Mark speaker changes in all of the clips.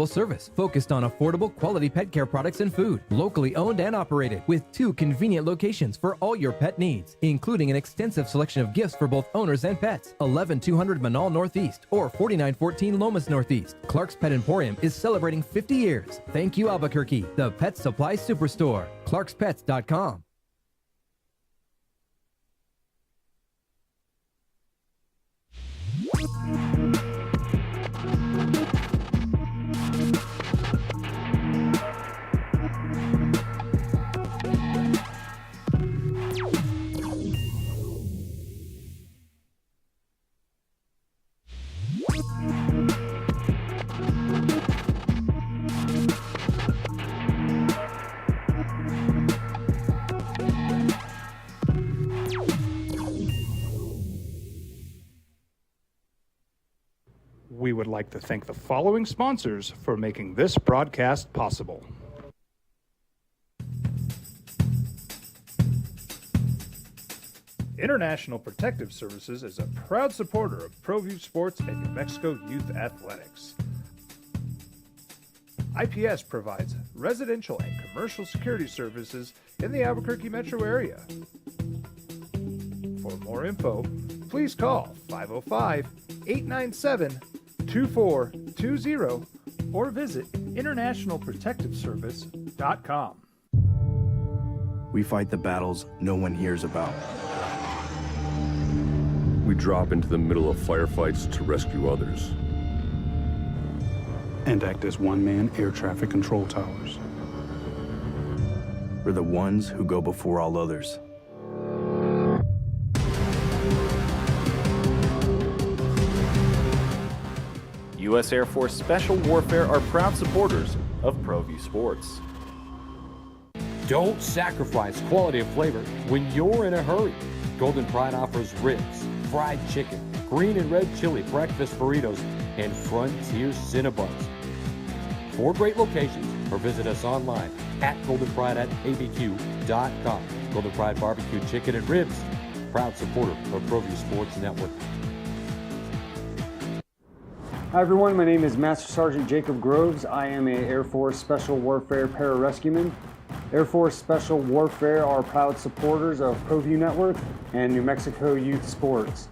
Speaker 1: Service focused on affordable quality pet care products and food, locally owned and operated, with 2 convenient locations for all your pet needs, including an extensive selection of gifts for both owners and pets. 11200 Manal Northeast or 4914 Lomas Northeast. Clark's Pet Emporium is celebrating 50 years. Thank you, Albuquerque, the Pet Supply Superstore. ClarksPets.com.
Speaker 2: We would like to thank the following sponsors for making this broadcast possible. International Protective Services is a proud supporter of ProView Sports and New Mexico Youth Athletics. IPS provides residential and commercial security services in the Albuquerque metro area. For more info, please call 505-897-2420 or visit internationalprotectiveservice.com.
Speaker 3: We fight the battles no one hears about.
Speaker 4: We drop into the middle of firefights to rescue others.
Speaker 5: And act as one-man air traffic control towers.
Speaker 3: We're the ones who go before all others.
Speaker 6: U.S. Air Force Special Warfare are proud supporters of ProView Sports.
Speaker 7: Don't sacrifice quality of flavor when you're in a hurry. Golden Pride offers ribs, fried chicken, green and red chili breakfast burritos, and Frontier Cinnabons. 4 great locations, or visit us online at goldenpride@abq.com. Golden Pride Barbecue Chicken and Ribs, proud supporter of ProView Sports Network.
Speaker 8: Hi everyone, my name is Master Sergeant Jacob Groves. I am a Air Force Special Warfare pararescueman. Air Force Special Warfare are proud supporters of ProView Network and New Mexico Youth Sports.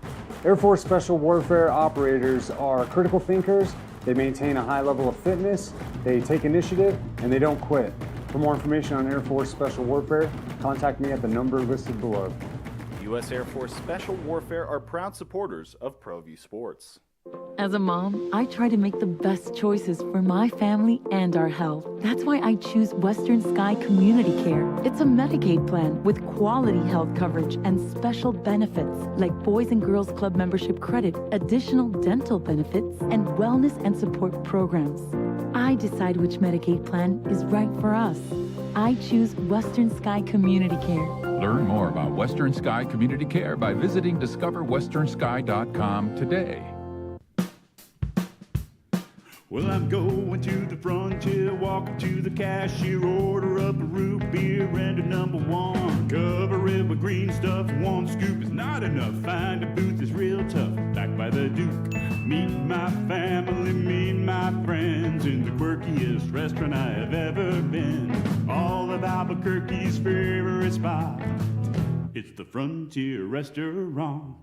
Speaker 8: Air Force Special Warfare operators are critical thinkers. They maintain a high level of fitness, they take initiative, and they don't quit. For more information on Air Force Special Warfare, contact me at the number listed below.
Speaker 6: U.S. Air Force Special Warfare are proud supporters of ProView Sports.
Speaker 9: As a mom, I try to make the best choices for my family and our health. That's why I choose Western Sky Community Care. It's a Medicaid plan with quality health coverage and special benefits like Boys and Girls Club membership credit, additional dental benefits, and wellness and support programs. I decide which Medicaid plan is right for us. I choose Western Sky Community Care.
Speaker 10: Learn more about Western Sky Community Care by visiting discoverwesternsky.com today.
Speaker 11: Well, I'm going to the frontier, walking to the cashier, order up a root beer and a number 1. Cover it with green stuff, 1 scoop is not enough. Find a booth is real tough, back by the Duke. Meet my family, meet my friends in the quirkiest restaurant I have ever been. All of Albuquerque's favorite spot, it's the Frontier Restaurant.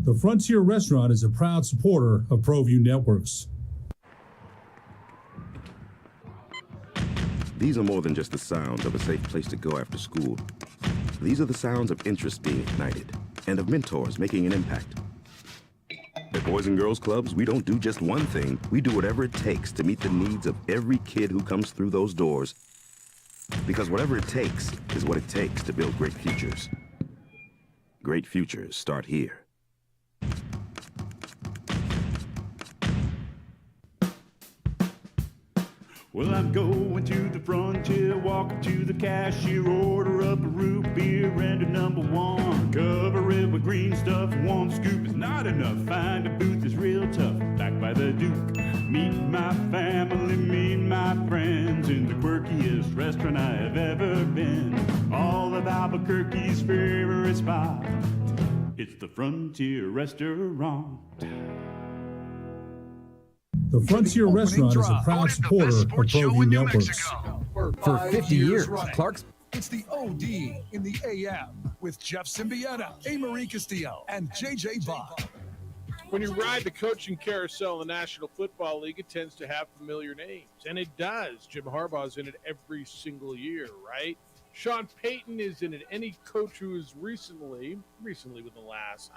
Speaker 12: The Frontier Restaurant is a proud supporter of ProView Networks.
Speaker 13: These are more than just the sounds of a safe place to go after school. These are the sounds of interest being ignited and of mentors making an impact. At Boys and Girls Clubs, we don't do just one thing. We do whatever it takes to meet the needs of every kid who comes through those doors. Because whatever it takes is what it takes to build great futures. Great futures start here.
Speaker 11: Well, I'm going to the frontier, walking to the cashier, order up a root beer and a number 1. Cover it with green stuff, 1 scoop is not enough. Find a booth is real tough, back by the Duke. Meet my family, meet my friends in the quirkiest restaurant I have ever been. All of Albuquerque's favorite spot, it's the Frontier Restaurant.
Speaker 12: The Frontier Restaurant is a proud supporter of ProView Networks.
Speaker 1: For 50 years, Clark's.
Speaker 14: It's the OD in the AM with Jeff Symbieta, A. Marie Castillo, and JJ Bach.
Speaker 15: When you ride the coaching carousel in the National Football League, it tends to have familiar names, and it does. Jim Harbaugh's in it every single year, right? Sean Payton is in it. Any coach who has recently within the last,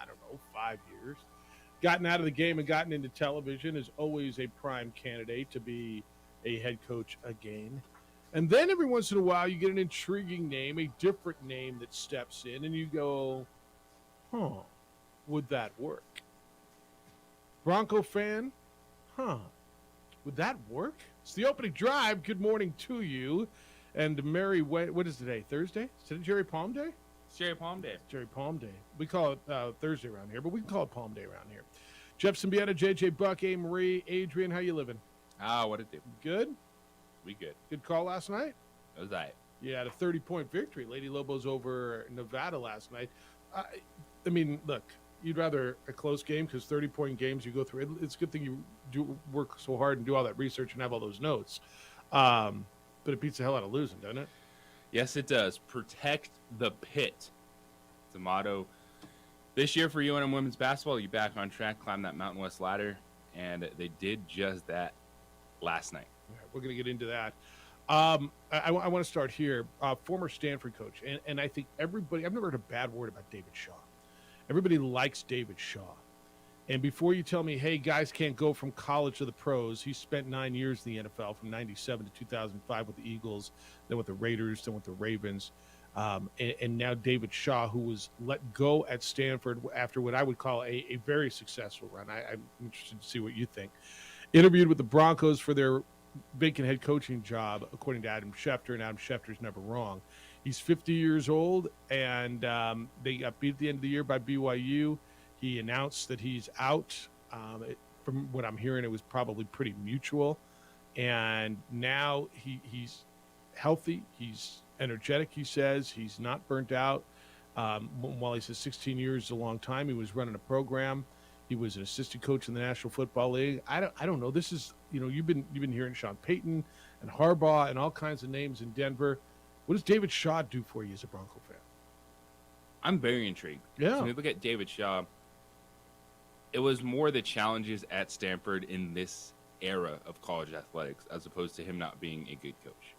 Speaker 15: 5 years, gotten out of the game and gotten into television is always a prime candidate to be a head coach again. And then every once in a while, you get an intriguing name, a different name that steps in, and you go, would that work? Bronco fan, would that work? It's the opening drive. Good morning to you. And Merry, what is today, Thursday? Is it Jerry Palm Day?
Speaker 16: It's Jerry Palm Day.
Speaker 15: It's Jerry Palm Day. We call it Thursday around here, but we can call it Palm Day around here. Jeff Symbieta, JJ Buck, A. Marie, Adrian, how you living?
Speaker 16: What it do?
Speaker 15: Good?
Speaker 16: We good.
Speaker 15: Good call last night?
Speaker 16: That was that.
Speaker 15: Yeah, a 30-point victory. Lady Lobos over Nevada last night. I mean, look, you'd rather a close game because 30-point games you go through. It's a good thing you do work so hard and do all that research and have all those notes. But it beats the hell out of losing, doesn't it?
Speaker 16: Yes, it does. Protect the pit. It's a motto. This year for UNM women's basketball, you're back on track, climb that Mountain West ladder, and they did just that last night.
Speaker 15: We're going to get into that. I want to start here. Former Stanford coach, and I think everybody, I've never heard a bad word about David Shaw. Everybody likes David Shaw. And before you tell me, hey, guys can't go from college to the pros, he spent 9 years in the NFL from 97 to 2005 with the Eagles, then with the Raiders, then with the Ravens. And now David Shaw, who was let go at Stanford after what I would call a very successful run. I'm interested to see what you think. Interviewed with the Broncos for their vacant head coaching job, according to Adam Schefter, and Adam Schefter's never wrong. He's 50 years old, and they got beat at the end of the year by BYU. He announced that he's out. From what I'm hearing, it was probably pretty mutual. And now he's healthy. He's energetic, he says. He's not burnt out. While he says 16 years is a long time, he was running a program. He was an assistant coach in the National Football League. I don't know. This is, you've been hearing Sean Payton and Harbaugh and all kinds of names in Denver. What does David Shaw do for you as a Bronco fan?
Speaker 16: I'm very intrigued.
Speaker 15: Yeah.
Speaker 16: So when you look at David Shaw, it was more the challenges at Stanford in this era of college athletics as opposed to him not being a good coach.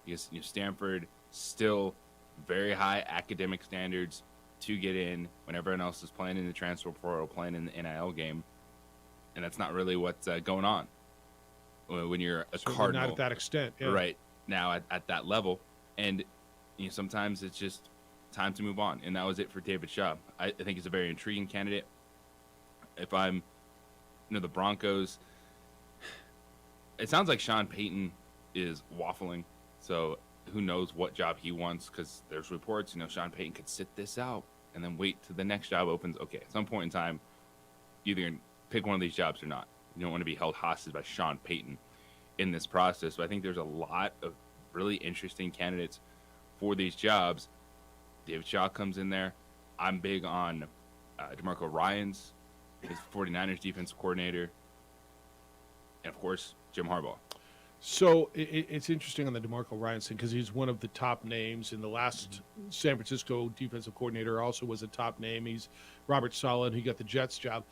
Speaker 16: Because Stanford still very high academic standards to get in when everyone else is playing in the transfer portal, playing in the NIL game, and that's not really what's going on when you're a Cardinal.
Speaker 15: Not at that extent, yeah.
Speaker 16: Right now at that level, and sometimes it's just time to move on, and that was it for David Shaw. I think he's a very intriguing candidate. If I'm, the Broncos, it sounds like Sean Payton is waffling. So who knows what job he wants, because there's reports, Sean Payton could sit this out and then wait till the next job opens. Okay, at some point in time, either pick one of these jobs or not. You don't want to be held hostage by Sean Payton in this process. But I think there's a lot of really interesting candidates for these jobs. David Shaw comes in there. I'm big on DeMarco Ryans, his 49ers defensive coordinator, and, of course, Jim Harbaugh.
Speaker 15: So it's interesting on the DeMarco Ryans thing because he's one of the top names in the last San Francisco defensive coordinator also was a top name. He's Robert Saleh, who got the Jets job.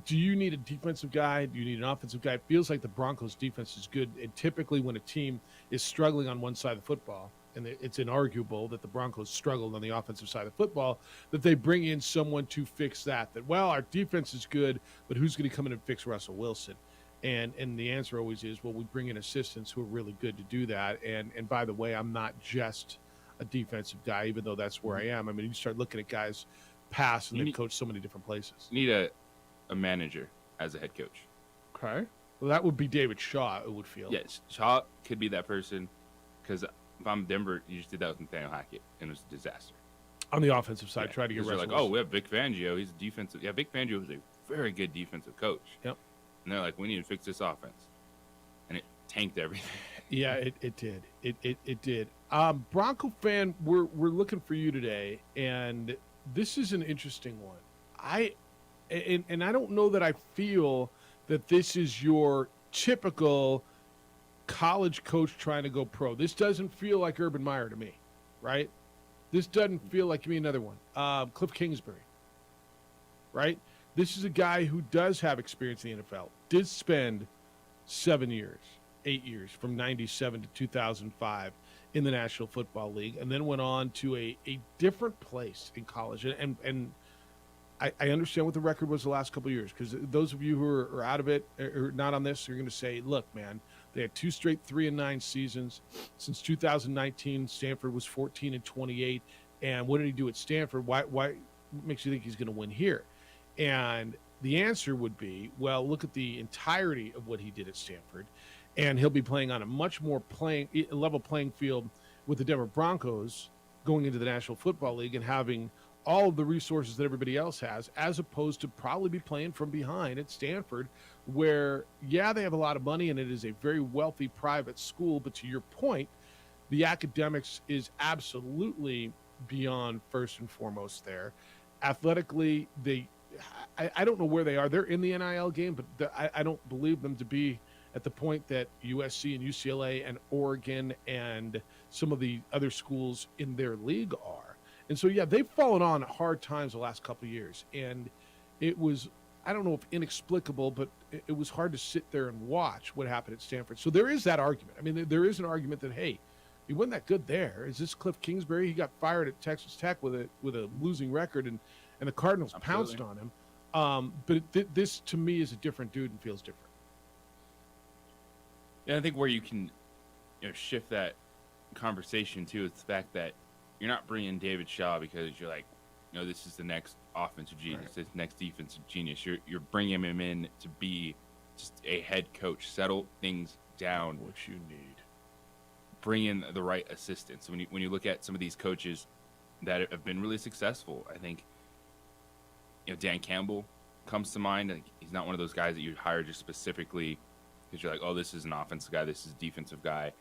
Speaker 15: Do you need a defensive guy? Do you need an offensive guy? It feels like the Broncos defense is good. And typically when a team is struggling on one side of the football, and it's inarguable that the Broncos struggled on the offensive side of the football, that they bring in someone to fix that. That, well, our defense is good, but who's going to come in and fix Russell Wilson? And the answer always is, well, we bring in assistants who are really good to do that. And by the way, I'm not just a defensive guy, even though that's where I am. I mean, you start looking at guys pass and they've coached so many different places.
Speaker 16: You need a manager as a head coach.
Speaker 15: Okay. Well, that would be David Shaw, it would feel.
Speaker 16: Yes, Shaw could be that person because if I'm Denver, you just did that with Nathaniel Hackett, and it was a disaster.
Speaker 15: On the offensive side, try to get
Speaker 16: Russell. They're like, we have Vic Fangio. He's a defensive. Yeah, Vic Fangio was a very good defensive coach.
Speaker 15: Yep.
Speaker 16: And they're like, we need to fix this offense. And it tanked everything.
Speaker 15: Yeah, it did. It did. Bronco fan, we're looking for you today, and this is an interesting one. I don't know that I feel that this is your typical college coach trying to go pro. This doesn't feel like Urban Meyer to me, right? This doesn't feel like, give me another one, Cliff Kingsbury, right? This is a guy who does have experience in the NFL, did spend 8 years, from 97 to 2005 in the National Football League, and then went on to a different place in college. And I understand what the record was the last couple of years, because those of you who are out of it or not on this, you're going to say, look, man, they had 2 straight 3-9 seasons. Since 2019, Stanford was 14-28. And what did he do at Stanford? Why makes you think he's going to win here? And the answer would be, well, look at the entirety of what he did at Stanford, and he'll be playing on a much more level playing field with the Denver Broncos going into the National Football League and having all of the resources that everybody else has, as opposed to probably be playing from behind at Stanford, where, yeah, they have a lot of money and it is a very wealthy private school, but to your point, the academics is absolutely beyond first and foremost there. Athletically, I don't know where they are. They're in the NIL game, but I don't believe them to be at the point that USC and UCLA and Oregon and some of the other schools in their league are. And so, yeah, they've fallen on hard times the last couple of years. And it was, I don't know if inexplicable, but it was hard to sit there and watch what happened at Stanford. So there is that argument. I mean, there is an argument that, hey, he wasn't that good there. Is this Cliff Kingsbury? He got fired at Texas Tech with a losing record, and the Cardinals pounced on him. But this, to me, is a different dude and feels different.
Speaker 16: Yeah, I think where you can shift that conversation, too, is the fact that you're not bringing David Shaw because you're like, this is the next offensive genius, this next defensive genius. You're bringing him in to be just a head coach, settle things down.
Speaker 15: What you need.
Speaker 16: Bring in the right assistants. When you look at some of these coaches that have been really successful, I think Dan Campbell comes to mind. Like, he's not one of those guys that you hire just specifically because you're like, oh, this is an offensive guy, this is a defensive guy.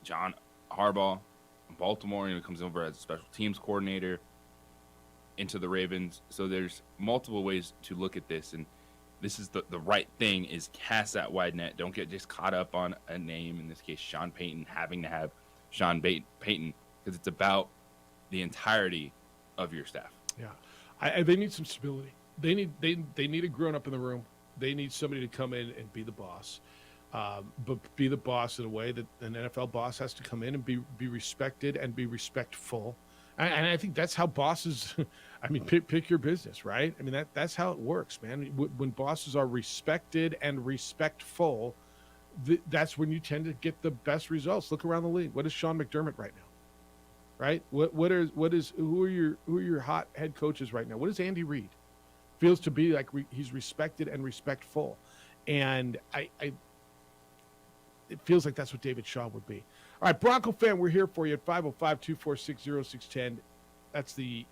Speaker 16: John Harbaugh, Baltimore, comes over as a special teams coordinator into the Ravens. So there's multiple ways to look at this, and this is the right thing, is cast that wide net. Don't get just caught up on a name, in this case Sean Payton, having to have Sean Payton, because it's about the entirety of your staff.
Speaker 15: Yeah, they need some stability. They need a grown-up in the room. They need somebody to come in and be the boss. But be the boss in a way that an NFL boss has to come in and be respected and be respectful. And I think that's how bosses, I mean, pick your business, right? I mean, that's how it works, man. When bosses are respected and respectful, that's when you tend to get the best results. Look around the league. What is Sean McDermott right now? Right? Who are your hot head coaches right now? What is Andy Reid? Feels to be like he's respected and respectful. And it feels like that's what David Shaw would be. All right, Bronco fan, we're here for you at 505-246-0610. That's the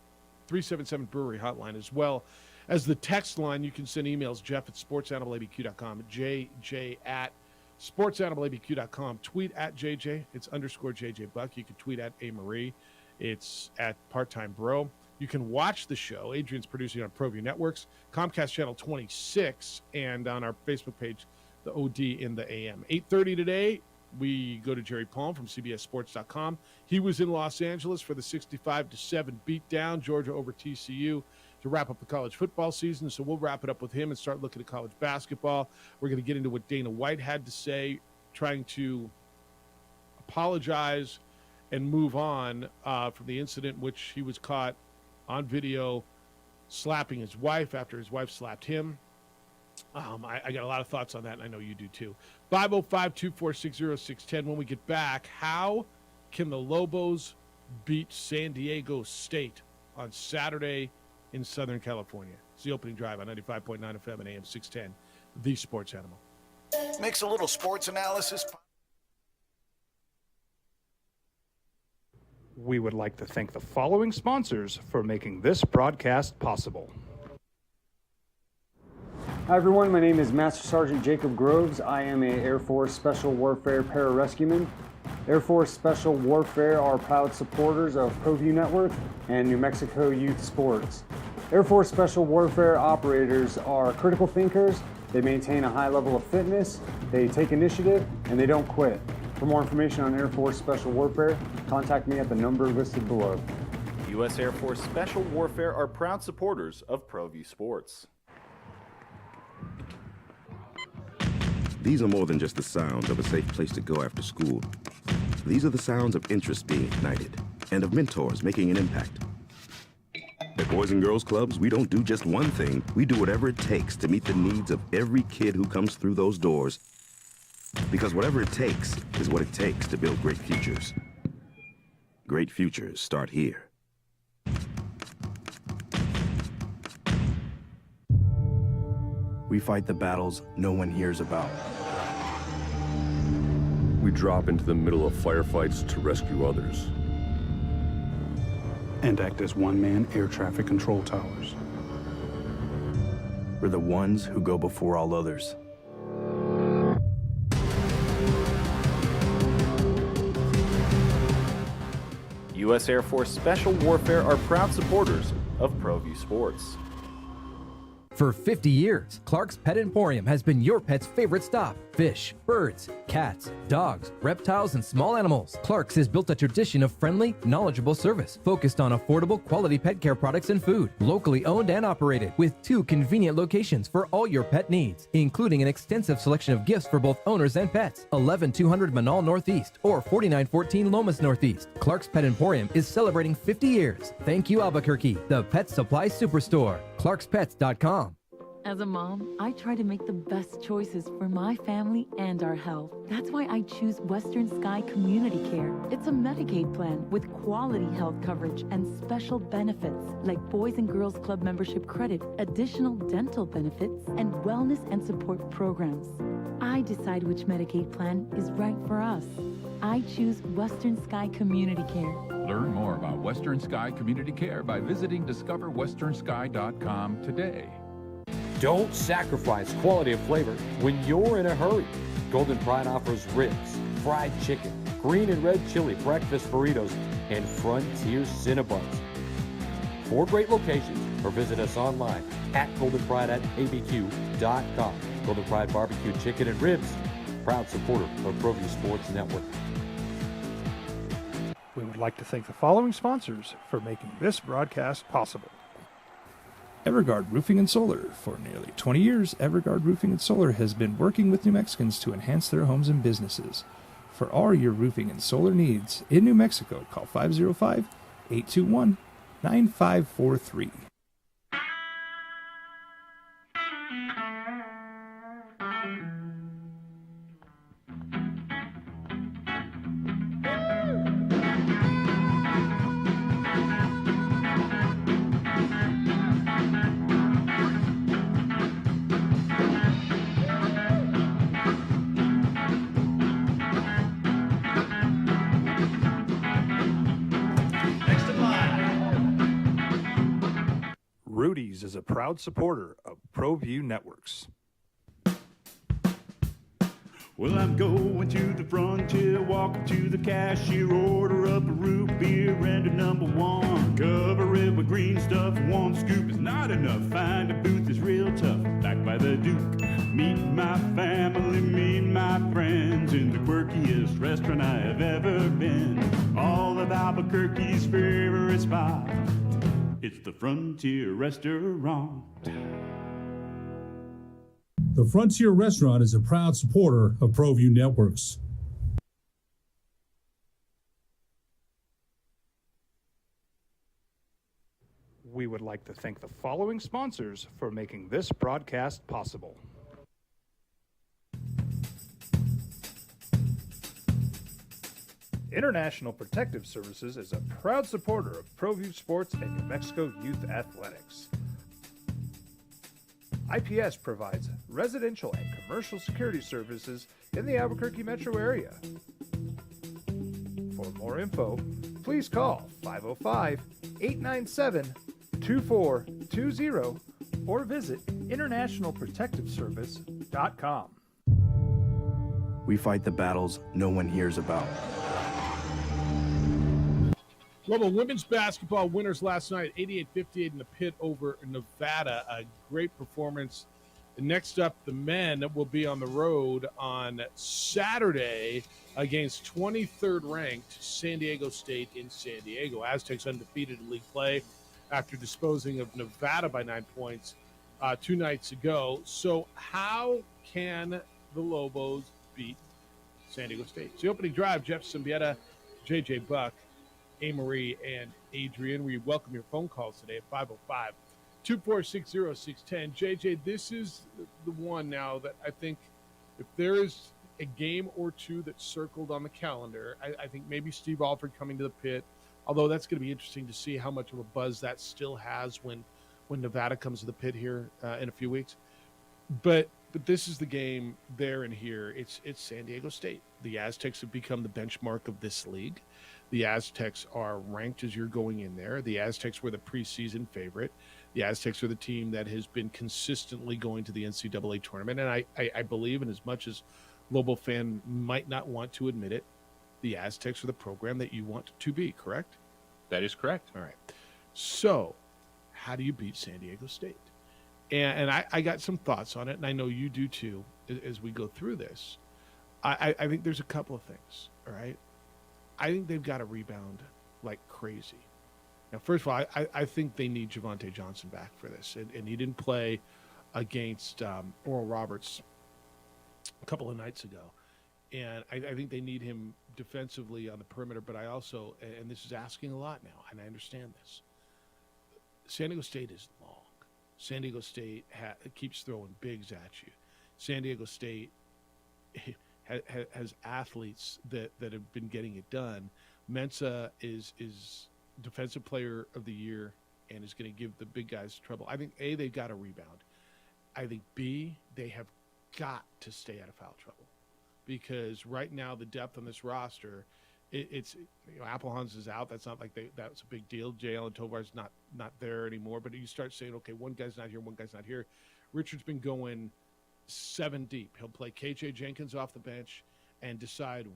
Speaker 15: 377 Brewery hotline, as well as the text line. You can send emails, jeff@sportsanimalabq.com, jj at sportsanimalabq.com. Tweet at JJ. It's _JJ Buck. You can tweet at A. Marie. It's at Part-Time Bro. You can watch the show. Adrian's producing on ProView Networks, Comcast Channel 26, and on our Facebook page, the OD in the AM. 8:30 today, we go to Jerry Palm from CBSSports.com. He was in Los Angeles for the 65-7 beatdown, Georgia over TCU, to wrap up the college football season. So we'll wrap it up with him and start looking at college basketball. We're going to get into what Dana White had to say, trying to apologize and move on from the incident in which he was caught on video slapping his wife after his wife slapped him. I got a lot of thoughts on that, and I know you do too. 505-246-0610. When we get back, how can the Lobos beat San Diego State on Saturday in Southern California? It's the opening drive on 95.9 FM and AM 610, the Sports Animal.
Speaker 17: Makes a little sports analysis.
Speaker 5: We would like to thank the following sponsors for making this broadcast possible.
Speaker 8: Hi everyone, my name is Master Sergeant Jacob Groves. I am a Air Force Special Warfare Pararescueman. Air Force Special Warfare are proud supporters of ProView Network and New Mexico Youth Sports. Air Force Special Warfare operators are critical thinkers They maintain a high level of fitness, they take initiative, and they don't quit. For more information on Air Force Special Warfare, contact me at the number listed below.
Speaker 6: U.S. Air Force Special Warfare are proud supporters of ProView Sports.
Speaker 13: These are more than just the sounds of a safe place to go after school. These are the sounds of interest being ignited and of mentors making an impact. At Boys and Girls Clubs, we don't do just one thing. We do whatever it takes to meet the needs of every kid who comes through those doors. Because whatever it takes is what it takes to build great futures. Great futures start here.
Speaker 3: We fight the battles no one hears about.
Speaker 4: We drop into the middle of firefights to rescue others.
Speaker 18: And act as one-man air traffic control towers.
Speaker 3: We're the ones who go before all others.
Speaker 6: U.S. Air Force Special Warfare are proud supporters of ProView Sports.
Speaker 1: For 50 years, Clark's Pet Emporium has been your pet's favorite stop. Fish, birds, cats, dogs, reptiles, and small animals. Clark's has built a tradition of friendly, knowledgeable service focused on affordable quality pet care products and food. Locally owned and operated with 2 convenient locations for all your pet needs, including an extensive selection of gifts for both owners and pets. 11200 Manal Northeast or 4914 Lomas Northeast. Clark's Pet Emporium is celebrating 50 years. Thank you, Albuquerque, the Pet Supply Superstore. ClarksPets.com.
Speaker 9: As a mom, I try to make the best choices for my family and our health. That's why I choose Western Sky Community Care. It's a Medicaid plan with quality health coverage and special benefits like Boys and Girls Club membership credit, additional dental benefits, and wellness and support programs. I decide which Medicaid plan is right for us. I choose Western Sky Community Care.
Speaker 10: Learn more about Western Sky Community Care by visiting discoverwesternsky.com today.
Speaker 7: Don't sacrifice quality of flavor when you're in a hurry. Golden Pride offers ribs, fried chicken, green and red chili breakfast burritos, and Frontier Cinnabons. 4 great locations, or visit us online at goldenpride@abq.com. Golden Pride Barbecue Chicken and Ribs, proud supporter of ProView Sports Network.
Speaker 2: We would like to thank the following sponsors for making this broadcast possible.
Speaker 19: Everguard Roofing and Solar. For nearly 20 years, Everguard Roofing and Solar has been working with New Mexicans to enhance their homes and businesses. For all your roofing and solar needs in New Mexico, call 505-821-9543.
Speaker 2: Rudy's is a proud supporter of ProView Networks.
Speaker 11: Well, I'm going to the frontier, walking to the cashier, order up a root beer and a number 1. Cover it with green stuff, 1 scoop is not enough. Find a booth is real tough, back by the Duke. Meet my family, meet my friends in the quirkiest restaurant I have ever been. All of Albuquerque's favorite spot, it's the Frontier Restaurant.
Speaker 12: The Frontier Restaurant is a proud supporter of ProView Networks.
Speaker 5: We would like to thank the following sponsors for making this broadcast possible.
Speaker 2: International Protective Services is a proud supporter of ProView Sports and New Mexico Youth Athletics. IPS provides residential and commercial security services in the Albuquerque metro area. For more info, please call 505-897-2420 or visit internationalprotectiveservice.com.
Speaker 3: We fight the battles no one hears about.
Speaker 15: Global women's basketball winners last night, 88-58 in the pit over Nevada. A great performance Next up, the men will be on the road on Saturday against 23rd ranked San Diego State in San Diego. Aztecs undefeated in league play after disposing of Nevada by 9 points 2 nights ago. So how can the Lobos beat San Diego State? It's the opening drive. Jeff Symbieta, JJ Buck, A-Marie, and Adrian. We welcome your phone calls today at 505-246-0610. JJ, this is the one now that I think if there is a game or two that's circled on the calendar, I think maybe Steve Alford coming to the pit, although that's going to be interesting to see how much of a buzz that still has when Nevada comes to the pit here in a few weeks. But this is the game there and here. It's San Diego State. The Aztecs have become the benchmark of this league. The Aztecs are ranked as you're going in there. The Aztecs were the preseason favorite. The Aztecs are the team that has been consistently going to the NCAA tournament. And I believe, and as much as Lobo fan might not want to admit it, the Aztecs are the program that you want to be, correct?
Speaker 16: That is correct.
Speaker 15: All right. So how do you beat San Diego State? And I got some thoughts on it, and I know you do too, as we go through this. I think there's a couple of things, all right? I think they've got to rebound like crazy. Now, first of all, I think they need Javonte Johnson back for this. And he didn't play against Oral Roberts a couple of nights ago. And I think they need him defensively on the perimeter. But I also, and this is asking a lot now, and I understand this, San Diego State is long. San Diego State keeps throwing bigs at you. San Diego State has athletes that have been getting it done. Mensa is Defensive Player of the Year and is going to give the big guys trouble. I think, A, they've got to rebound. I think, B, they have got to stay out of foul trouble. Because right now the depth on this roster, it's Applehans is out. That's not like that's a big deal. Jalen Tovar's not there anymore. But you start saying, okay, one guy's not here, one guy's not here. Richard's been going 7 deep. He'll play KJ Jenkins off the bench and decide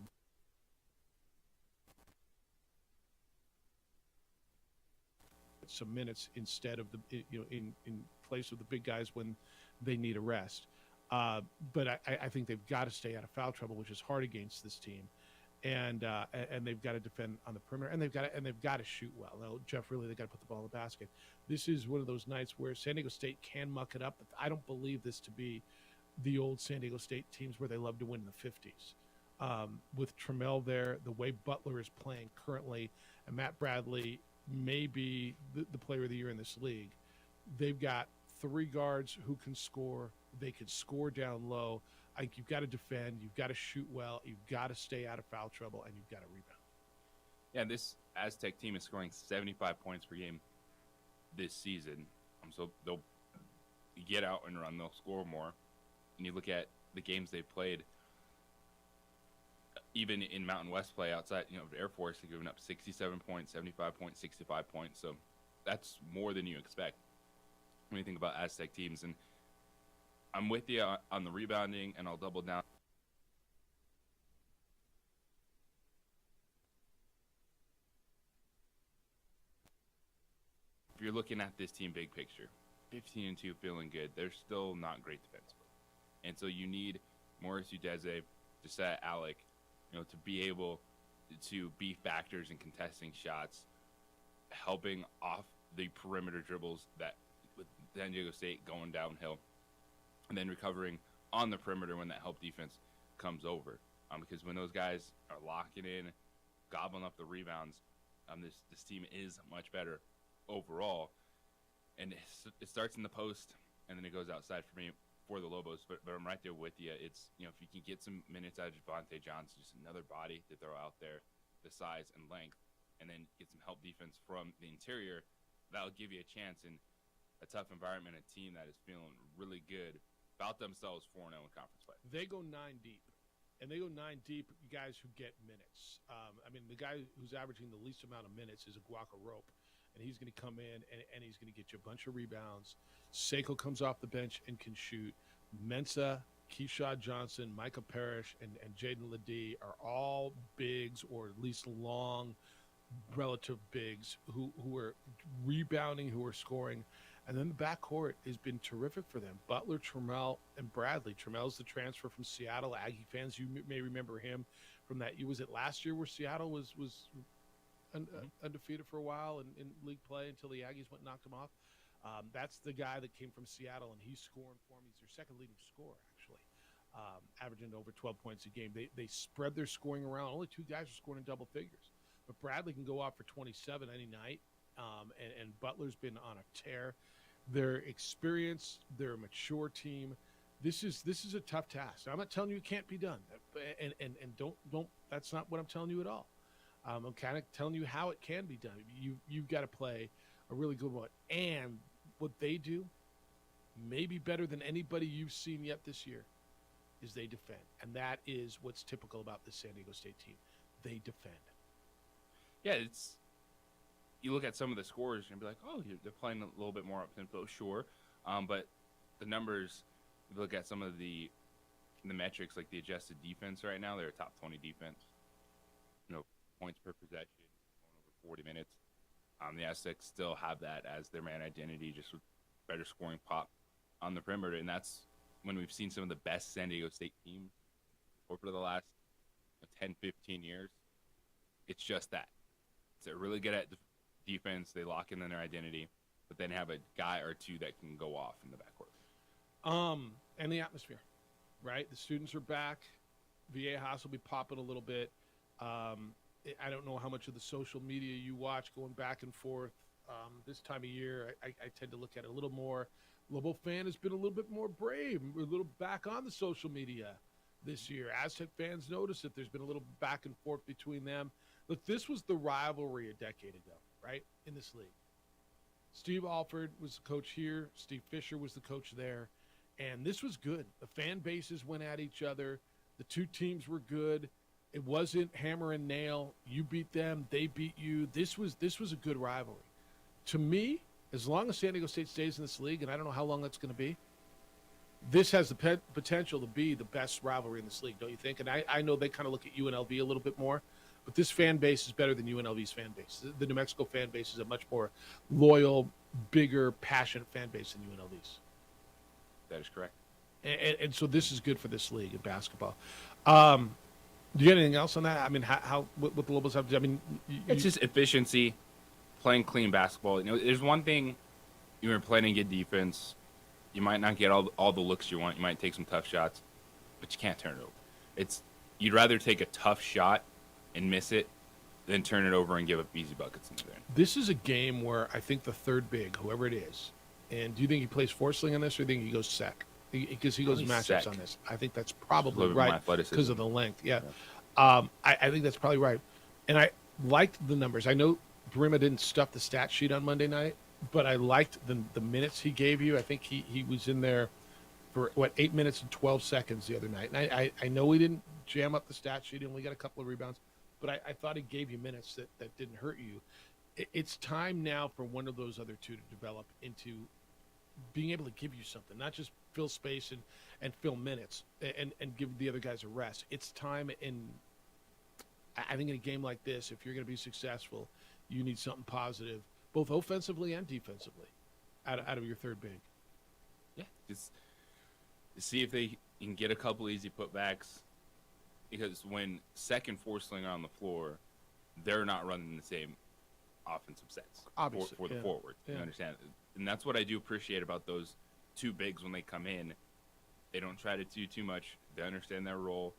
Speaker 15: some minutes instead of in place of the big guys when they need a rest. But I think they've got to stay out of foul trouble, which is hard against this team, and they've got to defend on the perimeter, and they've got to shoot well. Now, Jeff, really, they've got to put the ball in the basket. This is one of those nights where San Diego State can muck it up, but I don't believe this to be the old San Diego State teams where they love to win in the 50s. With Trammell there, the way Butler is playing currently, and Matt Bradley may be the player of the year in this league. They've got 3 guards who can score. They can score down low. I think you've got to defend. You've got to shoot well. You've got to stay out of foul trouble, and you've got to rebound.
Speaker 16: Yeah, this Aztec team is scoring 75 points per game this season. So they'll get out and run. They'll score more. And you look at the games they've played, even in Mountain West play outside, of Air Force, they've given up 67 points, 75 points, 65 points. So that's more than you expect when you think about Aztec teams. And I'm with you on the rebounding, and I'll double down. If you're looking at this team big picture, 15-2 feeling good, they're still not great defensively. And so you need Morris Udeze, Josiah Alec, to be able to be factors in contesting shots, helping off the perimeter dribbles that with San Diego State going downhill, and then recovering on the perimeter when that help defense comes over. Because when those guys are locking in, gobbling up the rebounds, this team is much better overall. And it starts in the post, and then it goes outside for me for the Lobos. But I'm right there with you. It's, if you can get some minutes out of Javonte Johnson, just another body to throw out there, the size and length, and then get some help defense from the interior, that'll give you a chance in a tough environment, a team that is feeling really good about themselves 4-0 in conference play.
Speaker 15: They go 9 deep, and they go 9 deep guys who get minutes. The guy who's averaging the least amount of minutes is Aguaca Rope, and he's going to come in and he's going to get you a bunch of rebounds. Seiko comes off the bench and can shoot. Mensa, Keyshawn Johnson, Micah Parrish, and Jaden Ledee are all bigs, or at least long relative bigs who are rebounding, who are scoring. And then the backcourt has been terrific for them. Butler, Trammell, and Bradley. Trammell's the transfer from Seattle. Aggie fans, you may remember him from that. Was it last year where Seattle was undefeated for a while in league play until the Aggies went and knocked him off? That's the guy that came from Seattle, and he's scoring for them. He's their second leading scorer, actually, averaging over 12 points a game. They spread their scoring around. Only 2 guys are scoring in double figures. But Bradley can go off for 27 any night, and Butler's been on a tear. They're experienced. They're a mature team. This is a tough task. I'm not telling you it can't be done, and don't. That's not what I'm telling you at all. I'm kind of telling you how it can be done. You've got to play a really good one, and what they do, maybe better than anybody you've seen yet this year, is they defend, and that is what's typical about the San Diego State team. They defend.
Speaker 16: Yeah, you look at some of the scores and be like, oh, they're playing a little bit more up tempo, sure, but the numbers. If you look at some of the metrics, like the adjusted defense right now, they're a top 20 defense. Points per possession, over 40 minutes. The Aztecs still have that as their man identity, just with better scoring pop on the perimeter, and that's when we've seen some of the best San Diego State teams over the last 10, 15 years. It's just that. They're really good at defense. They lock in their identity, but then have a guy or two that can go off in the backcourt.
Speaker 15: And the atmosphere, right? The students are back. Viejas will be popping a little bit. I don't know how much of the social media you watch going back and forth. This time of year, I tend to look at it a little more. Lobo fan has been a little bit more brave. We're a little back on the social media this year. Aztec fans notice that there's been a little back and forth between them. Look, this was the rivalry a decade ago, right, in this league. Steve Alford was the coach here. Steve Fisher was the coach there. And this was good. The fan bases went at each other. The two teams were good. It wasn't hammer and nail. You beat them, they beat you. This was a good rivalry. To me, as long as San Diego State stays in this league, and I don't know how long that's going to be, this has the potential to be the best rivalry in this league, don't you think? And I know they kind of look at UNLV a little bit more, but this fan base is better than UNLV's fan base. The New Mexico fan base is a much more loyal, bigger, passionate fan base than UNLV's.
Speaker 16: That is correct.
Speaker 15: And so this is good for this league in basketball. Do you have anything else on that? I mean, how what the Lobos have to do? I mean,
Speaker 16: it's just efficiency, playing clean basketball. There's one thing, you're playing good defense. You might not get all the looks you want. You might take some tough shots, but you can't turn it over. You'd rather take a tough shot and miss it than turn it over and give up easy buckets in there.
Speaker 15: This is a game where I think the third big, whoever it is, and do you think he plays four-sling on this, or do you think he goes sec? Because he goes matchups
Speaker 16: sec
Speaker 15: on this. I think that's probably
Speaker 16: right
Speaker 15: because of the length. Yeah. I think that's probably right. And I liked the numbers. I know Brima didn't stuff the stat sheet on Monday night, but I liked the minutes he gave you. I think he was in there for, 8 minutes and 12 seconds the other night. And I know he didn't jam up the stat sheet. He only got a couple of rebounds. But I thought he gave you minutes that didn't hurt you. It's time now for one of those other two to develop into being able to give you something, not just fill space and fill minutes and give the other guys a rest. It's time, I think in a game like this, if you're going to be successful, you need something positive, both offensively and defensively, out of your third big.
Speaker 16: Yeah, just see if they can get a couple easy putbacks, because when second four slinger on the floor, they're not running the same offensive sets for the forward. You understand? And that's what I do appreciate about those two bigs when they come in. They don't try to do too much. They understand their role,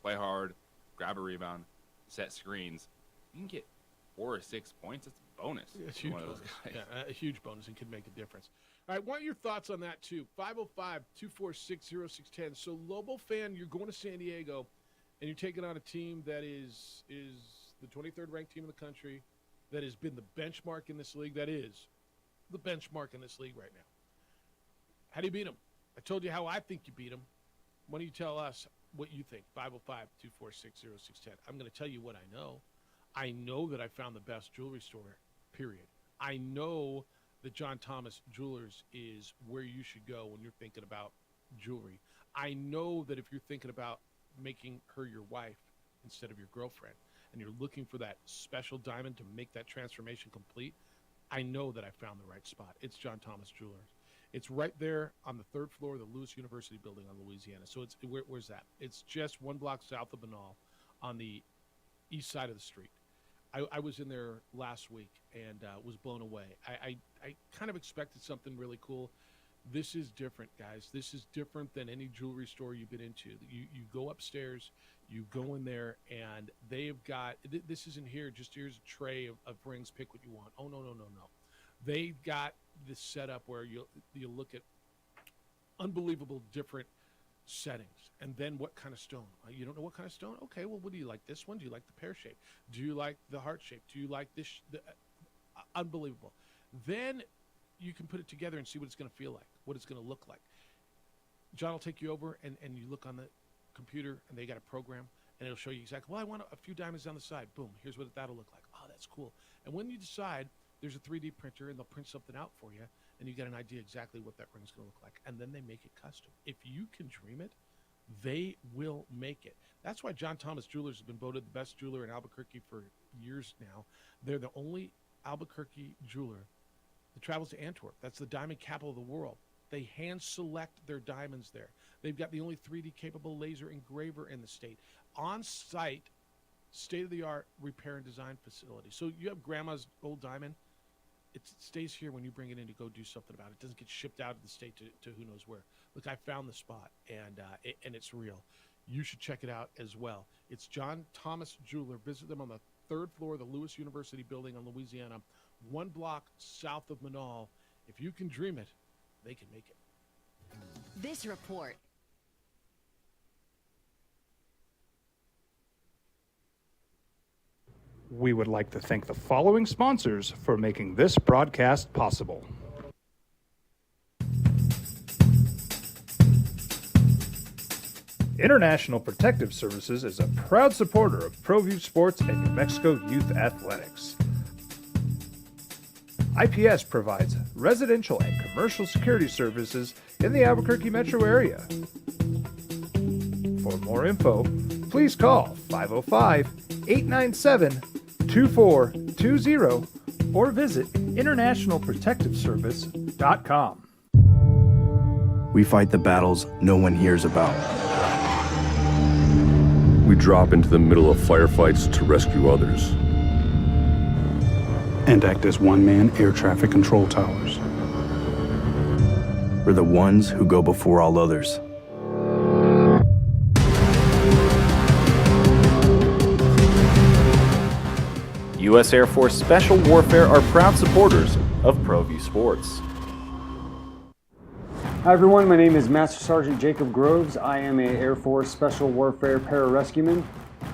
Speaker 16: play hard, grab a rebound, set screens. You can get 4 or 6 points. That's a bonus.
Speaker 15: It's huge bonus. Yeah, a huge bonus and could make a difference. All right, want your thoughts on that too. 505-246-0610. So Lobo fan, you're going to San Diego, and you're taking on a team that is the 23rd ranked team in the country, that has been the benchmark in this league. That is the benchmark in this league right now. How do you beat them? I told you how I think you beat them. Why don't you tell us what you think? 505-246-0610. I'm going to tell you what I know. I know that I found the best jewelry store, period. I know that John Thomas Jewelers is where you should go when you're thinking about jewelry. I know that if you're thinking about making her your wife instead of your girlfriend, and you're looking for that special diamond to make that transformation complete, I know that I found the right spot. It's John Thomas Jewelers. It's right there on the third floor of the Lewis University building on Louisiana. So it's where's that? It's just one block south of Banal on the east side of the street. I was in there last week and was blown away. I kind of expected something really cool. This is different, guys. This is different than any jewelry store you've been into. You go upstairs, you go in there, and they've got, this isn't here, just here's a tray of rings, pick what you want. Oh, no. They've got this setup where you'll look at unbelievable different settings. And then what kind of stone? You don't know what kind of stone? Okay, well, what do you like? This one? Do you like the pear shape? Do you like the heart shape? Do you like this? Unbelievable. Then you can put it together and see what it's going to feel like, what it's going to look like. John will take you over and you look on the computer and they got a program and it'll show you exactly, well, I want a few diamonds down the side. Boom, here's what that'll look like. Oh, that's cool. And when you decide, there's a 3D printer and they'll print something out for you and you get an idea exactly what that ring's going to look like. And then they make it custom. If you can dream it, they will make it. That's why John Thomas Jewelers has been voted the best jeweler in Albuquerque for years now. They're the only Albuquerque jeweler that travels to Antwerp. That's the diamond capital of the world. They hand select their diamonds there. They've got the only 3D capable laser engraver in the state. On site, state-of-the-art repair and design facility. So you have grandma's old diamond. It stays here when you bring it in to go do something about it. It doesn't get shipped out of the state to who knows where. Look, I found the spot, and it's real. You should check it out as well. It's John Thomas Jeweler. Visit them on the third floor of the Lewis University building on Louisiana, one block south of Manal. If you can dream it, they can make it.
Speaker 20: This report.
Speaker 5: We would like to thank the following sponsors for making this broadcast possible. International Protective Services is a proud supporter of ProView Sports and New Mexico Youth Athletics. IPS provides residential and commercial security services in the Albuquerque metro area. For more info, please call 505-897-2420 or visit internationalprotectiveservice.com.
Speaker 3: We fight the battles no one hears about.
Speaker 4: We drop into the middle of firefights to rescue others.
Speaker 18: And act as one-man air traffic control towers.
Speaker 3: We're the ones who go before all others.
Speaker 6: U.S. Air Force Special Warfare are proud supporters of ProView Sports.
Speaker 8: Hi everyone, my name is Master Sergeant Jacob Groves. I am a Air Force Special Warfare pararescueman.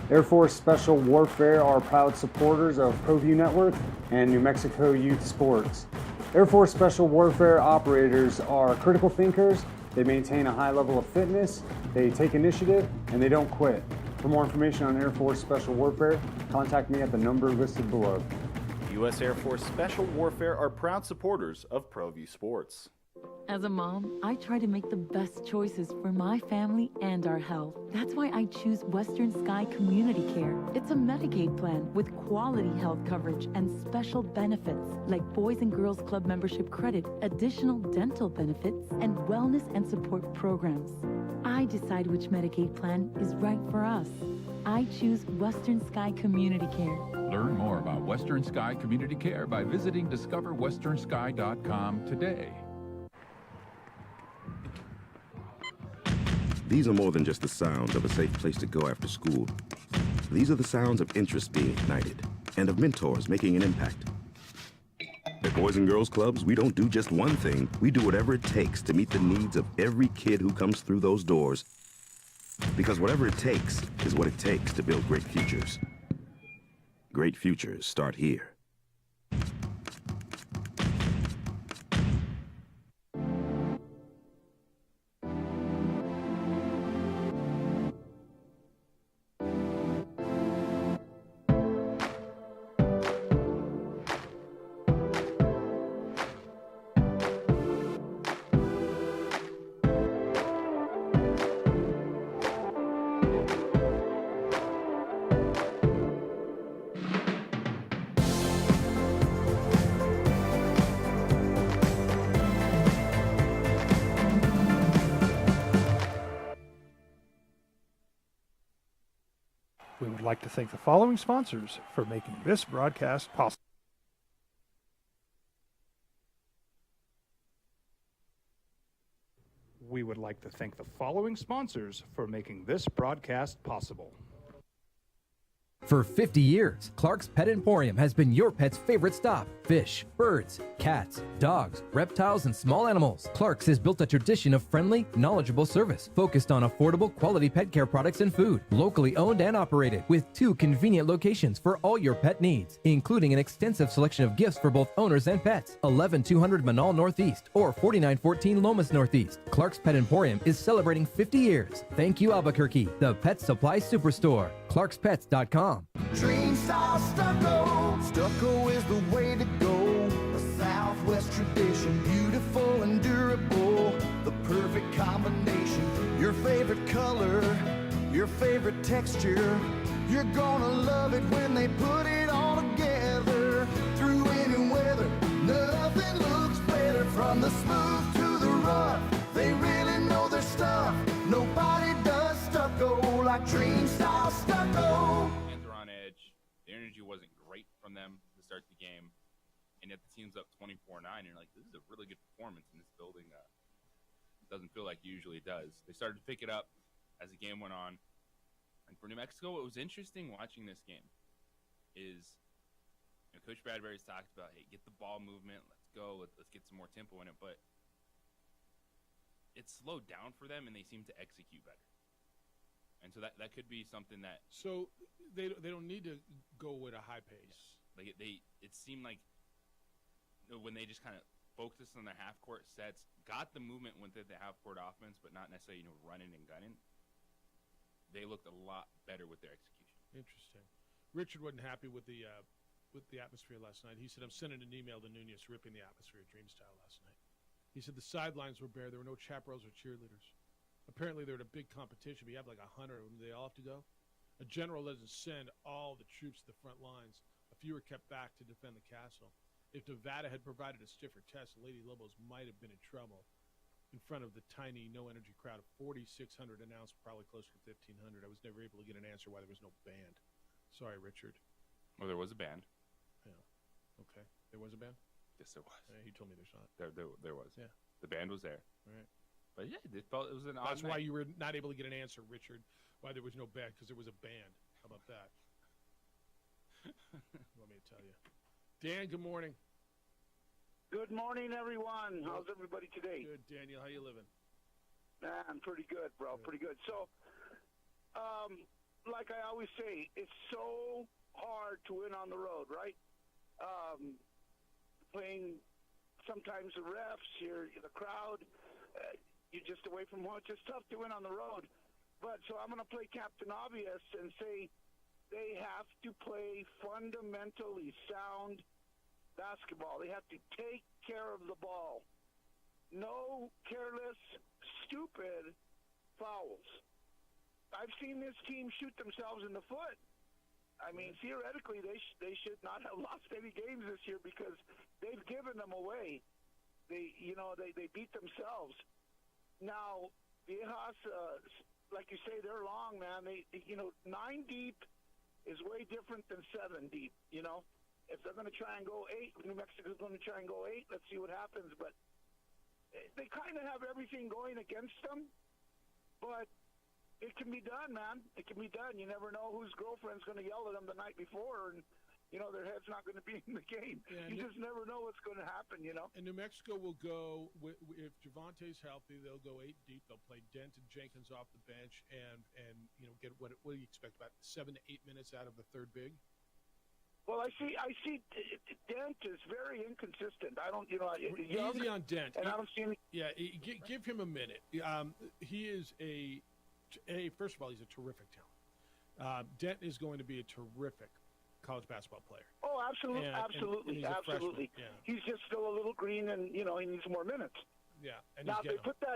Speaker 8: Air Force Special Warfare are proud supporters of ProView Network and New Mexico Youth Sports. Air Force Special Warfare operators are critical thinkers. They maintain a high level of fitness, they take initiative, and they don't quit. For more information on Air Force Special Warfare, contact me at the number listed below.
Speaker 6: U.S. Air Force Special Warfare are proud supporters of ProView Sports.
Speaker 9: As a mom, I try to make the best choices for my family and our health. That's why I choose Western Sky Community Care. It's a Medicaid plan with quality health coverage and special benefits like Boys and Girls Club membership credit, additional dental benefits, and wellness and support programs. I decide which Medicaid plan is right for us. I choose Western Sky Community Care.
Speaker 10: Learn more about Western Sky Community Care by visiting discoverwesternsky.com today.
Speaker 13: These are more than just the sounds of a safe place to go after school. These are the sounds of interest being ignited and of mentors making an impact. At Boys and Girls Clubs, we don't do just one thing. We do whatever it takes to meet the needs of every kid who comes through those doors. Because whatever it takes is what it takes to build great futures. Great futures start here.
Speaker 2: We would like to thank the following sponsors for making this broadcast possible.
Speaker 5: We would like to thank the following sponsors for making this broadcast possible.
Speaker 1: For 50 years, Clark's Pet Emporium has been your pet's favorite stop. Fish, birds, cats, dogs, reptiles, and small animals. Clark's has built a tradition of friendly, knowledgeable service focused on affordable quality pet care products and food. Locally owned and operated with 2 convenient locations for all your pet needs, including an extensive selection of gifts for both owners and pets. 11200 Manal Northeast or 4914 Lomas Northeast. Clark's Pet Emporium is celebrating 50 years. Thank you, Albuquerque, the Pet Supply Superstore. ClarksPets.com.
Speaker 21: Dream style stucco. Stucco is the way to go. A Southwest tradition, beautiful and durable. The perfect combination. Your favorite color, your favorite texture. You're gonna love it when they put it all together. Through any weather, nothing looks better. From the smooth to the rough, they really know their stuff. Nobody does stucco like Dream style stucco.
Speaker 16: The energy wasn't great from them to start the game, and yet the team's up 24-9. You're like, this is a really good performance in this building. It doesn't feel like it usually does. They started to pick it up as the game went on. And for New Mexico, what was interesting watching this game is, Coach Bradbury's talked about, hey, get the ball movement, let's go, let's get some more tempo in it, but it slowed down for them, and they seem to execute better. And so that could be something that.
Speaker 15: So they don't need to go with a high pace.
Speaker 16: Like it seemed like when they just kind of focused on the half court sets, got the movement within the half court offense, but not necessarily running and gunning. They looked a lot better with their execution.
Speaker 15: Interesting. Richard wasn't happy with the atmosphere last night. He said, "I'm sending an email to Nunez ripping the atmosphere of Dream Style last night." He said the sidelines were bare. There were no chaperones or cheerleaders. Apparently, they're in a big competition. We have like 100 of them. They all have to go. A general doesn't send all the troops to the front lines. A few are kept back to defend the castle. If Nevada had provided a stiffer test, Lady Lobos might have been in trouble in front of the tiny, no-energy crowd of 4,600 announced, probably closer to 1,500. I was never able to get an answer why there was no band. Sorry, Richard.
Speaker 16: Well, there was a band.
Speaker 15: Yeah. Okay. There was a band?
Speaker 16: Yes, there was.
Speaker 15: Yeah, he told me there's not.
Speaker 16: There was.
Speaker 15: Yeah.
Speaker 16: The band was there.
Speaker 15: All right.
Speaker 16: But yeah, it was an odd
Speaker 15: That's why
Speaker 16: night.
Speaker 15: you were not able to get an answer, Richard, why there was no band, because there was a band. How about that? Let me tell you. Dan, good morning.
Speaker 22: Good morning, everyone. How's everybody today?
Speaker 15: Good, Daniel. How you living?
Speaker 22: Man, pretty good, bro. Pretty good. So, like I always say, it's so hard to win on the road, right? Playing sometimes the refs, the crowd, you're just away from home. It's just tough to win on the road. But so I'm going to play Captain Obvious and say they have to play fundamentally sound basketball. They have to take care of the ball. No careless, stupid fouls. I've seen this team shoot themselves in the foot. I mean, theoretically, they should not have lost any games this year because they've given them away. They beat themselves. Now, Viejas, like you say, they're long, man. 9 deep is way different than 7 deep. If they're going to try and go 8, New Mexico's going to try and go 8. Let's see what happens. But they kind of have everything going against them. But it can be done, man. It can be done. You never know whose girlfriend's going to yell at them the night before, and their head's not going to be in the game. Yeah, you just never know what's going to happen, And
Speaker 15: New Mexico will go, if Javante's healthy, they'll go 8 deep. They'll play Dent and Jenkins off the bench and get what do you expect, about 7 to 8 minutes out of the third big?
Speaker 22: Well, I see Dent is very inconsistent. I don't,
Speaker 15: easy on Dent.
Speaker 22: And I don't see any.
Speaker 15: Yeah, give him a minute. He is first of all, he's a terrific talent. Dent is going to be a terrific college basketball player.
Speaker 22: Oh, absolutely, absolutely.
Speaker 15: Yeah.
Speaker 22: He's just still a little green, and he needs more minutes.
Speaker 15: Yeah. And
Speaker 22: now they put the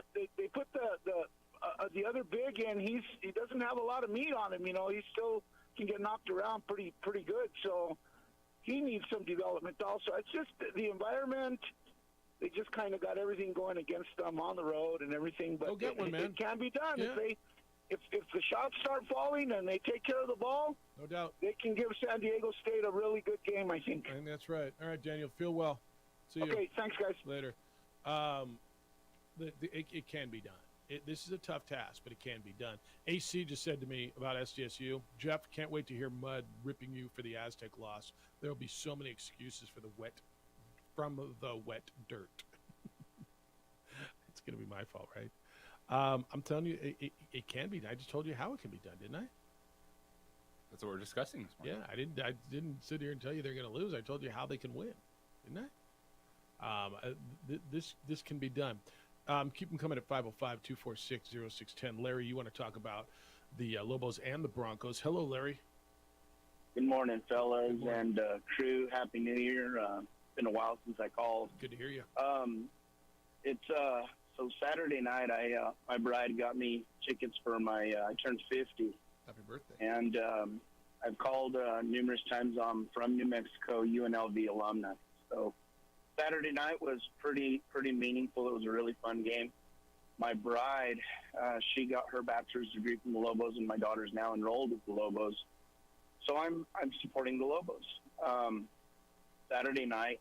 Speaker 22: other big in. He doesn't have a lot of meat on him. He still can get knocked around pretty good. So he needs some development also. It's just the environment. They just kind of got everything going against them on the road and everything. But
Speaker 15: get one, man.
Speaker 22: It can be done if the shots start falling and they take care of the ball,
Speaker 15: no doubt,
Speaker 22: they can give San Diego State a really good game, I think.
Speaker 15: I think that's right. All right, Daniel, feel well. See you.
Speaker 22: Okay, thanks, guys.
Speaker 15: Later. It can be done. This is a tough task, but it can be done. AC just said to me about SDSU, Jeff, can't wait to hear Mud ripping you for the Aztec loss. There will be so many excuses from the wet dirt. It's going to be my fault, right? I'm telling you, it can be done. I just told you how it can be done, didn't I?
Speaker 16: That's what we're discussing this morning.
Speaker 15: Yeah, I didn't sit here and tell you they're going to lose. I told you how they can win, didn't I? This can be done. Keep them coming at 505-246-0610. Larry, you want to talk about the Lobos and the Broncos. Hello, Larry.
Speaker 14: Good morning, fellas, and crew. Happy New Year. Been a while since I called.
Speaker 15: Good to hear you.
Speaker 14: So Saturday night, my bride got me tickets for I turned 50.
Speaker 15: Happy birthday.
Speaker 14: And I've called numerous times. I'm from New Mexico, UNLV alumni. So Saturday night was pretty meaningful. It was a really fun game. My bride, she got her bachelor's degree from the Lobos, and my daughter's now enrolled with the Lobos. So I'm supporting the Lobos. Saturday night,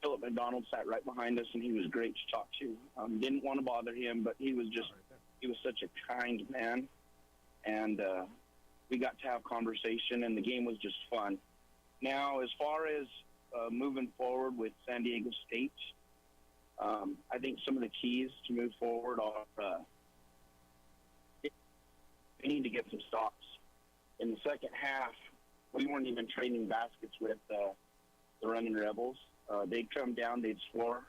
Speaker 14: Philip McDonald sat right behind us, and he was great to talk to. Didn't want to bother him, but he was such a kind man, and we got to have conversation, and the game was just fun. Now, as far as moving forward with San Diego State, I think some of the keys to move forward are we need to get some stops. In the second half, we weren't even trading baskets with the Running Rebels. They'd come down, they'd score.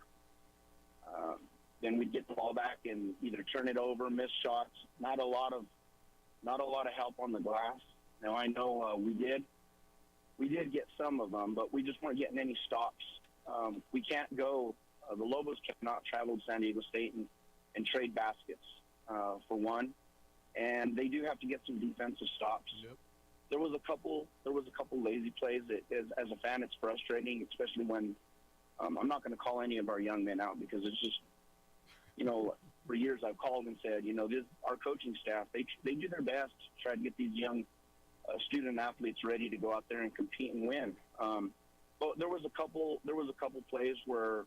Speaker 14: Then we'd get the ball back and either turn it over, miss shots. Not a lot of help on the glass. Now I know we did get some of them, but we just weren't getting any stops. We can't go. The Lobos cannot travel to San Diego State and trade baskets for one, and they do have to get some defensive stops.
Speaker 15: Yep.
Speaker 14: There was a couple lazy plays that, as a fan, it's frustrating, especially when I'm not going to call any of our young men out because it's just, for years I've called and said, our coaching staff, they do their best to try to get these young student athletes ready to go out there and compete and win. But there was a couple plays where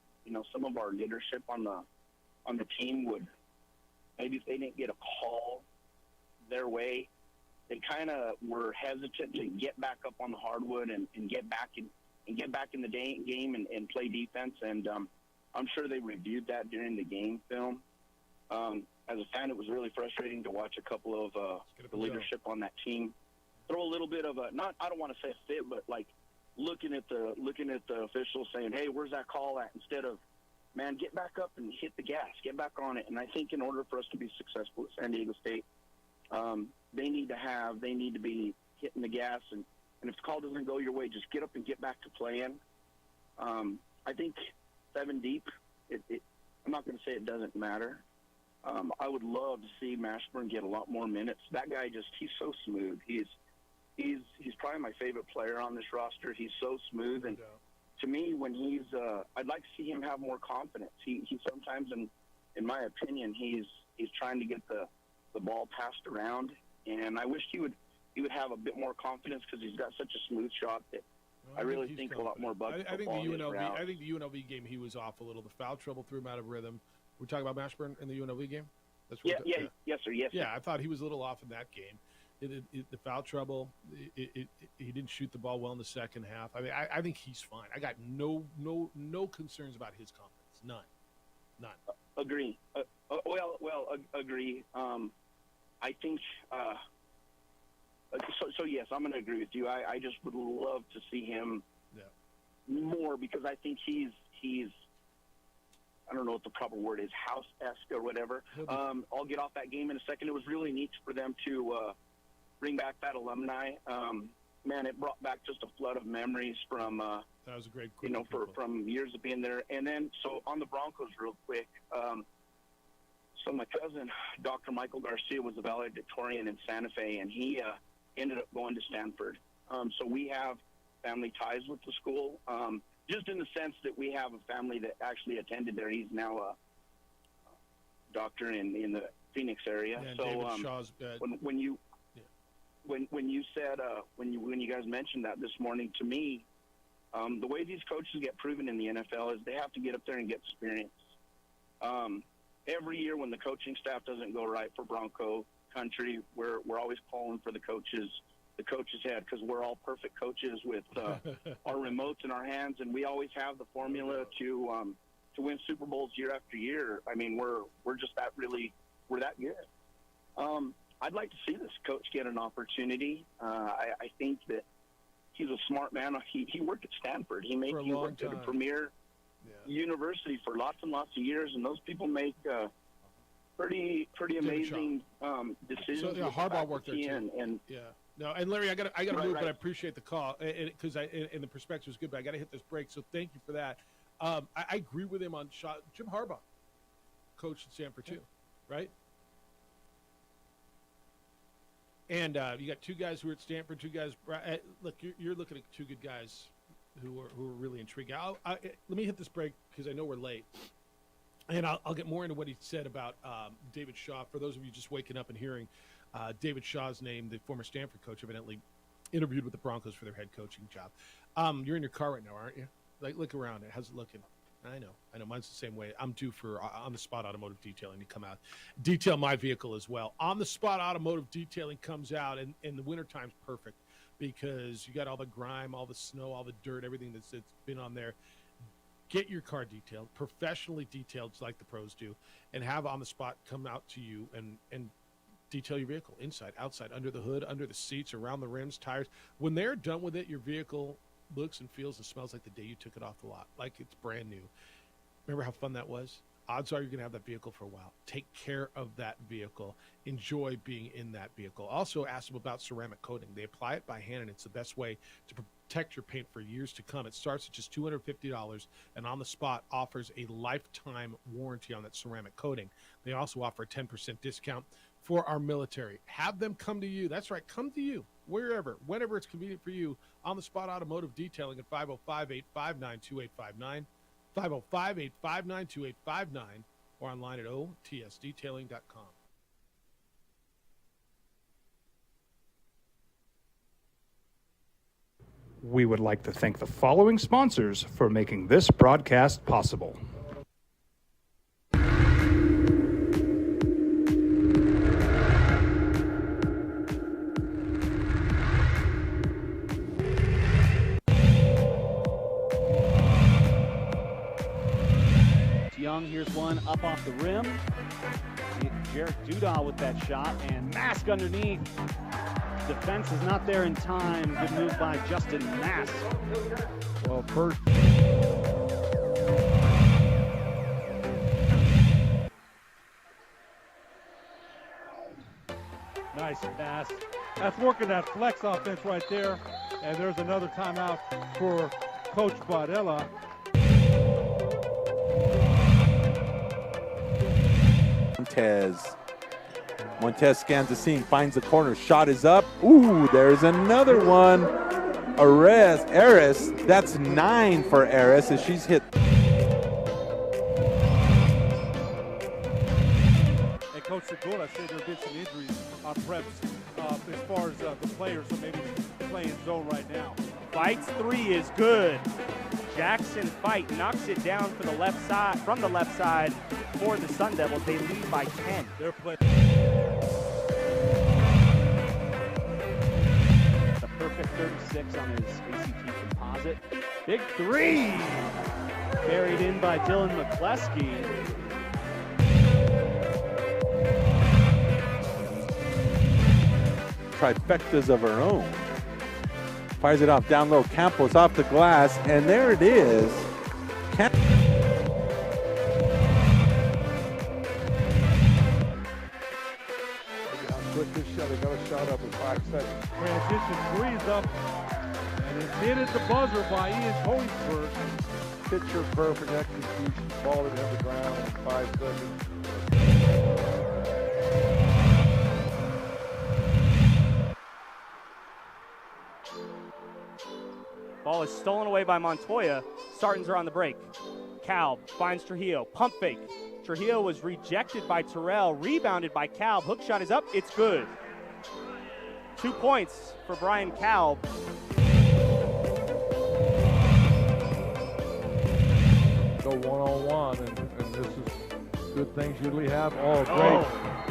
Speaker 14: some of our leadership on the team would, maybe if they didn't get a call their way, they kind of were hesitant to get back up on the hardwood and get back in the game and play defense. And I'm sure they reviewed that during the game film. As a fan, it was really frustrating to watch a couple of the leadership on that team throw a little bit of I don't want to say a fit, but like looking at the officials saying, "Hey, where's that call at?" Instead of, "Man, get back up and hit the gas, get back on it." And I think in order for us to be successful at San Diego State, they need to be hitting the gas, and if the call doesn't go your way, just get up and get back to playing. I think 7 deep, I'm not going to say it doesn't matter. I would love to see Mashburn get a lot more minutes. That guy he's so smooth. He's probably my favorite player on this roster. He's so smooth, and to me, when I'd like to see him have more confidence. He sometimes, in my opinion, he's trying to get the ball passed around, and I wish he would have a bit more confidence because he's got such a smooth shot that I really think a lot more bugs.
Speaker 15: I think the UNLV game he was off a little. The foul trouble threw him out of rhythm. We're talking about Mashburn in the UNLV game. That's what
Speaker 14: yes, sir.
Speaker 15: Yeah, I thought he was a little off in that game. The foul trouble. He didn't shoot the ball well in the second half. I mean, I think he's fine. I got no concerns about his confidence. None.
Speaker 14: Agree. Agree. I think. So yes, I'm going to agree with you. I just would love to see him more because I think he's I don't know what the proper word is, house-esque or whatever. I'll get off that game in a second. It was really neat for them to bring back that alumni. Man, it brought back just a flood of memories from
Speaker 15: that was a great
Speaker 14: from years of being there. And then so on the Broncos, real quick. So my cousin, Dr. Michael Garcia, was a valedictorian in Santa Fe, and he ended up going to Stanford. So we have family ties with the school, just in the sense that we have a family that actually attended there. He's now a doctor in the Phoenix area.
Speaker 15: Yeah,
Speaker 14: so
Speaker 15: David Shaw's
Speaker 14: when you said when you guys mentioned that this morning to me, the way these coaches get proven in the NFL is they have to get up there and get experience. Every year when the coaching staff doesn't go right for Bronco country, we're always calling for the coach's head, because we're all perfect coaches with our remotes in our hands, and we always have the formula to win Super Bowls year after year. I mean, we're just that good. I'd like to see this coach get an opportunity. I think that he's a smart man. He worked at Stanford. He worked at a premier university for lots and lots of years, and those people make pretty amazing decisions.
Speaker 15: So Harbaugh worked there too. And no, and Larry, I got to move, but I appreciate the call because and the perspective is good. But I got to hit this break, so thank you for that. I agree with him on Shaw. Jim Harbaugh coached at Stanford too, right? And you got two guys who are at Stanford, two guys. Look, you're looking at two good guys who are really intriguing. Let me hit this break because I know we're late, and I'll get more into what he said about David Shaw. For those of you just waking up and hearing David Shaw's name, the former Stanford coach, evidently interviewed with the Broncos for their head coaching job. You're in your car right now, aren't you? Like, look around it. How's it looking? I know. Mine's the same way. I'm due for On-the-Spot Automotive Detailing to come out, detail my vehicle as well. On-the-Spot Automotive Detailing comes out, and the wintertime's perfect because you got all the grime, all the snow, all the dirt, everything that's been on there. Get your car detailed, professionally detailed like the pros do, and have On-the-Spot come out to you and detail your vehicle inside, outside, under the hood, under the seats, around the rims, tires. When they're done with it, your vehicle looks and feels and smells like the day you took it off the lot, like it's brand new. Remember how fun that was? Odds are you're going to have that vehicle for a while. Take care of that vehicle. Enjoy being in that vehicle. Also, ask them about ceramic coating. They apply it by hand, and it's the best way to protect your paint for years to come. It starts at just $250, and On the Spot offers a lifetime warranty on that ceramic coating. They also offer a 10% discount for our military. Have them come to you. That's right, come to you, wherever, whenever it's convenient for you. On the Spot Automotive Detailing at 505-859-2859, 505-859-2859, or online at otsdetailing.com.
Speaker 5: We would like to thank the following sponsors for making this broadcast possible.
Speaker 7: Young, here's one up off the rim. Jarek Dudahl with that shot, and Mask underneath. Defense is not there in time. Good move by Justin Mask.
Speaker 17: Well, first. Nice pass. That's working that flex offense right there. And there's another timeout for Coach Bardella.
Speaker 23: Montez scans the scene, finds the corner, shot is up. Ooh, there's another one. Aris, that's 9 for Aris as she's hit.
Speaker 17: And Coach Segura said there have been some injuries on preps as far as the players, so maybe playing zone right now.
Speaker 7: Fights 3 is good. Jackson Fight knocks it down from the left side for the Sun Devils. They lead by 10.
Speaker 17: They're playing.
Speaker 7: The perfect 36 on his ACT composite. Big 3! Buried in by Dylan McCleskey.
Speaker 23: Trifectas of her own. Fires it off down low. Campos off the glass, and there it is.
Speaker 17: Quick this shot, they got a shot up in 5 seconds. Transition 3 is up, and it's hit at the buzzer by Ian Hoingsberg. Picture perfect execution, ball that hit the ground in 5 seconds.
Speaker 7: Ball is stolen away by Montoya. Sartans are on the break. Cal finds Trujillo. Pump fake.
Speaker 11: Trujillo was rejected by Terrell, rebounded by Kalb. Hook shot is up, it's good. 2 points for Brian Kalb.
Speaker 17: Go one-on-one, and this is good things usually have. Oh,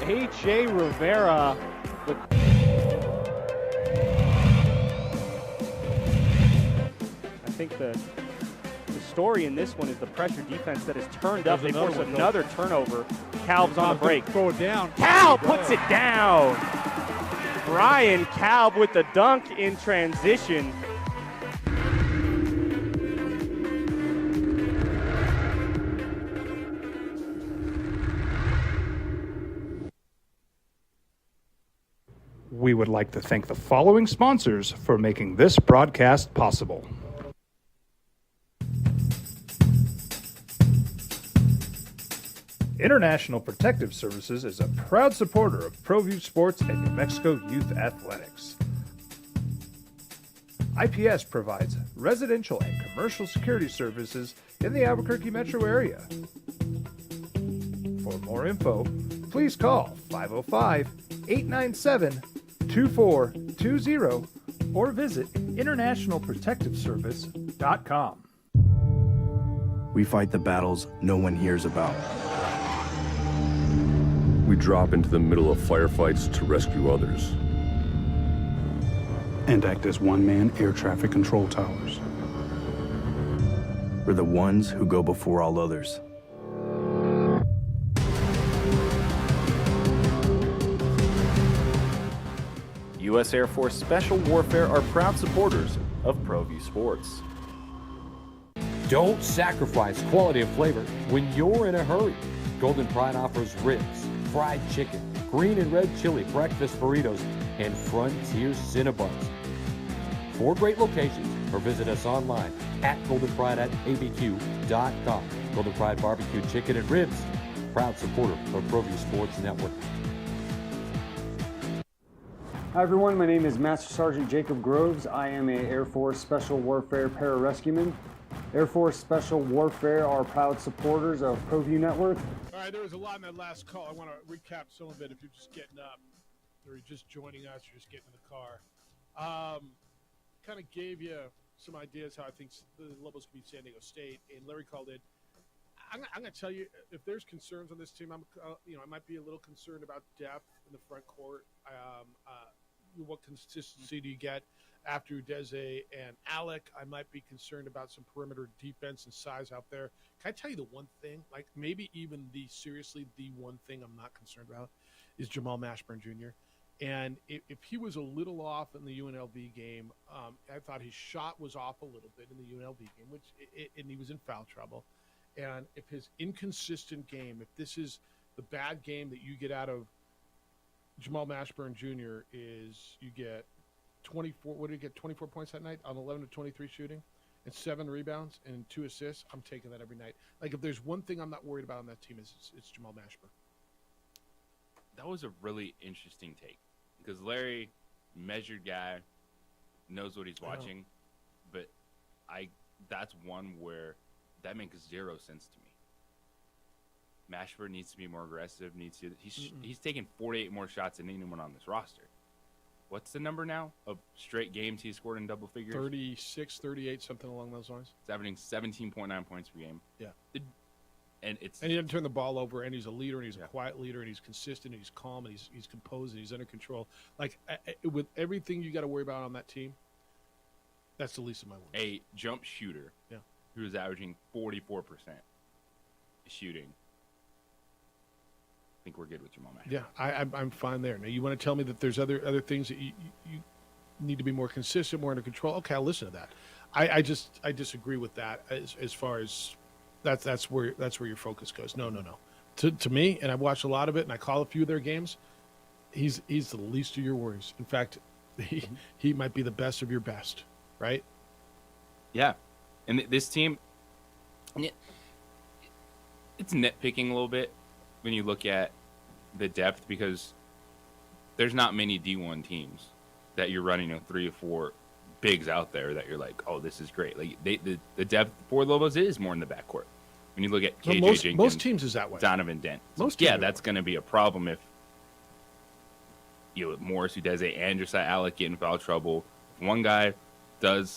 Speaker 17: great.
Speaker 11: A.J. Rivera. I think the story in this one is the pressure defense that has turned up. They force another turnover. Kalb's on the break.
Speaker 17: Throw it down.
Speaker 11: Kalb puts it down. Brian Kalb with the dunk in transition.
Speaker 5: We would like to thank the following sponsors for making this broadcast possible. International Protective Services is a proud supporter of ProView Sports and New Mexico Youth Athletics. IPS provides residential and commercial security services in the Albuquerque metro area. For more info, please call 505-897-2420 or visit internationalprotectiveservice.com.
Speaker 3: We fight the battles no one hears about.
Speaker 4: We drop into the middle of firefights to rescue others.
Speaker 18: And act as one-man air traffic control towers.
Speaker 3: We're the ones who go before all others.
Speaker 6: U.S. Air Force Special Warfare are proud supporters of ProView Sports.
Speaker 12: Don't sacrifice quality and flavor when you're in a hurry. Golden Pride offers ribs, fried chicken, green and red chili breakfast burritos, and Frontier Cinnabons. 4 great locations, or visit us online at goldenpride@abq.com. Golden Pride Barbecue Chicken and Ribs, proud supporter of ProView Sports Network.
Speaker 8: Hi everyone, my name is Master Sergeant Jacob Groves. I am a Air Force Special Warfare pararescueman. Air Force Special Warfare are proud supporters of ProView Network.
Speaker 15: All right, there was a lot in that last call. I want to recap some of it if you're just getting up or you're just joining us, you're just getting in the car. Kind of gave you some ideas how I think the Lobos could beat San Diego State, and Larry called it. I'm going to tell you, if there's concerns on this team, I might be a little concerned about depth in the front court. What consistency do you get after Udeze and Alec? I might be concerned about some perimeter defense and size out there. Can I tell you the one thing, like maybe even the one thing I'm not concerned about is Jamal Mashburn Jr. And if he was a little off in the UNLV game, I thought his shot was off a little bit in the UNLV game, and he was in foul trouble. And if his inconsistent game, if this is the bad game that you get out of Jamal Mashburn Jr. is you get 24. What did he get? 24 points that night on 11 to 23 shooting, and 7 rebounds and 2 assists. I'm taking that every night. Like if there's one thing I'm not worried about on that team it's Jamal Mashburn.
Speaker 16: That was a really interesting take because Larry, measured guy, knows what he's watching, but that's one where that makes 0 sense to me. Mashburn needs to be more aggressive. He's taken 48 more shots than anyone on this roster. What's the number now of straight games he scored in double figures?
Speaker 15: 36, 38, something along those lines.
Speaker 16: He's averaging 17.9 points per game.
Speaker 15: Yeah.
Speaker 16: And
Speaker 15: he doesn't turn the ball over, and he's a leader, and he's a quiet leader, and he's consistent, and he's calm, and he's composed, and he's under control. Like, with everything you got to worry about on that team, that's the least of my worries.
Speaker 16: A jump shooter who is averaging 44% shooting. I think we're good with Jamal Mashburn.
Speaker 15: Yeah, I'm fine there. Now, you want to tell me that there's other things that you need to be more consistent, more under control? Okay, I'll listen to that. I disagree with that as far as that's where your focus goes. No. To me, and I've watched a lot of it, and I call a few of their games. He's the least of your worries. In fact, he might be the best of your best, right?
Speaker 16: Yeah, and this team, it's nitpicking a little bit when you look at the depth because there's not many D1 teams that you're running 3 or 4 bigs out there that you're like, oh, this is great. Like the depth for Lobos is more in the backcourt. I when you look at
Speaker 15: Well,
Speaker 16: KJ Jenkins,
Speaker 15: most teams is that way.
Speaker 16: Donovan Dent.
Speaker 15: Most
Speaker 16: yeah,
Speaker 15: teams are
Speaker 16: that's going to be a problem if Morris Udeze and Josiah Alec get in foul trouble. If one guy don't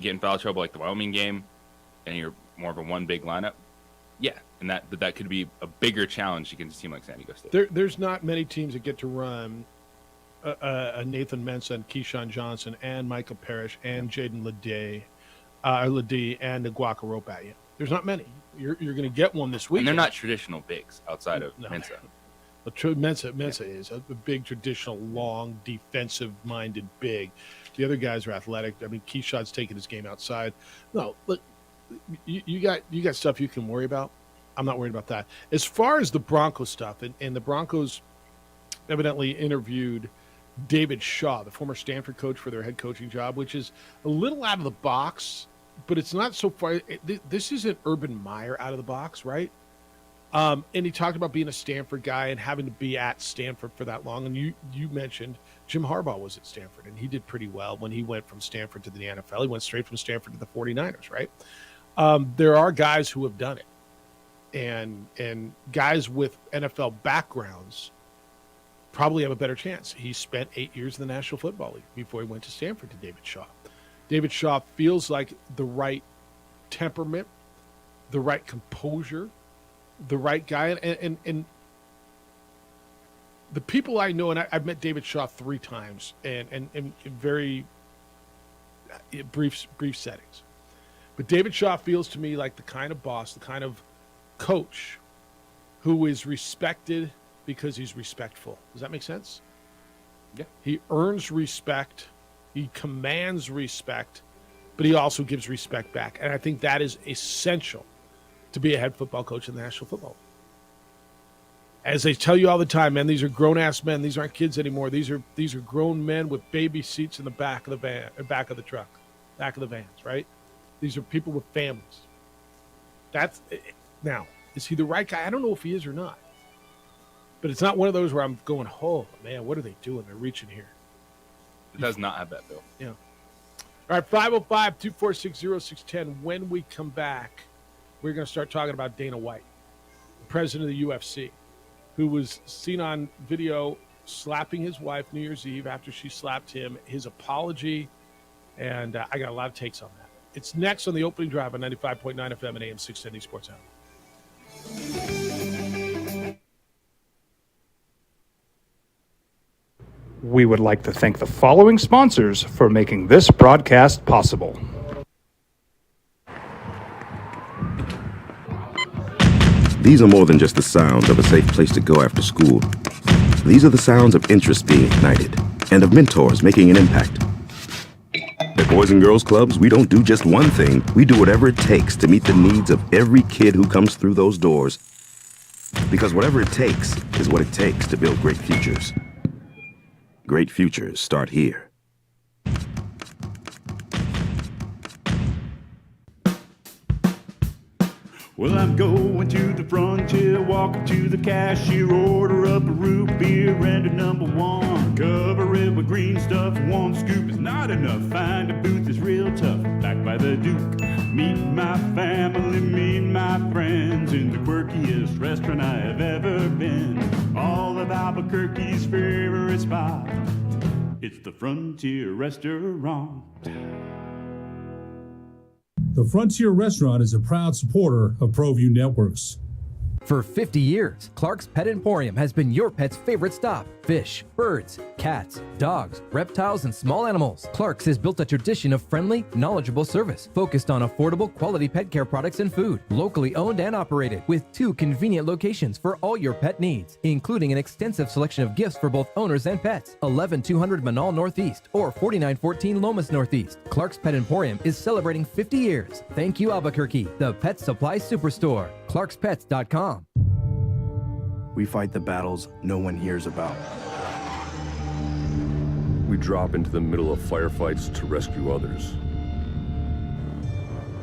Speaker 16: get in foul trouble like the Wyoming game, and you're more of a one big lineup, yeah, and that could be a bigger challenge against a team like San Diego State.
Speaker 15: There's not many teams that get to run a Nathan Mensah and Keyshawn Johnson and Michael Parrish and Jaden Ledee and the Guacarope at you. There's not many. You're going to get one this week.
Speaker 16: And they're not traditional bigs outside of Mensah.
Speaker 15: But Mensah is a big, traditional, long, defensive-minded big. The other guys are athletic. I mean, Keyshawn's taking his game outside. No, look, you got stuff you can worry about. I'm not worried about that. As far as the Broncos stuff, and the Broncos evidently interviewed David Shaw, the former Stanford coach, for their head coaching job, which is a little out of the box, but it's not so far. This isn't Urban Meyer out of the box, right? And he talked about being a Stanford guy and having to be at Stanford for that long. And you mentioned Jim Harbaugh was at Stanford, and he did pretty well when he went from Stanford to the NFL. He went straight from Stanford to the 49ers, right? There are guys who have done it, and guys with NFL backgrounds probably have a better chance. He spent 8 years in the National Football League before he went to Stanford to David Shaw. David Shaw feels like the right temperament, the right composure, the right guy. And the people I know, and I've met David Shaw 3 times and in very brief settings. But David Shaw feels to me like the kind of boss, the kind of coach who is respected because he's respectful. Does that make sense?
Speaker 16: Yeah.
Speaker 15: He earns respect. He commands respect, but he also gives respect back. And I think that is essential to be a head football coach in the National Football League. As they tell you all the time, man, these are grown-ass men. These aren't kids anymore. These are grown men with baby seats in the back of the van, or back of the truck, back of the vans, right? These are people with families. Now, is he the right guy? I don't know if he is or not. But it's not one of those where I'm going, oh, man, what are they doing? They're reaching here.
Speaker 16: It does not have that, Bill.
Speaker 15: Yeah. All right, 505-246-0610. When we come back, we're going to start talking about Dana White, the president of the UFC, who was seen on video slapping his wife New Year's Eve after she slapped him, his apology, and I got a lot of takes on that. It's next on the opening drive on 95.9 FM and AM 670 Sports Hour.
Speaker 5: We would like to thank the following sponsors for making this broadcast possible.
Speaker 13: These are more than just the sounds of a safe place to go after school. These are the sounds of interest being ignited and of mentors making an impact. At Boys and Girls Clubs, we don't do just one thing. We do whatever it takes to meet the needs of every kid who comes through those doors. Because whatever it takes is what it takes to build great futures. Great futures start here.
Speaker 9: Well, I'm going to the frontier, walking to the cashier, order up a root beer and a number one. Cover it with green stuff, one scoop is not enough. Find a booth is real tough, back by the Duke. Meet my family, meet my friends in the quirkiest restaurant I have ever been. All of Albuquerque's favorite spot, it's the Frontier Restaurant.
Speaker 19: The Frontier Restaurant is a proud supporter of ProView Networks.
Speaker 1: For 50 years, Clark's Pet Emporium has been your pet's favorite stop. Fish, birds, cats, dogs, reptiles, and small animals. Clark's has built a tradition of friendly, knowledgeable service focused on affordable, quality pet care products and food. Locally owned and operated with 2 convenient locations for all your pet needs, including an extensive selection of gifts for both owners and pets. 11200 Manal Northeast or 4914 Lomas Northeast. Clark's Pet Emporium is celebrating 50 years. Thank you, Albuquerque, the Pet Supply Superstore. ClarksPets.com.
Speaker 3: We fight the battles no one hears about.
Speaker 4: We drop into the middle of firefights to rescue others.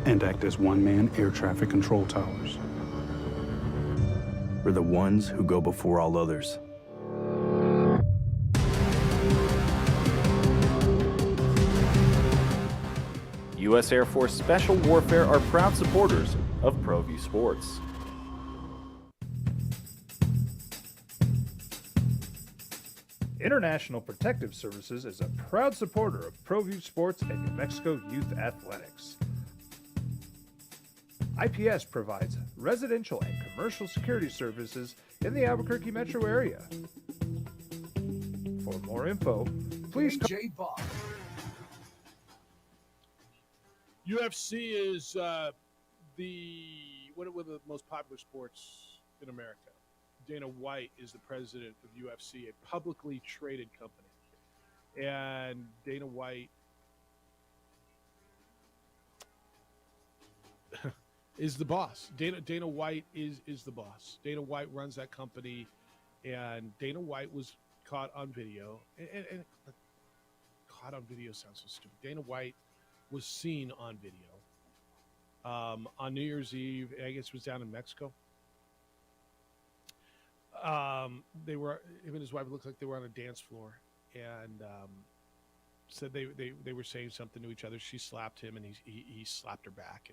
Speaker 18: And act as one-man air traffic control towers.
Speaker 3: We're the ones who go before all others.
Speaker 6: U.S. Air Force Special Warfare are proud supporters of ProView Sports.
Speaker 5: International Protective Services is a proud supporter of ProView Sports and New Mexico Youth Athletics. IPS provides residential and commercial security services in the Albuquerque metro area. For more info, please call
Speaker 2: Bob.
Speaker 15: UFC is one of the most popular sports in America. Dana White is the president of UFC, a publicly traded company. And Dana White is the boss. Dana White is the boss. Dana White runs that company, and Dana White was caught on video. And caught on video sounds so stupid. Dana White was seen on video on New Year's Eve. I guess it was down in Mexico. They were, him and his wife looked like they were on a dance floor, and said they were saying something to each other. She slapped him, and he slapped her back,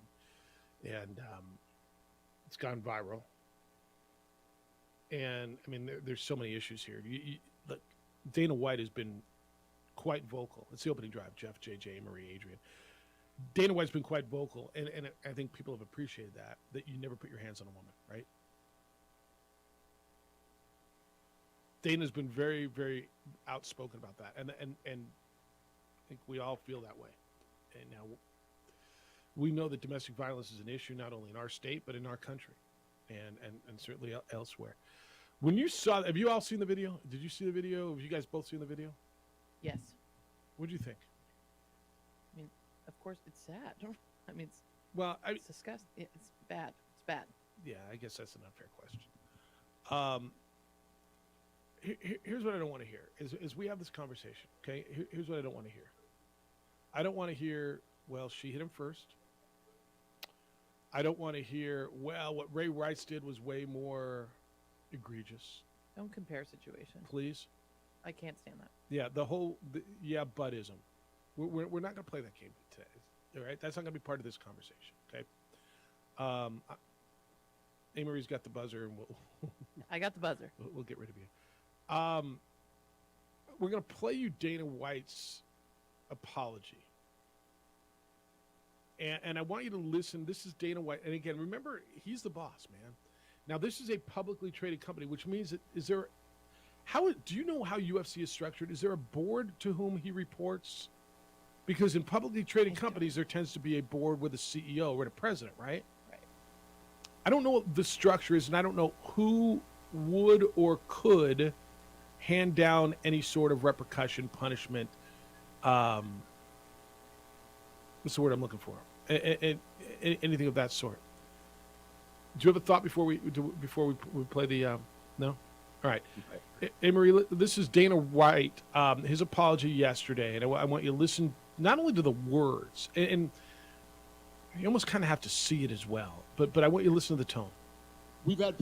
Speaker 15: and it's gone viral. And I mean, there's so many issues here. Look, Dana White has been quite vocal. It's the opening drive. Jeff, JJ, Marie, Adrian. Dana White's been quite vocal, and I think people have appreciated that you never put your hands on a woman, right? Dana's been very, very outspoken about that, and I think we all feel that way. And now we know that domestic violence is an issue not only in our state but in our country, and certainly elsewhere. When you saw, have you all seen the video? Did you see the video? Have you guys both seen the video?
Speaker 10: Yes.
Speaker 15: What do you think?
Speaker 10: I mean, of course, it's sad. I mean, it's disgusting. It's bad. It's bad.
Speaker 15: Yeah, I guess that's an unfair question. Here's what I don't want to hear is we have this conversation, okay? Here's what I don't want to hear. I don't want to hear, well, she hit him first. I don't want to hear, well, what Ray Rice did was way more egregious.
Speaker 10: Don't compare situations.
Speaker 15: Please.
Speaker 10: I can't stand that.
Speaker 15: Yeah, budism. We're not going to play that game today, all right? That's not going to be part of this conversation, okay? Amory's got the buzzer, and
Speaker 10: I got the buzzer.
Speaker 15: We'll get rid of you. We're going to play you Dana White's apology. And I want you to listen. This is Dana White. And again, remember, he's the boss, man. Now, this is a publicly traded company, which means that do you know how UFC is structured? Is there a board to whom he reports? Because in publicly traded companies, there tends to be a board with a CEO or a president, right?
Speaker 10: Right.
Speaker 15: I don't know what the structure is, and I don't know who would or could hand down any sort of repercussion, punishment. What's the word I'm looking for? Anything of that sort. Do you have a thought before we play the? No. All right. Hey, Marie, this is Dana White. His apology yesterday, and I want you to listen not only to the words, and you almost kind of have to see it as well, but I want you to listen to the tone.
Speaker 2: We've had.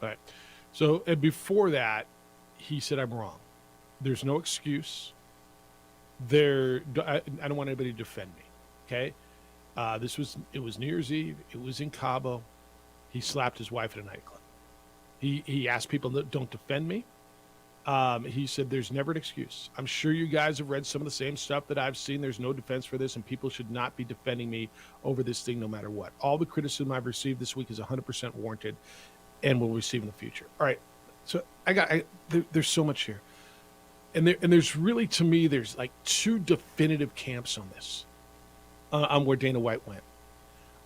Speaker 15: All right. So, and before that, he said, I'm wrong. There's no excuse. I don't want anybody to defend me. Okay. It was New Year's Eve. It was in Cabo. He slapped his wife at a nightclub. He asked people, don't defend me. He said, there's never an excuse. I'm sure you guys have read some of the same stuff that I've seen. There's no defense for this, and people should not be defending me over this thing no matter what. All the criticism I've received this week is 100% warranted and will receive in the future. All right. So there's so much here. And there's really, to me, there's like two definitive camps on this, on where Dana White went.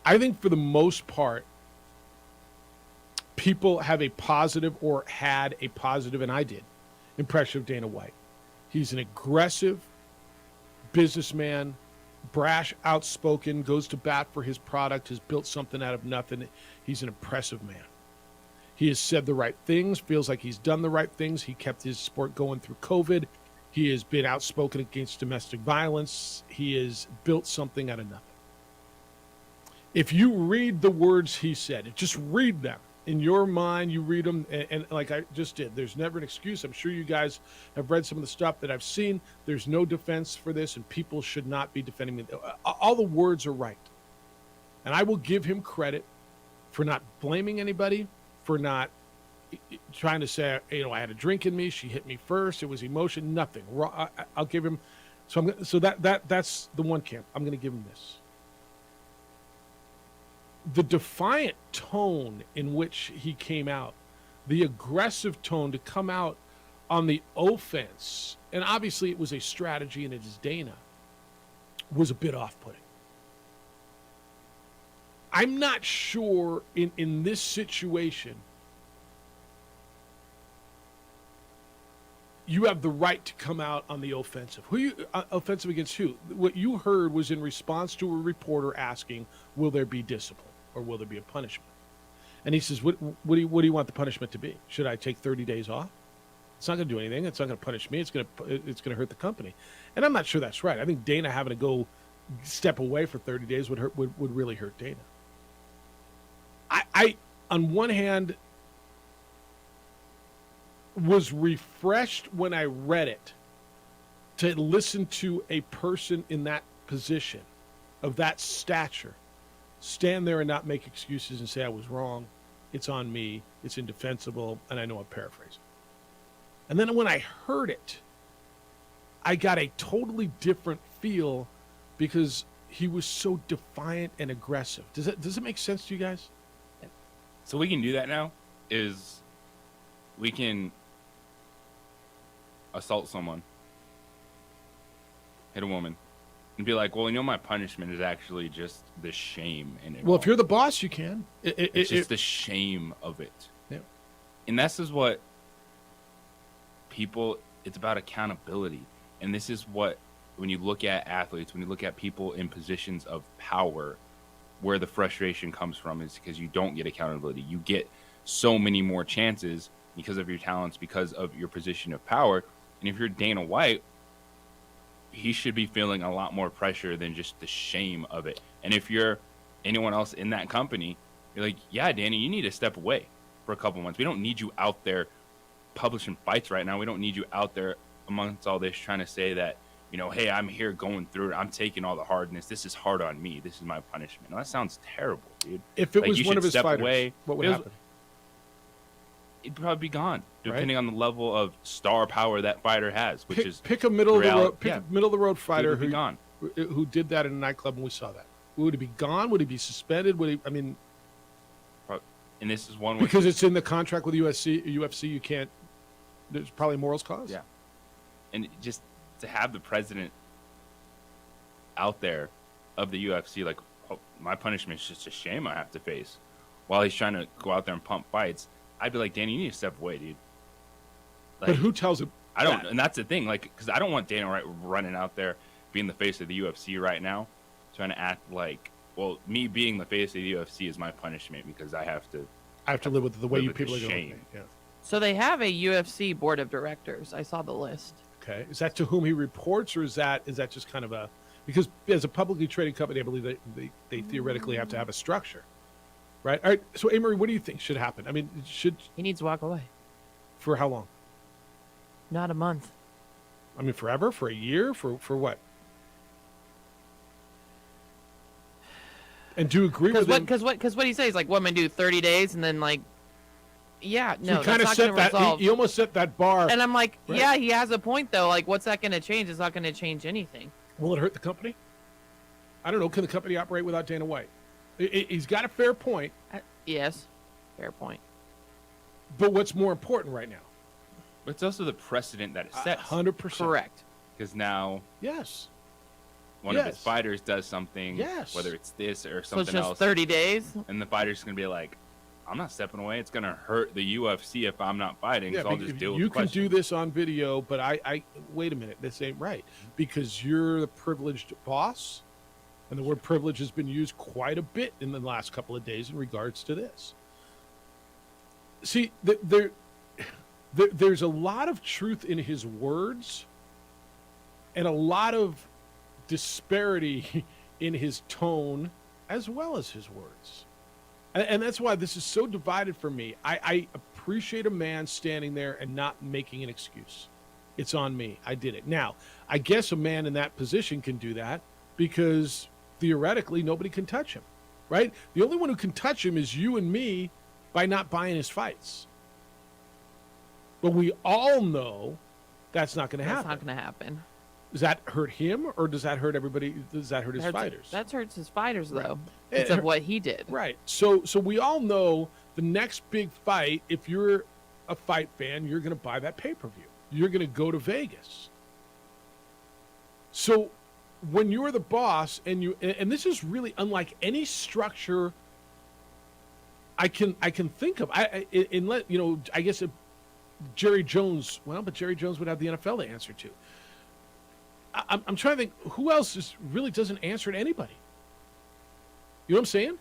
Speaker 15: I think for the most part, people have a positive or had a positive, and I did, impression of Dana White. He's an aggressive businessman, brash, outspoken, goes to bat for his product, has built something out of nothing. He's an impressive man. He has said the right things, feels like he's done the right things. He kept his sport going through COVID. He has been outspoken against domestic violence. He has built something out of nothing. If you read the words he said, just read them. In your mind, you read them, and like I just did, there's never an excuse. I'm sure you guys have read some of the stuff that I've seen. There's no defense for this, and people should not be defending me. All the words are right. And I will give him credit for not blaming anybody, for not trying to say, I had a drink in me, she hit me first, it was emotion, nothing. I'll give him, that's the one camp. I'm going to give him this. The defiant tone in which he came out, the aggressive tone to come out on the offense, and obviously it was a strategy and it is Dana, was a bit off-putting. I'm not sure in this situation you have the right to come out on the offensive. Offensive against who? What you heard was in response to a reporter asking, will there be discipline or will there be a punishment? And he says, what do you want the punishment to be? Should I take 30 days off? It's not going to do anything. It's not going to punish me. It's going to hurt the company. And I'm not sure that's right. I think Dana having to go step away for 30 days would really hurt Dana. I on one hand, was refreshed when I read it to listen to a person in that position, of that stature, stand there and not make excuses and say I was wrong, it's on me, it's indefensible, and I know I'm paraphrasing. And then when I heard it, I got a totally different feel because he was so defiant and aggressive. Does it make sense to you guys?
Speaker 16: So we can do that now, is we can assault someone, hit a woman, and be like, well, my punishment is actually just the shame in it.
Speaker 15: Well, if you're the boss, you can.
Speaker 16: It's just the shame of it.
Speaker 15: Yeah.
Speaker 16: And this is what people, it's about accountability. And this is what, when you look at athletes, when you look at people in positions of power, where the frustration comes from is because you don't get accountability. You get so many more chances because of your talents, because of your position of power. And if you're Dana White, he should be feeling a lot more pressure than just the shame of it. And if you're anyone else in that company, you're like, yeah, Danny, you need to step away for a couple months. We don't need you out there publishing fights right now. We don't need you out there amongst all this trying to say that, hey, I'm here going through it. I'm taking all the hardness. This is hard on me. This is my punishment. Now, that sounds terrible, dude.
Speaker 15: If it was one of his fighters, what would happen?
Speaker 16: It'd probably be gone, depending on the level of star power that fighter has, which is
Speaker 15: pick a middle of the road fighter
Speaker 16: who
Speaker 15: did that in a nightclub, and we saw that. Would he be gone? Would he be suspended? And
Speaker 16: this is one
Speaker 15: because it's in the contract with UFC. You can't. There's probably morals cause.
Speaker 16: Yeah, and just to have the president out there of the UFC, like, oh, my punishment is just a shame I have to face, while he's trying to go out there and pump fights. I'd be like, Danny, you need to step away, dude.
Speaker 15: Like, but who tells him?
Speaker 16: I don't, and that's the thing, because I don't want Dana White running out there being the face of the UFC right now, trying to act like, well, me being the face of the UFC is my punishment because I have to
Speaker 15: live with the way you people are going. Yeah.
Speaker 10: So they have a UFC board of directors. I saw the list.
Speaker 15: Okay, is that to whom he reports, or is that just kind of a, because as a publicly traded company, I believe they theoretically have to have a structure. Right. All right. So, Amory, what do you think should happen? I mean,
Speaker 10: he needs to walk away?
Speaker 15: For how long?
Speaker 10: Not a month.
Speaker 15: I mean, forever? For a year? For what? And do you agree with him?
Speaker 10: Because what he says, like, what am I do? 30 days, and then yeah, no,
Speaker 15: so
Speaker 10: that's not going to resolve.
Speaker 15: He almost set that bar.
Speaker 10: And I'm like, right. Yeah, he has a point though. Like, what's that going to change? It's not going to change anything.
Speaker 15: Will it hurt the company? I don't know. Can the company operate without Dana White? He's got a fair point.
Speaker 10: Yes, fair point.
Speaker 15: But what's more important right now?
Speaker 16: But it's also the precedent that it sets.
Speaker 15: 100%.
Speaker 10: Correct.
Speaker 16: Because now
Speaker 15: Yes.
Speaker 16: one of his fighters does something,
Speaker 15: Yes.
Speaker 16: whether it's this or
Speaker 10: So it's
Speaker 16: something
Speaker 10: just
Speaker 16: else.
Speaker 10: 30 days?
Speaker 16: And the fighter's going to be like, I'm not stepping away. It's going to hurt the UFC if I'm not fighting, so I'll just deal with
Speaker 15: you
Speaker 16: the
Speaker 15: can
Speaker 16: question.
Speaker 15: do this on video, but I wait a minute, this ain't right, because you're the privileged boss, and the word privilege has been used quite a bit in the last couple of days in regards to this. See, there's a lot of truth in his words, and a lot of disparity in his tone as well as his words. And that's why this is so divided for me. I appreciate a man standing there and not making an excuse. It's on me. I did it. Now, I guess a man in that position can do that because theoretically nobody can touch him, right? The only one who can touch him is you and me by not buying his fights. But we all know that's not going to happen.
Speaker 10: That's not going to happen.
Speaker 15: Does that hurt him, or does that hurt everybody? Does that hurt his fighters?
Speaker 10: That hurts his fighters,
Speaker 15: Right.
Speaker 10: though, because of what he did.
Speaker 15: Right. So we all know the next big fight, if you're a fight fan, you're going to buy that pay-per-view. You're going to go to Vegas. So when you're the boss, and this is really unlike any structure I can think of. I guess Jerry Jones. Well, but Jerry Jones would have the NFL to answer to. I'm trying to think who else really doesn't answer to anybody. You know what I'm saying?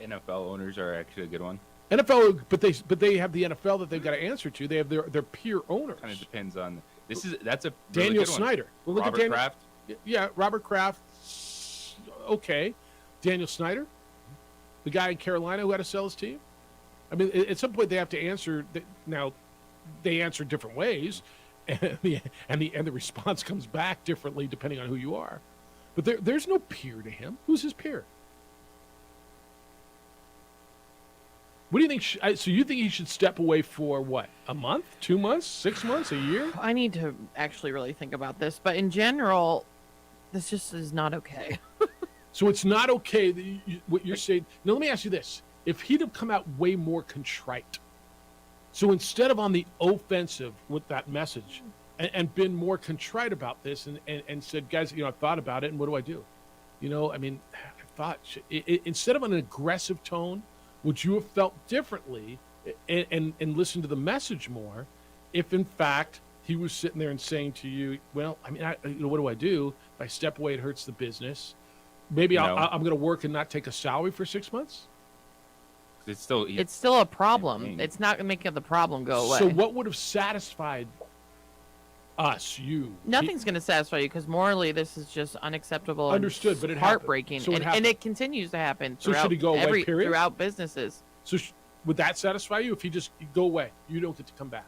Speaker 16: NFL owners are actually a good one.
Speaker 15: NFL, but they have the NFL that they've got to answer to. They have their peer owners.
Speaker 16: Kind of depends on. That's a really
Speaker 15: Daniel
Speaker 16: good one.
Speaker 15: Snyder. Well, look at
Speaker 16: Robert
Speaker 15: Daniel,
Speaker 16: Kraft.
Speaker 15: Yeah, Robert Kraft. Okay, Daniel Snyder, the guy in Carolina who had to sell his team. I mean, at some point they have to answer. Now, they answer different ways, and the response comes back differently depending on who you are. But there's no peer to him. Who's his peer? What do you think? So you think he should step away for what? A month? 2 months? 6 months? A year?
Speaker 10: I need to actually really think about this. But in general, this just is not okay.
Speaker 15: So it's not okay that what you're saying. Now, let me ask you this. If he'd have come out way more contrite, so instead of on the offensive with that message and been more contrite about this and said, guys, I've thought about it, and what do I do? I thought, instead of an aggressive tone, would you have felt differently and listened to the message more if, in fact, he was sitting there and saying to you, well, what do I do? If I step away, it hurts the business. Maybe I'm going to work and not take a salary for 6 months?
Speaker 16: It's still
Speaker 10: a problem. It's not making the problem go away.
Speaker 15: So what would have satisfied us, you?
Speaker 10: Nothing's going to satisfy you because morally this is just unacceptable.
Speaker 15: Understood, but it
Speaker 10: heartbreaking,
Speaker 15: happened. So
Speaker 10: and it continues to happen.
Speaker 15: So should he go away? Period.
Speaker 10: Throughout businesses.
Speaker 15: So would that satisfy you if he just go away? You don't get to come back.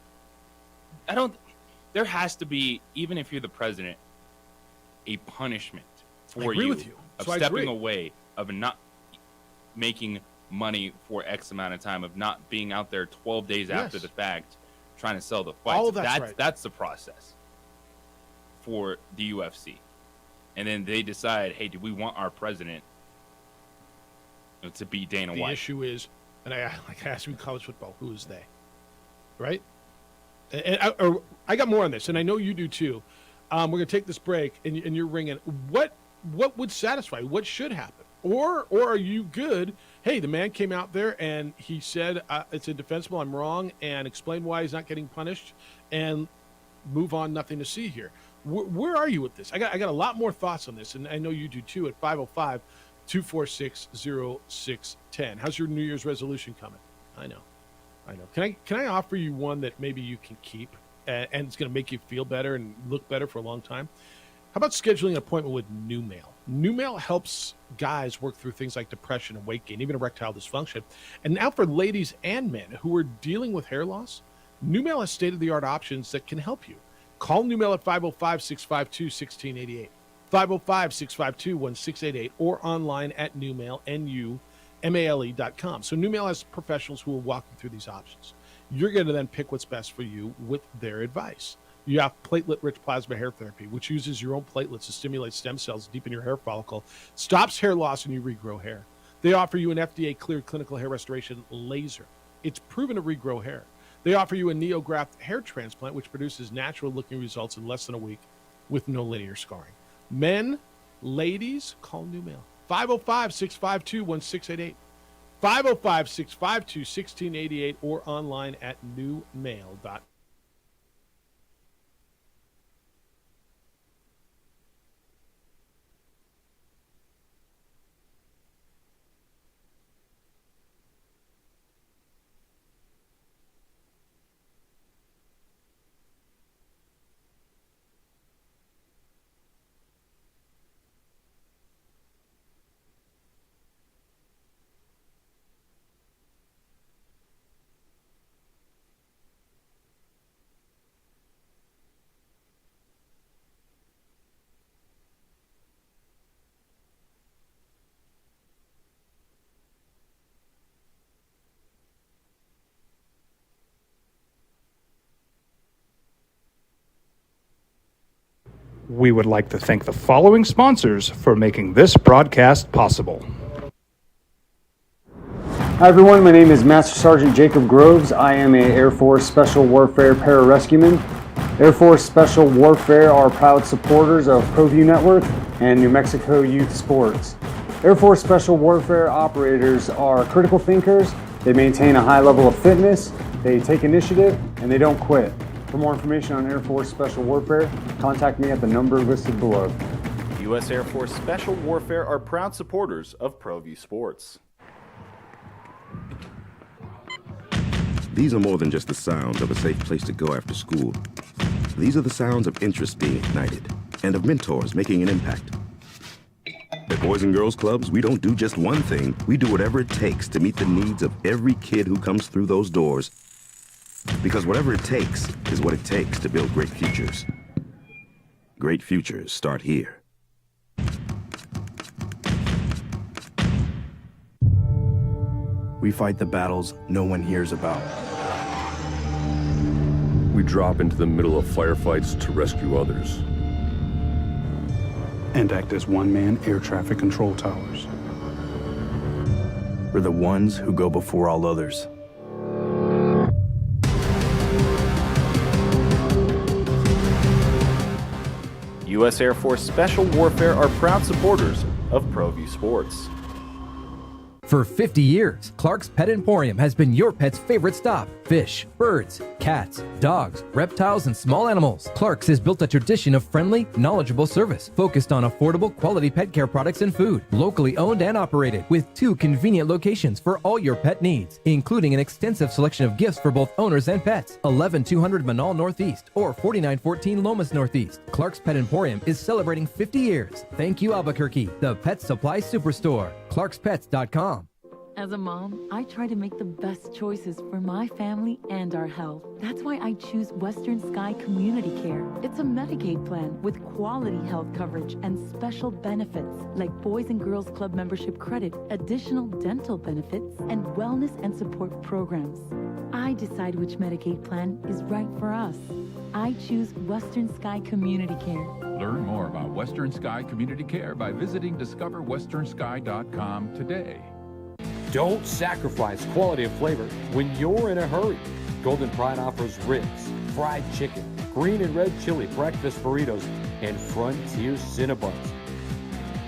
Speaker 16: There has to be, even if you're the president, a punishment for
Speaker 15: agree with you.
Speaker 16: of
Speaker 15: So I
Speaker 16: stepping
Speaker 15: agree.
Speaker 16: away, of not making money for X amount of time, of not being out there 12 days after
Speaker 15: Yes.
Speaker 16: the fact trying to sell the fights.
Speaker 15: All of that's right.
Speaker 16: That's the process for the UFC. And then they decide, hey, do we want our president to be Dana
Speaker 15: The
Speaker 16: White?
Speaker 15: issue is, and I asked you in college football, who is they? Right? And I got more on this, and I know you do too. We're going to take this break, and you're ringing. What would satisfy you? What should happen? Or are you good? Hey, the man came out there and he said it's indefensible, I'm wrong, and explain why he's not getting punished, and move on, nothing to see here. Where are you with this? I got a lot more thoughts on this, and I know you do too, at 505-246-0610. How's your New Year's resolution coming? I know. Can I offer you one that maybe you can keep, and it's going to make you feel better and look better for a long time? How about scheduling an appointment with NuMale? NuMale helps guys work through things like depression and weight gain, even erectile dysfunction. And now for ladies and men who are dealing with hair loss, NuMale has state-of-the-art options that can help you. Call NuMale at 505-652-1688, 505-652-1688, or online at NuMale, NuMale.com. So NuMale has professionals who will walk you through these options. You're going to then pick what's best for you with their advice. You have platelet-rich plasma hair therapy, which uses your own platelets to stimulate stem cells, deepen your hair follicle, stops hair loss, and you regrow hair. They offer you an FDA-cleared clinical hair restoration laser. It's proven to regrow hair. They offer you a NeoGraft hair transplant, which produces natural-looking results in less than a week with no linear scarring. Men, ladies, call New Mail. 505-652-1688. 505-652-1688 or online at newmail.com.
Speaker 5: We would like to thank the following sponsors for making this broadcast possible.
Speaker 8: Hi everyone, my name is Master Sergeant Jacob Groves. I am a Air Force Special Warfare Pararescueman. Air Force Special Warfare are proud supporters of ProView Network and New Mexico Youth Sports. Air Force Special Warfare operators are critical thinkers. They maintain a high level of fitness, they take initiative, and they don't quit. For more information on Air Force Special Warfare, contact me at the number listed below.
Speaker 6: U.S. Air Force Special Warfare are proud supporters of ProView Sports.
Speaker 13: These are more than just the sounds of a safe place to go after school. These are the sounds of interest being ignited and of mentors making an impact. At Boys and Girls Clubs, we don't do just one thing. We do whatever it takes to meet the needs of every kid who comes through those doors. Because whatever it takes is what it takes to build great futures. Great futures start here.
Speaker 3: We fight the battles no one hears about.
Speaker 4: We drop into the middle of firefights to rescue others.
Speaker 18: And act as one-man air traffic control towers.
Speaker 3: We're the ones who go before all others.
Speaker 6: U.S. Air Force Special Warfare are proud supporters of ProView Sports.
Speaker 1: For 50 years, Clark's Pet Emporium has been your pet's favorite stop. Fish, birds, cats, dogs, reptiles, and small animals. Clark's has built a tradition of friendly, knowledgeable service focused on affordable, quality pet care products and food. Locally owned and operated with 2 convenient locations for all your pet needs, including an extensive selection of gifts for both owners and pets. 11200 Manal Northeast or 4914 Lomas Northeast. Clark's Pet Emporium is celebrating 50 years. Thank you, Albuquerque, the pet supply superstore. ClarksPets.com.
Speaker 2: As a mom, I try to make the best choices for my family and our health. That's why I choose Western Sky Community Care. It's a Medicaid plan with quality health coverage and special benefits like Boys and Girls Club membership credit, additional dental benefits, and wellness and support programs. I decide which Medicaid plan is right for us. I choose Western Sky Community Care.
Speaker 20: Learn more about Western Sky Community Care by visiting discoverwesternsky.com today.
Speaker 12: Don't sacrifice quality and flavor when you're in a hurry. Golden Pride offers ribs, fried chicken, green and red chili breakfast burritos, and Frontier Cinnabons.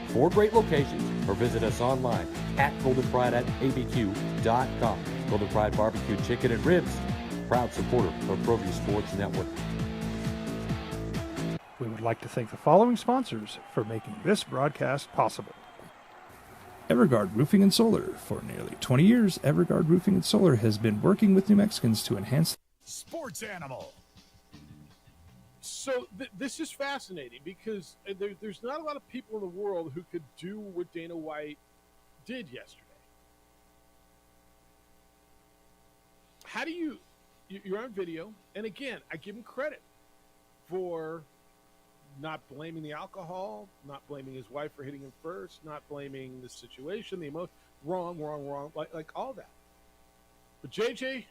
Speaker 12: 4 great locations, or visit us online at goldenpride@abq.com. Golden Pride Barbecue Chicken and Ribs, proud supporter of ProView Sports Network.
Speaker 5: We would like to thank the following sponsors for making this broadcast possible.
Speaker 21: Everguard Roofing and Solar. For nearly 20 years, Everguard Roofing and Solar has been working with New Mexicans to enhance
Speaker 15: Sports Animal. So this is fascinating because there's not a lot of people in the world who could do what Dana White did yesterday. How do you're on video, and again, I give him credit for not blaming the alcohol, not blaming his wife for hitting him first, not blaming the situation, the emotion, wrong, like all that. But JJ,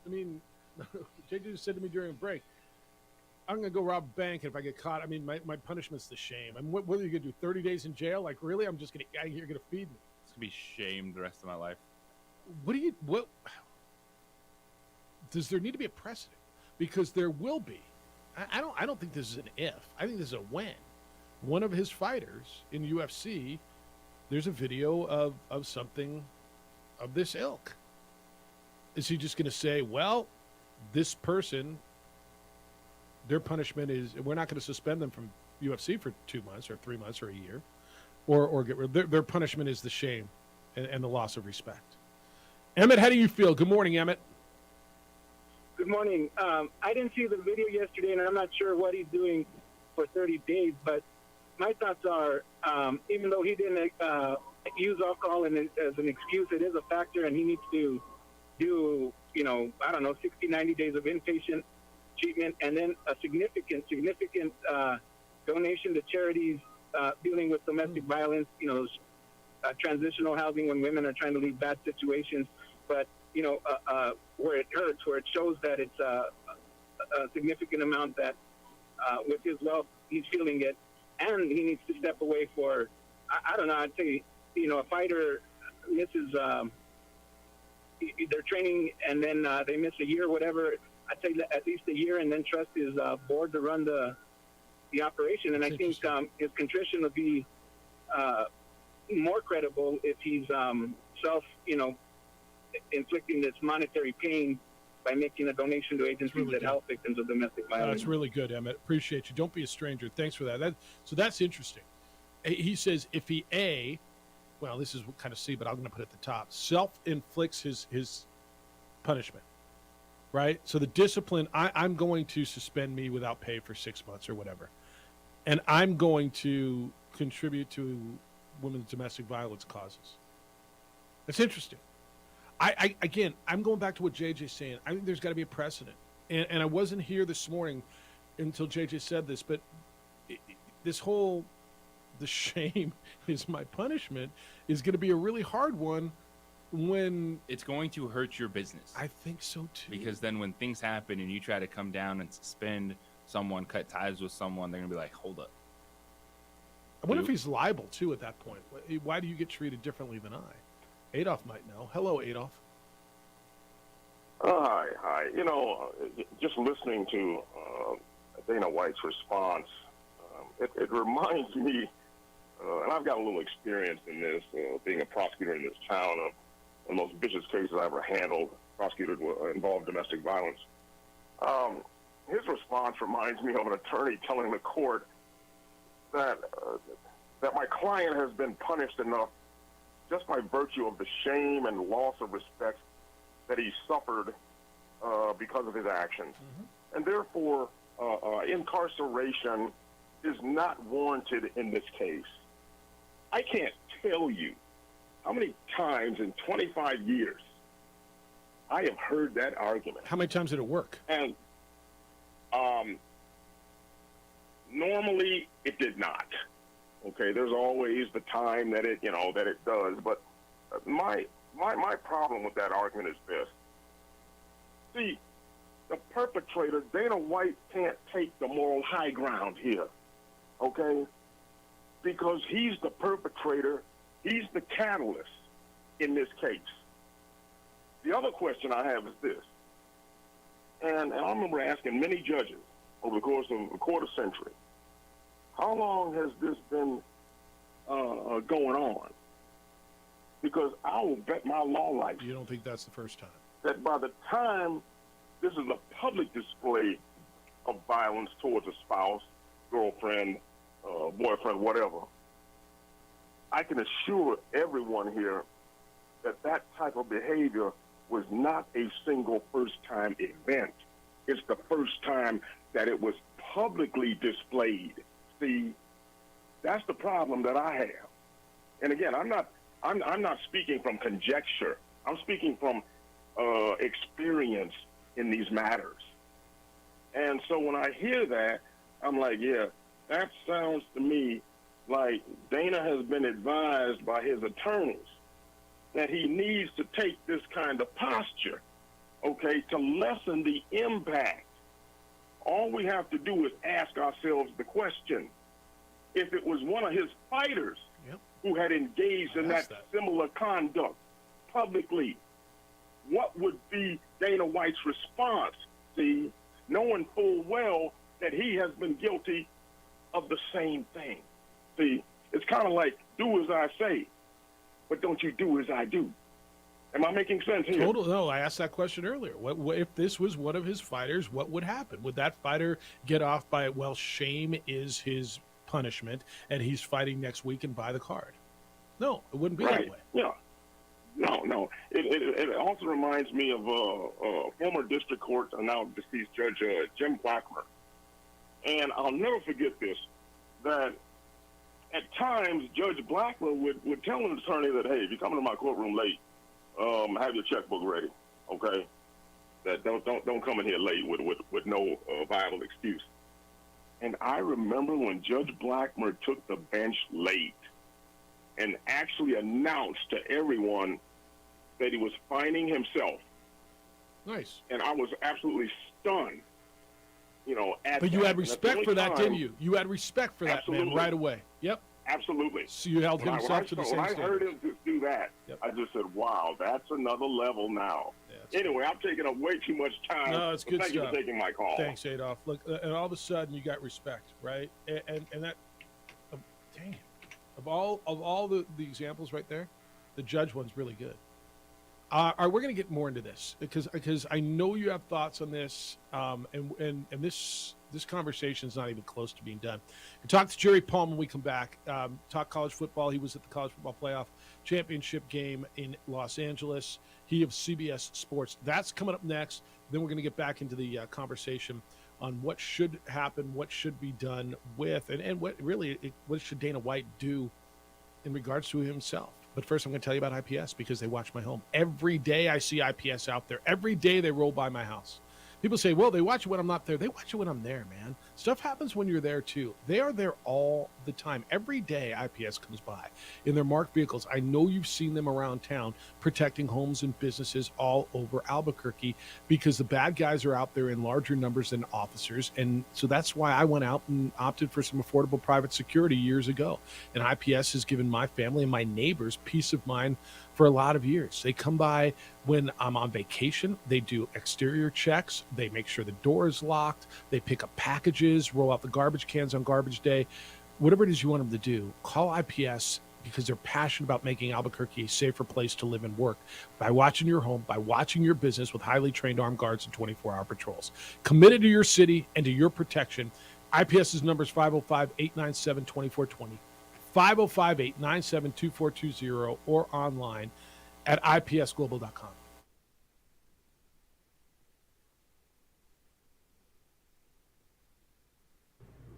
Speaker 15: JJ just said to me during a break, I'm going to go rob a bank, and if I get caught, my punishment's the shame. What are you going to do, 30 days in jail? Like, really? You're going to feed me.
Speaker 16: It's going to be shamed the rest of my life.
Speaker 15: does there need to be a precedent? Because there will be. I don't think this is an if. I think this is a when. One of his fighters in UFC, there's a video of something of this ilk. Is he just going to say, well, this person, their punishment is, we're not going to suspend them from UFC for 2 months or 3 months or a year, or get rid their punishment is the shame and the loss of respect. Emmett, how do you feel? Good morning, Emmett.
Speaker 14: Good morning. I didn't see the video yesterday, and I'm not sure what he's doing for 30 days, but my thoughts are, even though he didn't use alcohol as an excuse, it is a factor, and he needs to do, 60, 90 days of inpatient treatment, and then a significant donation to charities dealing with domestic violence, transitional housing when women are trying to leave bad situations. But, where it hurts, where it shows that it's a significant amount that with his wealth, he's feeling it. And he needs to step away for, I don't know, I'd say, a fighter misses their training and then they miss a year or whatever. I'd say at least a year, and then trust his board to run the operation. And I think his contrition would be more credible if he's inflicting this monetary pain by making a donation to agencies that help victims of domestic violence.
Speaker 15: That's really good, Emmett. Appreciate you. Don't be a stranger. Thanks for that. So that's interesting. He says if he this is kind of C, but I'm going to put it at the top, self-inflicts his punishment, right? So the discipline, I'm going to suspend me without pay for 6 months or whatever, and I'm going to contribute to women's domestic violence causes. That's interesting. I'm going back to what JJ's saying. I think there's got to be a precedent. And I wasn't here this morning until JJ said this, but the shame is my punishment is going to be a really hard one when
Speaker 16: it's going to hurt your business.
Speaker 15: I think so too.
Speaker 16: Because then when things happen and you try to come down and suspend someone, cut ties with someone, they're going to be like, hold up.
Speaker 15: I wonder if he's liable too at that point. Why do you get treated differently than I? Adolf might know. Hello, Adolf.
Speaker 22: Hi. Just listening to Dana White's response, it reminds me, and I've got a little experience in this, being a prosecutor in this town, of the most vicious cases I ever handled, prosecuted involved domestic violence. His response reminds me of an attorney telling the court that my client has been punished enough just by virtue of the shame and loss of respect that he suffered because of his actions. Mm-hmm. And therefore, incarceration is not warranted in this case. I can't tell you how many times in 25 years I have heard that argument.
Speaker 15: How many times did it work?
Speaker 22: And normally it did not. Okay, there's always the time that it does, but my problem with that argument is this. See, the perpetrator, Dana White, can't take the moral high ground here, okay? Because he's the perpetrator, he's the catalyst in this case. The other question I have is this, and I remember asking many judges over the course of a quarter century, how long has this been going on? Because I will bet my law life.
Speaker 15: You don't think that's the first time?
Speaker 22: That by the time this is a public display of violence towards a spouse, girlfriend, boyfriend, whatever, I can assure everyone here that that type of behavior was not a single first-time event. It's the first time that it was publicly displayed. See, that's the problem that I have. And again, I'm not speaking from conjecture. I'm speaking from experience in these matters. And so when I hear that, I'm like, yeah, that sounds to me like Dana has been advised by his attorneys that he needs to take this kind of posture, okay, to lessen the impact. All we have to do is ask ourselves the question, if it was one of his fighters who had engaged in that similar conduct publicly, what would be Dana White's response, see, knowing full well that he has been guilty of the same thing. See, it's kind of like, do as I say, but don't you do as I do. Am I making sense here?
Speaker 15: Total. No, I asked that question earlier. What if this was one of his fighters? What would happen? Would that fighter get off by, well, shame is his punishment, and he's fighting next week and buy the card? No, it wouldn't be that way.
Speaker 22: Yeah. No. It also reminds me of former district court, now deceased Judge Jim Blackmer. And I'll never forget this, that at times Judge Blackmer would tell an attorney that, hey, if you come into my courtroom late, have your checkbook ready, okay? That don't come in here late with no viable excuse. And I remember when Judge Blackmer took the bench late and actually announced to everyone that he was fining himself.
Speaker 15: Nice.
Speaker 22: And I was absolutely stunned.
Speaker 15: But you had respect for that, didn't you? You had respect for that,
Speaker 22: Absolutely.
Speaker 15: man, right away. Yep.
Speaker 22: Absolutely.
Speaker 15: So you held himself to the same
Speaker 22: standard. When I heard him do that,
Speaker 15: Yep.
Speaker 22: I just said, wow, that's another level now. Anyway, I'm taking up way too much time.
Speaker 15: No, it's good
Speaker 22: Thank
Speaker 15: stuff.
Speaker 22: you for taking my call.
Speaker 15: Thanks, Adolph. Look, and all of a sudden you got respect, right? And that, dang it. Of all the examples right there, the judge one's really good. We're going to get more into this because I know you have thoughts on this, and this conversation is not even close to being done. We talk to Jerry Palm when we come back. Talk college football. He was at the College Football Playoff Championship game in Los Angeles. He of CBS Sports. That's coming up next. Then we're going to get back into the conversation on what should happen, what should be done with, and what should Dana White do in regards to himself. But first, I'm going to tell you about IPS because they watch my home. Every day I see IPS out there. Every day they roll by my house. People say, well, they watch it when I'm not there. They watch it when I'm there, man. Stuff happens when you're there, too. They are there all the time. Every day IPS comes by in their marked vehicles. I know you've seen them around town protecting homes and businesses all over Albuquerque because the bad guys are out there in larger numbers than officers. And so that's why I went out and opted for some affordable private security years ago. And IPS has given my family and my neighbors peace of mind for a lot of years. They come by when I'm on vacation. They do exterior checks. They make sure the door is locked. They pick up packages, roll out the garbage cans on garbage day. Whatever it is you want them to do, call IPS because they're passionate about making Albuquerque a safer place to live and work by watching your home, by watching your business with highly trained armed guards and 24-hour patrols. Committed to your city and to your protection. IPS's number is 505-897-2420. 505-897-2420 or online at ipsglobal.com.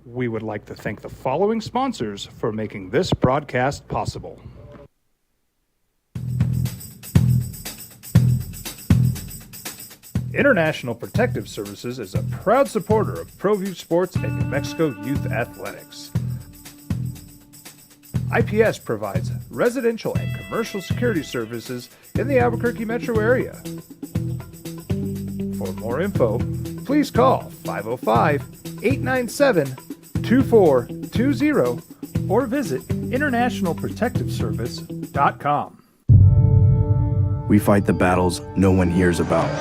Speaker 5: We would like to thank the following sponsors for making this broadcast possible. International Protective Services is a proud supporter of ProView Sports and New Mexico Youth Athletics. IPS provides residential and commercial security services in the Albuquerque metro area. For more info, please call 505-897-2420 or visit internationalprotectiveservice.com.
Speaker 3: We fight the battles no one hears about.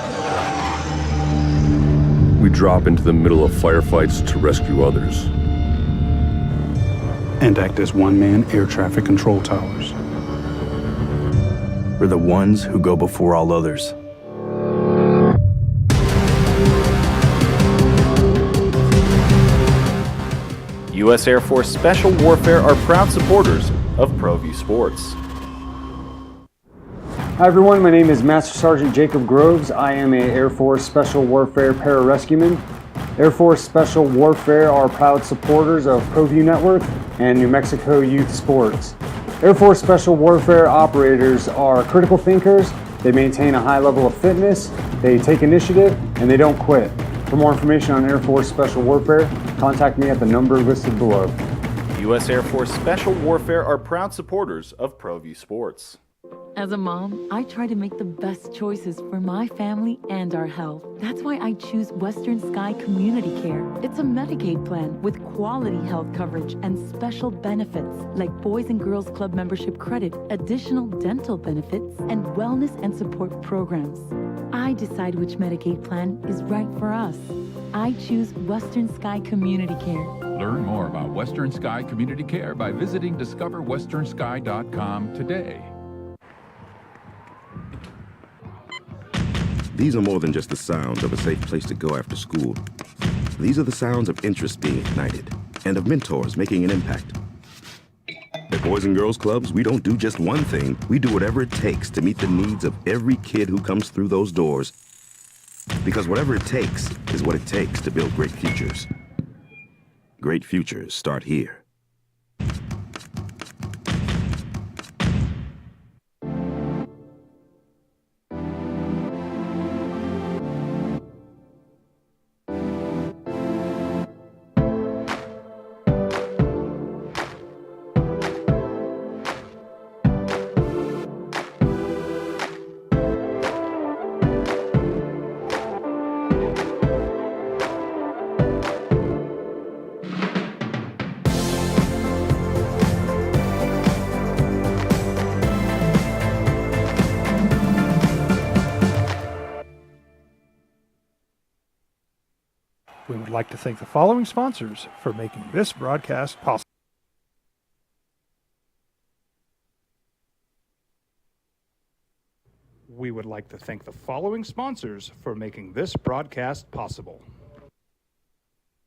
Speaker 4: We drop into the middle of firefights to rescue others.
Speaker 18: And act as one-man air traffic control towers.
Speaker 3: We're the ones who go before all others.
Speaker 6: U.S. Air Force Special Warfare are proud supporters of ProView Sports.
Speaker 8: Hi everyone, my name is Master Sergeant Jacob Groves. I am a Air Force Special Warfare pararescueman. Air Force Special Warfare are proud supporters of ProView Network and New Mexico Youth Sports. Air Force Special Warfare operators are critical thinkers. They maintain a high level of fitness, they take initiative, and they don't quit. For more information on Air Force Special Warfare, contact me at the number listed below.
Speaker 6: U.S. Air Force Special Warfare are proud supporters of ProView Sports.
Speaker 2: As a mom, I try to make the best choices for my family and our health. That's why I choose Western Sky Community Care. It's a Medicaid plan with quality health coverage and special benefits like Boys and Girls Club membership credit, additional dental benefits, and wellness and support programs. I decide which Medicaid plan is right for us. I choose Western Sky Community Care.
Speaker 20: Learn more about Western Sky Community Care by visiting discoverwesternsky.com today.
Speaker 13: These are more than just the sounds of a safe place to go after school. These are the sounds of interest being ignited and of mentors making an impact. At Boys and Girls Clubs, we don't do just one thing. We do whatever it takes to meet the needs of every kid who comes through those doors. Because whatever it takes is what it takes to build great futures. Great futures start here.
Speaker 5: We would like to thank the following sponsors for making this broadcast possible. We would like to thank the following sponsors for making this broadcast possible.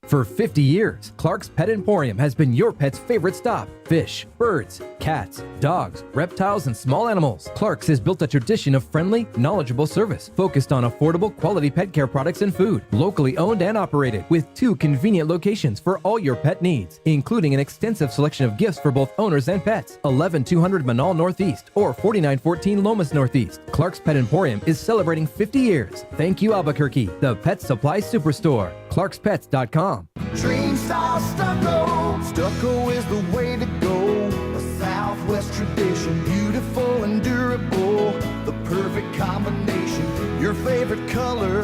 Speaker 1: For 50 years, Clark's Pet Emporium has been your pet's favorite stop. Fish, birds, cats, dogs, reptiles, and small animals. Clark's has built a tradition of friendly, knowledgeable service focused on affordable quality pet care products and food. Locally owned and operated with 2 convenient locations for all your pet needs, including an extensive selection of gifts for both owners and pets. 11200 Manal Northeast or 4914 Lomas Northeast. Clark's Pet Emporium is celebrating 50 years. Thank you, Albuquerque, the Pet Supply Superstore. ClarksPets.com.
Speaker 7: Dream style stucco. Stucco is the way to go. A Southwest tradition, beautiful and durable. The perfect combination. Your favorite color,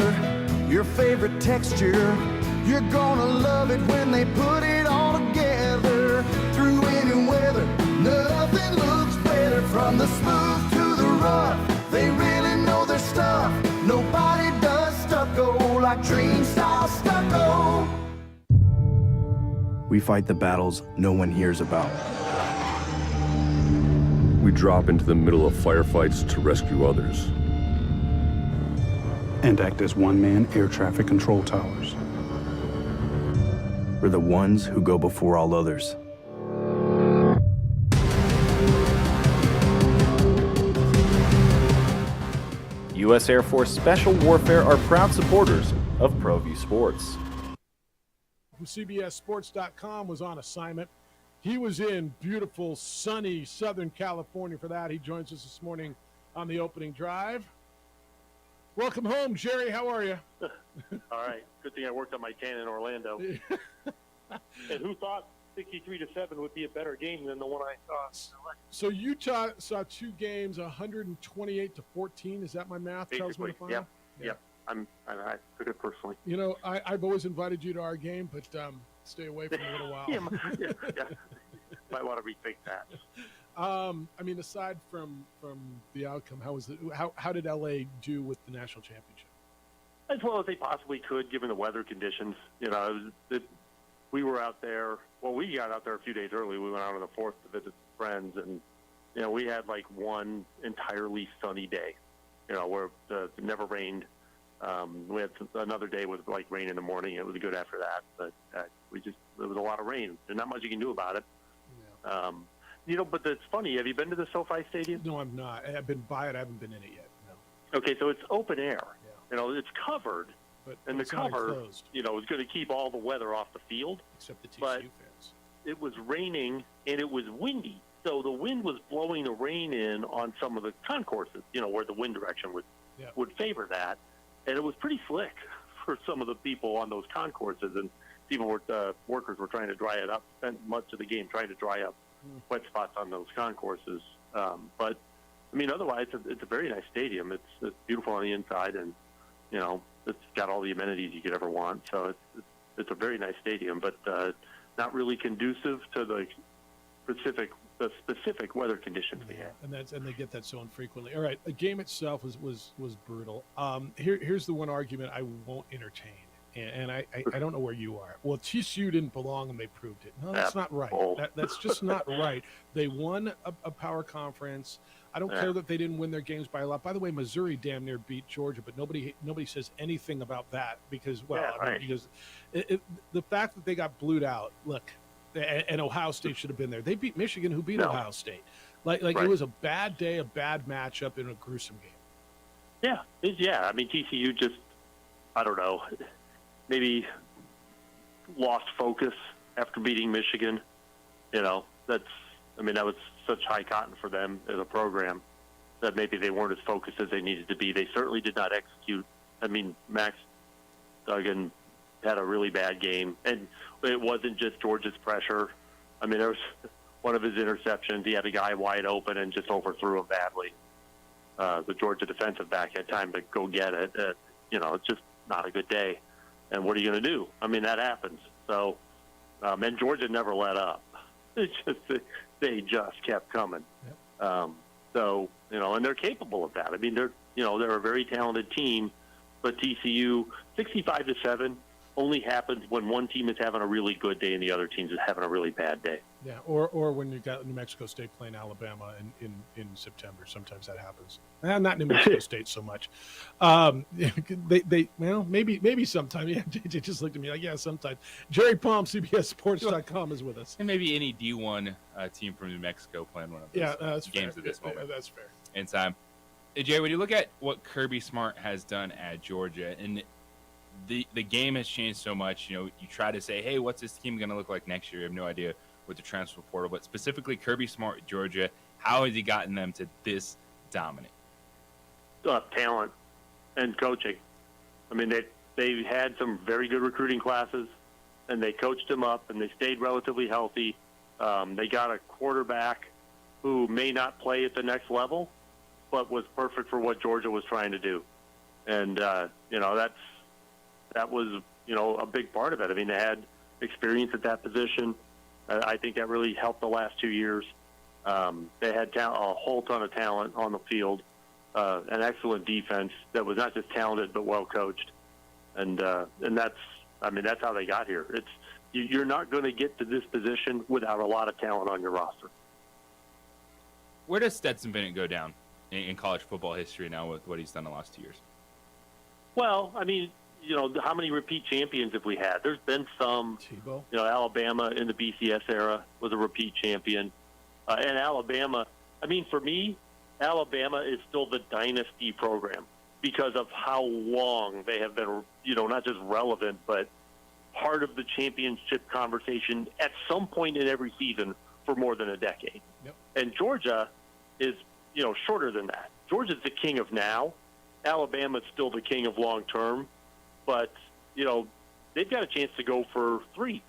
Speaker 7: your favorite texture. You're gonna love it when they put it all together. Through any weather, nothing looks better. From the smooth to the rough, they really know their stuff. Nobody does stucco like Dream style stucco.
Speaker 3: We fight the battles no one hears about.
Speaker 4: We drop into the middle of firefights to rescue others.
Speaker 18: And act as one-man air traffic control towers.
Speaker 3: We're the ones who go before all others.
Speaker 6: U.S. Air Force Special Warfare are proud supporters of ProView Sports.
Speaker 15: From CBSSports.com was on assignment. He was in beautiful, sunny Southern California for that. He joins us this morning on the opening drive. Welcome home, Jerry. How are you?
Speaker 17: All right. Good thing I worked on my tan in Orlando. And who thought 63-7 would be a better game than the one I saw?
Speaker 15: So Utah saw 2 games, 128-14. Is that my math?
Speaker 17: Basically,
Speaker 15: tells me to find?
Speaker 17: Yep. I took it personally.
Speaker 15: You know, I've always invited you to our game, but stay away from a little while.
Speaker 17: yeah. Might want to rethink that.
Speaker 15: I mean, aside from the outcome, how did LA do with the national championship?
Speaker 17: As well as they possibly could, given the weather conditions. You know, we were out there. Well, we got out there a few days early. We went out on the 4th to visit friends, and you know, we had like one entirely sunny day. You know, where it never rained. We had another day with like rain in the morning. It was good after that, but there was a lot of rain. There's not much you can do about it. Yeah. You know, but it's funny. Have you been to the SoFi Stadium?
Speaker 15: No, I'm not. I've been by it. I haven't been in it yet. No.
Speaker 17: Okay, so it's open air. Yeah. You know, it's covered, and the
Speaker 15: it's not
Speaker 17: cover,
Speaker 15: enclosed.
Speaker 17: you know, is going to keep all the weather off the field.
Speaker 15: Except the TCU
Speaker 17: but
Speaker 15: fans.
Speaker 17: It was raining and it was windy, so the wind was blowing the rain in on some of the concourses. You know, where the wind direction would favor that. And it was pretty slick for some of the people on those concourses, and workers were trying to dry it up. Spent much of the game trying to dry up wet spots on those concourses. But I mean, otherwise, it's a very nice stadium. It's beautiful on the inside, and it's got all the amenities you could ever want. So it's a very nice stadium, but not really conducive to the specific weather conditions we have.
Speaker 15: And they get that so infrequently. All right, the game itself was brutal. Here's the one argument I won't entertain, and I don't know where you are. Well, TCU didn't belong, and they proved it. No, that's not right. That's just not right. They won a power conference. I don't care that they didn't win their games by a lot. By the way, Missouri damn near beat Georgia, but nobody says anything about that because the fact that they got blued out. Look. And Ohio State should have been there. They beat Michigan, who beat Ohio State. It was a bad day, a bad matchup in a gruesome game.
Speaker 17: Yeah. I mean, TCU just, I don't know, maybe lost focus after beating Michigan. That was such high cotton for them as a program that maybe they weren't as focused as they needed to be. They certainly did not execute. I mean, Max Duggan had a really bad game, and it wasn't just Georgia's pressure. I mean, there was one of his interceptions. He had a guy wide open and just overthrew him badly. The Georgia defensive back had time to go get it. It's just not a good day. And what are you going to do? I mean, that happens. So, and Georgia never let up. They just kept coming. Yep. And they're capable of that. I mean, they're a very talented team, but TCU 65-7. Only happens when one team is having a really good day and the other team is having a really bad day.
Speaker 15: Yeah, or when you got New Mexico State playing Alabama in September. Sometimes that happens. Not New Mexico State so much. Maybe sometime. Yeah, JJ just looked at me like, yeah, sometimes. Jerry Palm, CBSSports.com is with us.
Speaker 16: And maybe any D1 team from New Mexico playing one of those games
Speaker 15: fair.
Speaker 16: At this moment.
Speaker 15: That's fair.
Speaker 16: In time. Jerry, when you look at what Kirby Smart has done at Georgia, and the game has changed so much. You try to say, hey, what's this team going to look like next year? You have no idea with the transfer portal. But specifically, Kirby Smart at Georgia, how has he gotten them to this dominant?
Speaker 17: Talent and coaching. I mean, they had some very good recruiting classes, and they coached them up, and they stayed relatively healthy. They got a quarterback who may not play at the next level, but was perfect for what Georgia was trying to do. And, that was, a big part of it. I mean, they had experience at that position. I think that really helped the last 2 years. They had a whole ton of talent on the field, an excellent defense that was not just talented but well coached, and that's how they got here. You're not going to get to this position without a lot of talent on your roster.
Speaker 16: Where does Stetson Bennett go down in college football history now with what he's done the last 2 years?
Speaker 17: Well, I mean, how many repeat champions have we had? There's been some.
Speaker 15: Tebow.
Speaker 17: Alabama in the BCS era was a repeat champion. And Alabama, I mean, for me, Alabama is still the dynasty program because of how long they have been, not just relevant, but part of the championship conversation at some point in every season for more than a decade.
Speaker 15: Yep.
Speaker 17: And Georgia is, shorter than that. Georgia's the king of now. Alabama's still the king of long term. But, they've got a chance to go for 3,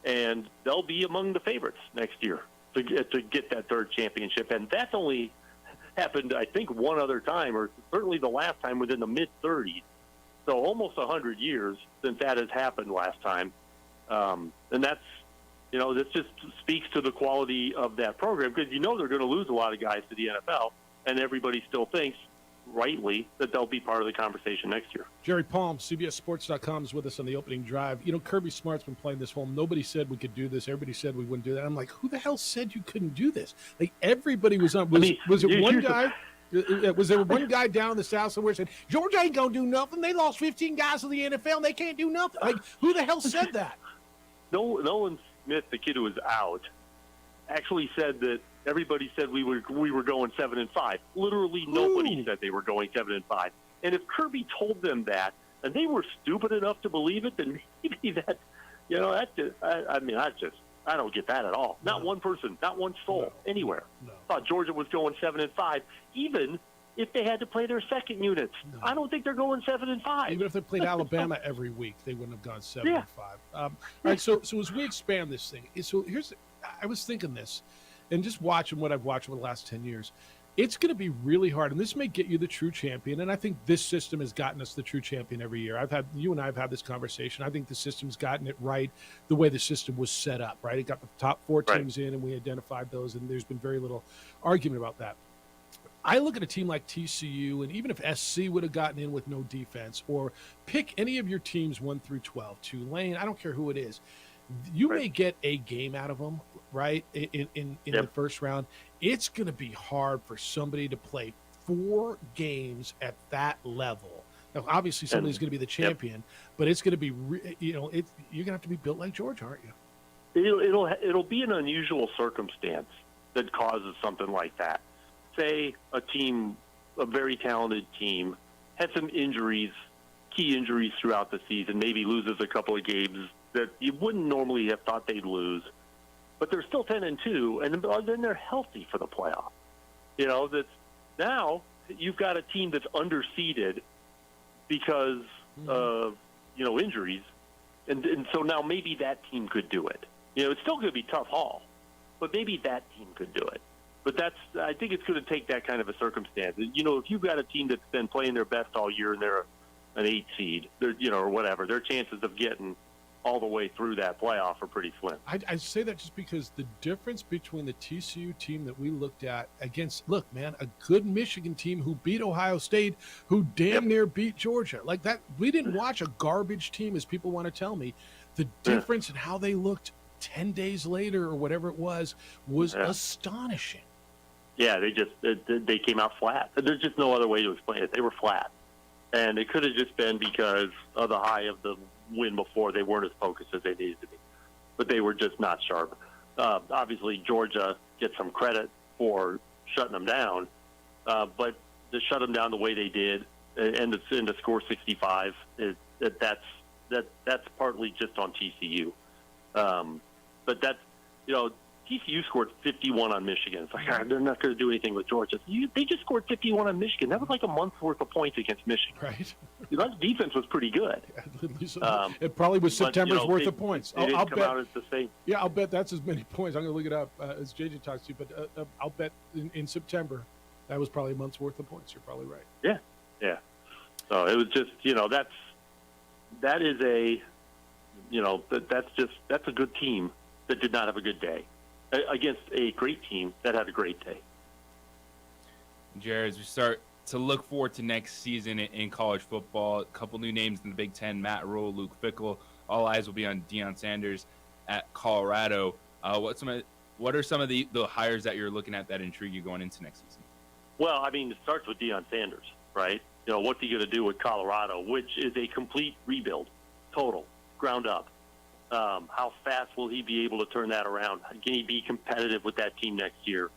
Speaker 17: and they'll be among the favorites next year to get that third championship. And that's only happened, I think, one other time, or certainly the last time was in the mid-30s. So almost 100 years since that has happened last time. And that's, this just speaks to the quality of that program because they're going to lose a lot of guys to the NFL, and everybody still thinks, rightly, that they'll be part of the conversation next year.
Speaker 15: Jerry Palm, CBSSports.com is with us on the opening drive. Kirby Smart's been playing this whole, nobody said we could do this. Everybody said we wouldn't do that. I'm like, who the hell said you couldn't do this? Like, everybody was on. Was it one guy? Was there one guy down in the South somewhere said, Georgia ain't going to do nothing? They lost 15 guys to the NFL, and they can't do nothing. Like, who the hell said that?
Speaker 17: Nolan Smith, the kid who was out, actually said that everybody said we were going 7-5. Literally nobody said they were going 7-5. And if Kirby told them that, and they were stupid enough to believe it, then maybe that, I don't get that at all. Not one person, not one soul anywhere thought Georgia was going 7-5, even if they had to play their second units. I don't think they're going 7-5.
Speaker 15: Even if they played Alabama every week, they wouldn't have gone 7-5. All right, so as we expand this thing, I was thinking this, and just watching what I've watched over the last 10 years, it's going to be really hard, and this may get you the true champion. And I think this system has gotten us the true champion every year. You and I have had this conversation. I think the system's gotten it right the way the system was set up, right? It got the top 4 teams in, and we identified those, and there's been very little argument about that. I look at a team like TCU, and even if SC would have gotten in with no defense, or pick any of your teams 1 through 12, Tulane, I don't care who it is, you may get a game out of them, right, in the first round. It's going to be hard for somebody to play 4 games at that level. Now, obviously, somebody's going to be the champion, but it's going to be, you're going to have to be built like Georgia, aren't you?
Speaker 17: It'll be an unusual circumstance that causes something like that. Say a team, a very talented team, had some injuries, key injuries throughout the season, maybe loses a couple of games that you wouldn't normally have thought they'd lose, but they're still 10-2, and then they're healthy for the playoff. That's now you've got a team that's underseeded because of injuries, and so now maybe that team could do it. It's still going to be tough haul, but maybe that team could do it. But I think it's going to take that kind of a circumstance. If you've got a team that's been playing their best all year and they're an 8 seed, or whatever, their chances of getting all the way through that playoff are pretty slim.
Speaker 15: I say that just because the difference between the TCU team that we looked at against, look, man, a good Michigan team who beat Ohio State, who damn near beat Georgia. Like that, we didn't watch a garbage team, as people want to tell me. The difference in how they looked 10 days later or whatever it was astonishing.
Speaker 17: Yeah, they came out flat. There's just no other way to explain it. They were flat. And it could have just been because of the high of the win before. They weren't as focused as they needed to be. But they were just not sharp. Obviously, Georgia gets some credit for shutting them down. But to shut them down the way they did and to score 65, that's partly just on TCU. But that's, TCU scored 51 on Michigan. It's like, they're not going to do anything with Georgia. They just scored 51 on Michigan. That was like a month's worth of points against Michigan.
Speaker 15: Right.
Speaker 17: That defense was pretty good.
Speaker 15: It probably was September's worth of points.
Speaker 17: I'll bet out as the same.
Speaker 15: Yeah, I'll bet that's as many points. I'm going to look it up as JJ talks to you, but I'll bet in September that was probably a month's worth of points. You're probably right.
Speaker 17: Yeah. So it was just, that is a, that's a good team that did not have a good day against a great team that had a great day.
Speaker 16: Jared, as we start to look forward to next season in college football, a couple new names in the Big Ten, Matt Rhule, Luke Fickell. All eyes will be on Deion Sanders at Colorado. What are some of the hires that you're looking at that intrigue you going into next season?
Speaker 17: Well, it starts with Deion Sanders, right? What's he going to do with Colorado, which is a complete rebuild, total, ground up. How fast will he be able to turn that around? Can he be competitive with that team next year?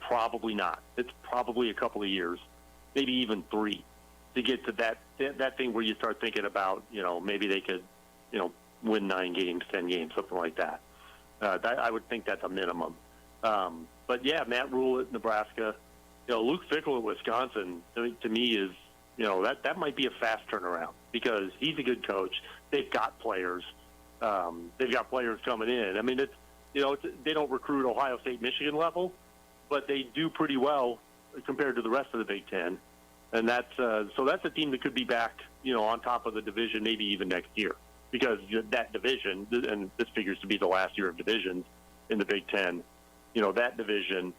Speaker 17: Probably not. It's probably a couple of years, maybe even 3, to get to that thing where you start thinking about, maybe they could, win 9 games, 10 games, something like that. I would think that's a minimum. But yeah, Matt Rhule at Nebraska, Luke Fickell at Wisconsin, to me is, that might be a fast turnaround because he's a good coach. They've got players. They've got players coming in. They don't recruit Ohio State, Michigan level, but they do pretty well compared to the rest of the Big Ten. And that's a team that could be back, on top of the division, maybe even next year, because that division, and this figures to be the last year of divisions in the Big Ten, that division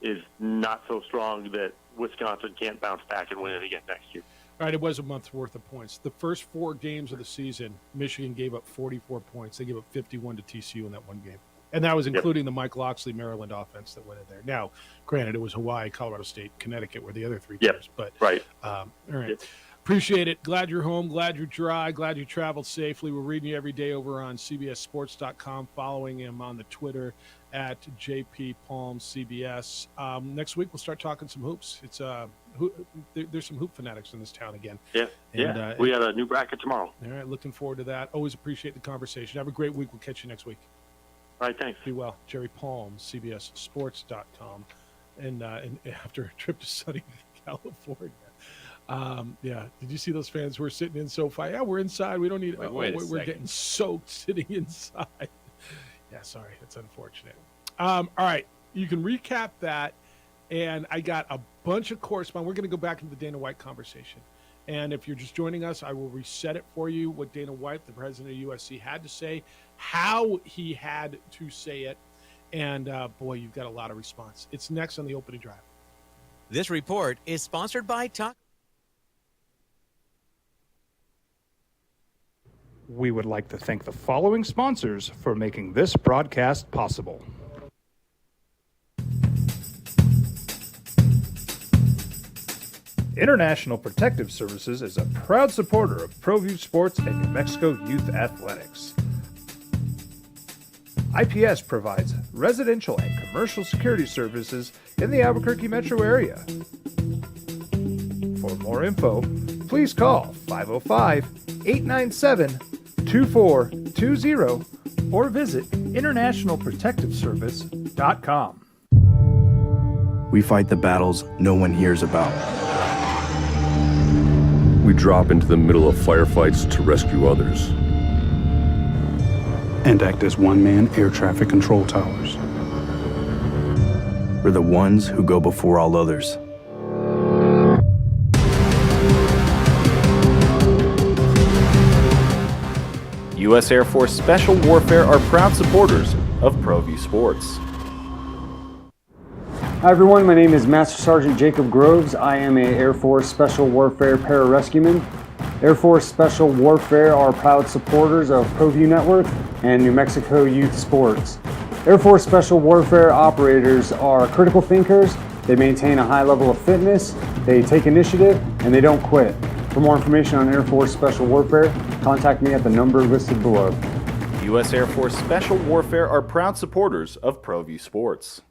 Speaker 17: is not so strong that Wisconsin can't bounce back and win it again next year.
Speaker 15: All right, it was a month's worth of points. The first 4 games of the season, Michigan gave up 44 points. They gave up 51 to TCU in that one game. And that was including the Mike Locksley Maryland offense that went in there. Now, granted, it was Hawaii, Colorado State, Connecticut were the other 3 teams. But
Speaker 17: right.
Speaker 15: All right. Appreciate it. Glad you're home. Glad you're dry. Glad you traveled safely. We're reading you every day over on CBSSports.com, following him on the Twitter at JP Palm CBS. Next week, we'll start talking some hoops. It's there's some hoop fanatics in this town again.
Speaker 17: Yeah. We got a new bracket tomorrow.
Speaker 15: All right. Looking forward to that. Always appreciate the conversation. Have a great week. We'll catch you next week.
Speaker 17: All right. Thanks.
Speaker 15: Be well. Jerry Palm, CBSSports.com. And after a trip to sunny California. Did you see those fans who were sitting in SoFi? Yeah, we're inside. We don't need it. We're getting soaked sitting inside. Yeah, sorry. That's unfortunate. All right. You can recap that And I got a bunch of correspondence. We're going to go back into the Dana White conversation. And if you're just joining us, I will reset it for you, what Dana White, the president of USC, had to say, how he had to say it. And boy, you've got a lot of response. It's next on the opening drive.
Speaker 9: This report is sponsored by Taco.
Speaker 5: We would like to thank the following sponsors for making this broadcast possible. International Protective Services is a proud supporter of ProView Sports and New Mexico Youth Athletics. IPS provides residential and commercial security services in the Albuquerque metro area. For more info, please call 505-897-2420 or visit internationalprotectiveservice.com.
Speaker 3: We fight the battles no one hears about.
Speaker 4: We drop into the middle of firefights to rescue others.
Speaker 18: And act as one-man air traffic control towers.
Speaker 3: We're the ones who go before all others.
Speaker 6: U.S. Air Force Special Warfare are proud supporters of ProView Sports.
Speaker 8: Hi everyone, my name is Master Sergeant Jacob Groves. I am a Air Force Special Warfare Pararescueman. Air Force Special Warfare are proud supporters of ProView Network and New Mexico Youth Sports. Air Force Special Warfare operators are critical thinkers. They maintain a high level of fitness, they take initiative, and they don't quit. For more information on Air Force Special Warfare, contact me at the number listed below.
Speaker 6: U.S. Air Force Special Warfare are proud supporters of ProView Sports.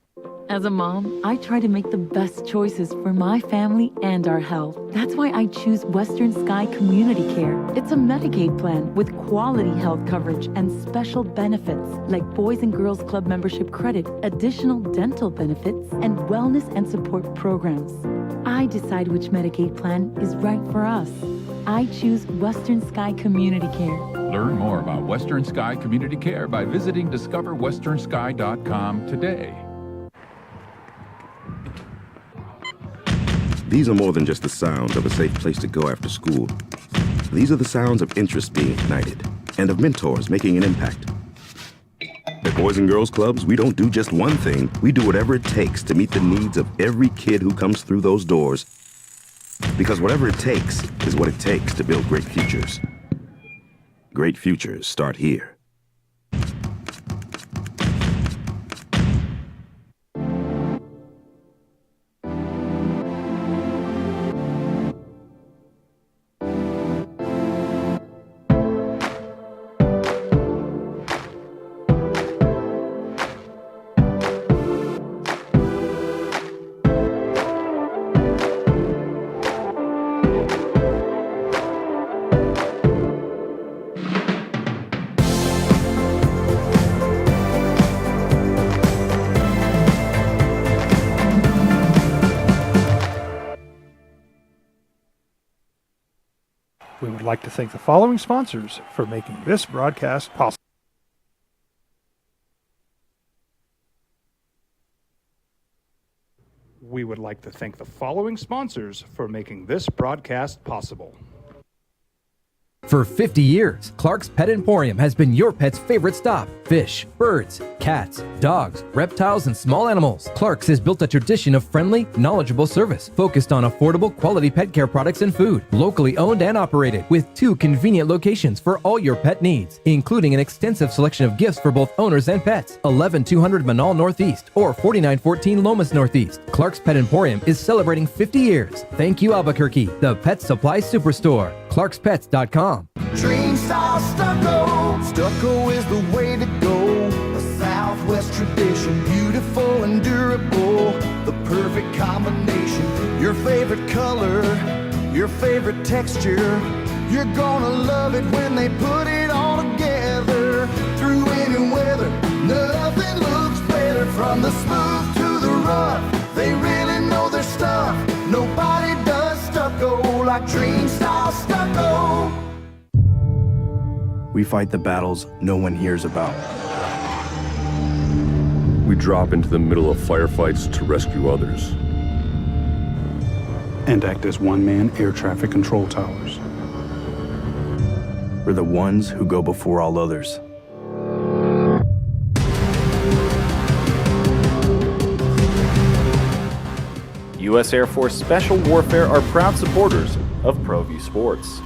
Speaker 2: As a mom, I try to make the best choices for my family and our health. That's why I choose Western Sky Community Care. It's a Medicaid plan with quality health coverage and special benefits like Boys and Girls Club membership credit, additional dental benefits, and wellness and support programs. I decide which Medicaid plan is right for us. I choose Western Sky Community Care.
Speaker 20: Learn more about Western Sky Community Care by visiting discoverwesternsky.com today.
Speaker 13: These are more than just the sounds of a safe place to go after school. These are the sounds of interest being ignited and of mentors making an impact. At Boys and Girls Clubs, we don't do just one thing. We do whatever it takes to meet the needs of every kid who comes through those doors. Because whatever it takes is what it takes to build great futures. Great futures start here.
Speaker 5: We would like to thank the following sponsors for making this broadcast possible. We would like to thank the following sponsors for making this broadcast possible.
Speaker 1: For 50 years, Clark's Pet Emporium has been your pet's favorite stop. Fish, birds, cats, dogs, reptiles, and small animals. Clark's has built a tradition of friendly, knowledgeable service focused on affordable, quality pet care products and food. Locally owned and operated with 2 convenient locations for all your pet needs, including an extensive selection of gifts for both owners and pets. 11200 Manal Northeast or 4914 Lomas Northeast. Clark's Pet Emporium is celebrating 50 years. Thank you, Albuquerque, the pet supply superstore. ClarksPets.com.
Speaker 7: Dream style stucco. Stucco is the way to go. A Southwest tradition, beautiful and durable. The perfect combination. Your favorite color, your favorite texture. You're gonna love it when they put it all together. Through any weather, nothing looks better. From the smooth to the rough, they really know their stuff. Nobody does stucco like Dream style stucco.
Speaker 3: We fight the battles no one hears about.
Speaker 4: We drop into the middle of firefights to rescue others.
Speaker 18: and act as one-man air traffic control towers.
Speaker 3: We're the ones who go before all others.
Speaker 6: U.S. Air Force Special Warfare are proud supporters of ProView Sports.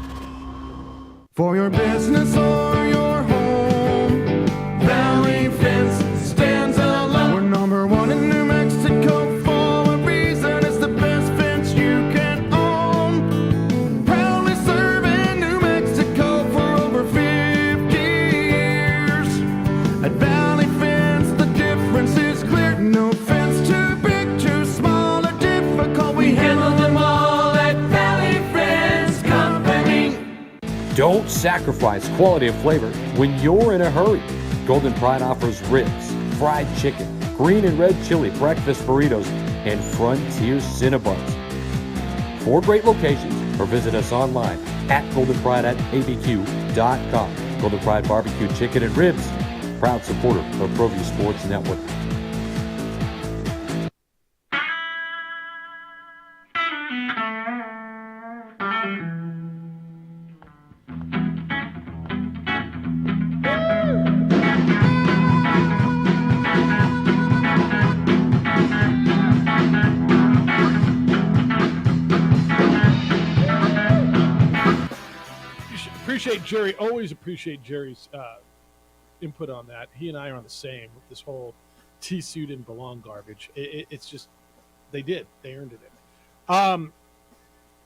Speaker 7: For your business or your home, Valley Fence stands alone. We're number one in New Mexico for a reason. It's the best fence you can own. Proudly serving New Mexico for over 50 years. At Valley Fence, the difference is clear. No fence too big, too small, or difficult. We handle them all at Valley Fence Company.
Speaker 12: Don't sacrifice quality of flavor when you're in a hurry. Golden Pride offers ribs, fried chicken, green and red chili breakfast burritos, and Frontier Cinnabons. 4 great locations, or visit us online at goldenpride@abq.com. Golden Pride Barbecue Chicken and Ribs, proud supporter of ProView Sports Network.
Speaker 15: Appreciate Jerry. Always appreciate Jerry's input on that. He and I are on the same with this whole T-suit and belong garbage. It's just, they earned it. All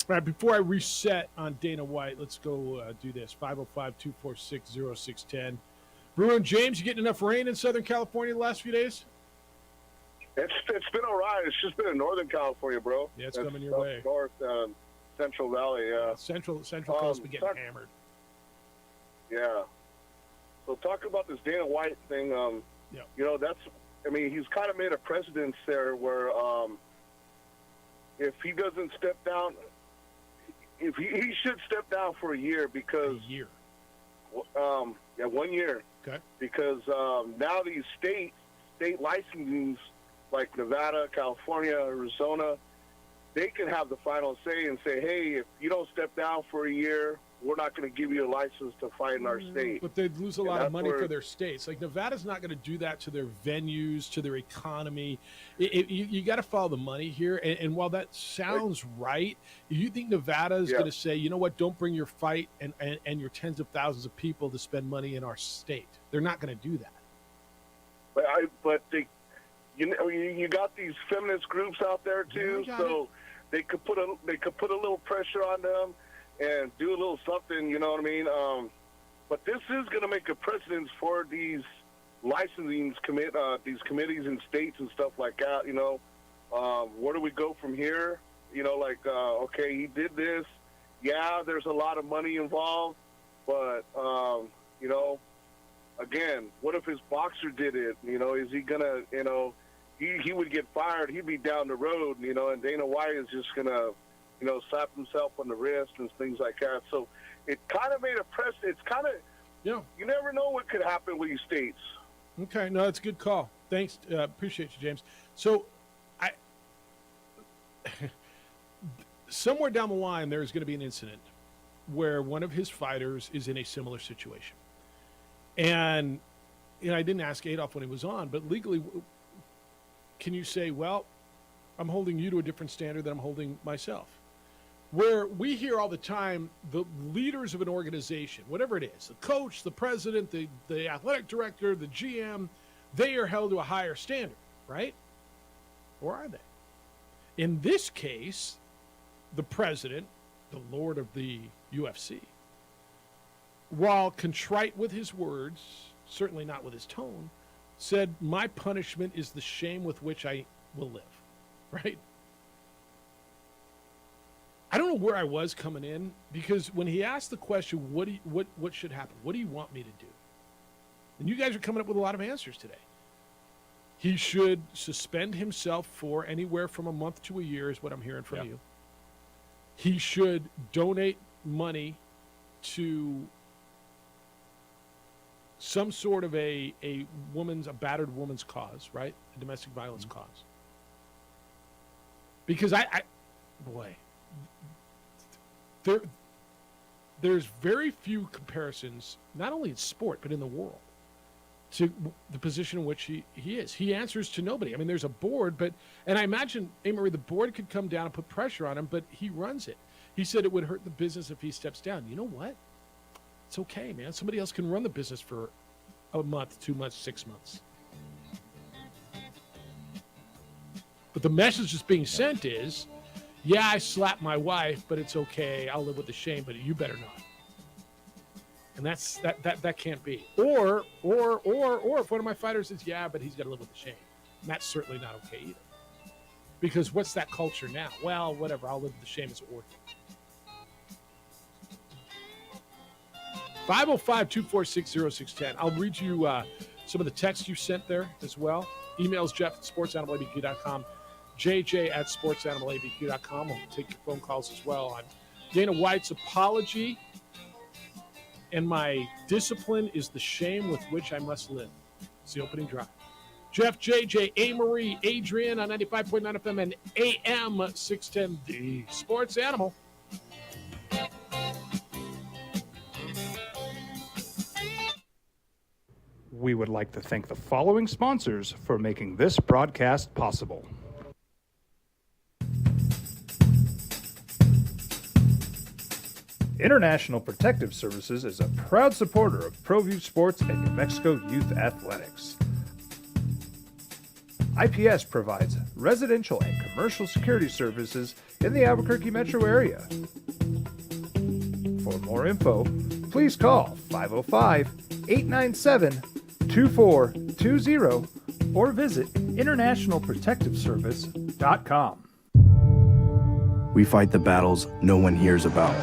Speaker 15: right, before I reset on Dana White, let's go do this. 505-246-0610. Bruin, James, you getting enough rain in Southern California the last few days?
Speaker 22: It's been all right. It's just been in Northern California, bro.
Speaker 15: Yeah, it's coming your way.
Speaker 22: North, Central Valley, yeah.
Speaker 15: Central Coast be getting hammered.
Speaker 22: Yeah. So talking about this Dana White thing, you know, he's kind of made a precedence there where if he doesn't step down, if he should step down for a year because... 1 year.
Speaker 15: Okay.
Speaker 22: Because now these state licensings like Nevada, California, Arizona, they can have the final say and say, hey, if you don't step down for a year, we're not going to give you a license to fight in our state.
Speaker 15: But they'd lose a lot of money for their states. Like Nevada's not going to do that to their venues, to their economy. You got to follow the money here. And while that sounds right, you think Nevada is going to say, you know what, don't bring your fight and your tens of thousands of people to spend money in our state. They're not going to do that.
Speaker 22: But you got these feminist groups out there too, so they could put a little pressure on them and do a little something, you know what I mean? But this is going to make a precedence for these licensing these committees in states and stuff like that, you know. Where do we go from here? You know, like, okay, he did this. Yeah, there's a lot of money involved, but, you know, again, what if his boxer did it? You know, is he going to, you know, he would get fired. He'd be down the road, you know, and Dana White is just going to, you know, slap himself on the wrist and things like that. So it kind of made a precedent. It's kind of, you never know what could happen with these states.
Speaker 15: Okay, no, that's a good call. Thanks. Appreciate you, James. So somewhere down the line, there's going to be an incident where one of his fighters is in a similar situation. And, you know, I didn't ask Adolf when he was on, but legally, can you say, well, I'm holding you to a different standard than I'm holding myself? Where we hear all the time, the leaders of an organization, whatever it is, the coach, the president, the athletic director, the GM, they are held to a higher standard, right? Or are they? In this case, the president, the lord of the UFC, while contrite with his words, certainly not with his tone, said, my punishment is the shame with which I will live, right? I don't know where I was coming in, because when he asked the question, what should happen? What do you want me to do? And you guys are coming up with a lot of answers today. He should suspend himself for anywhere from a month to a year is what I'm hearing from you. He should donate money to some sort of a battered woman's cause, right? A domestic violence cause. Because boy, there's very few comparisons, not only in sport but in the world, to the position in which he is. He answers to nobody. I mean, there's a board, and I imagine, Amory, the board could come down and put pressure on him, but he runs it. He said it would hurt the business if he steps down. You know what? It's okay, man. Somebody else can run the business for a month, 2 months, 6 months. But the message that's being sent is, yeah, I slapped my wife, but it's okay. I'll live with the shame, but you better not. And that can't be. Or if one of my fighters says, yeah, but he's got to live with the shame. And that's certainly not okay either. Because what's that culture now? Well, whatever. I'll live with the shame. It's worth it. 505-246-0610. I'll read you some of the texts you sent there as well. Emails Jeff@sportsanimalabq.com. JJ@sportsanimalabq.com. We'll take your phone calls as well on Dana White's apology. And my discipline is the shame with which I must live. It's the opening drive. Jeff, JJ, Amory, Adrian on 95.9 FM and AM 610, the Sports Animal.
Speaker 5: We would like to thank the following sponsors for making this broadcast possible. International Protective Services is a proud supporter of ProView Sports and New Mexico Youth Athletics. IPS provides residential and commercial security services in the Albuquerque metro area. For more info, please call 505-897-2420 or visit internationalprotectiveservice.com.
Speaker 3: We fight the battles no one hears about.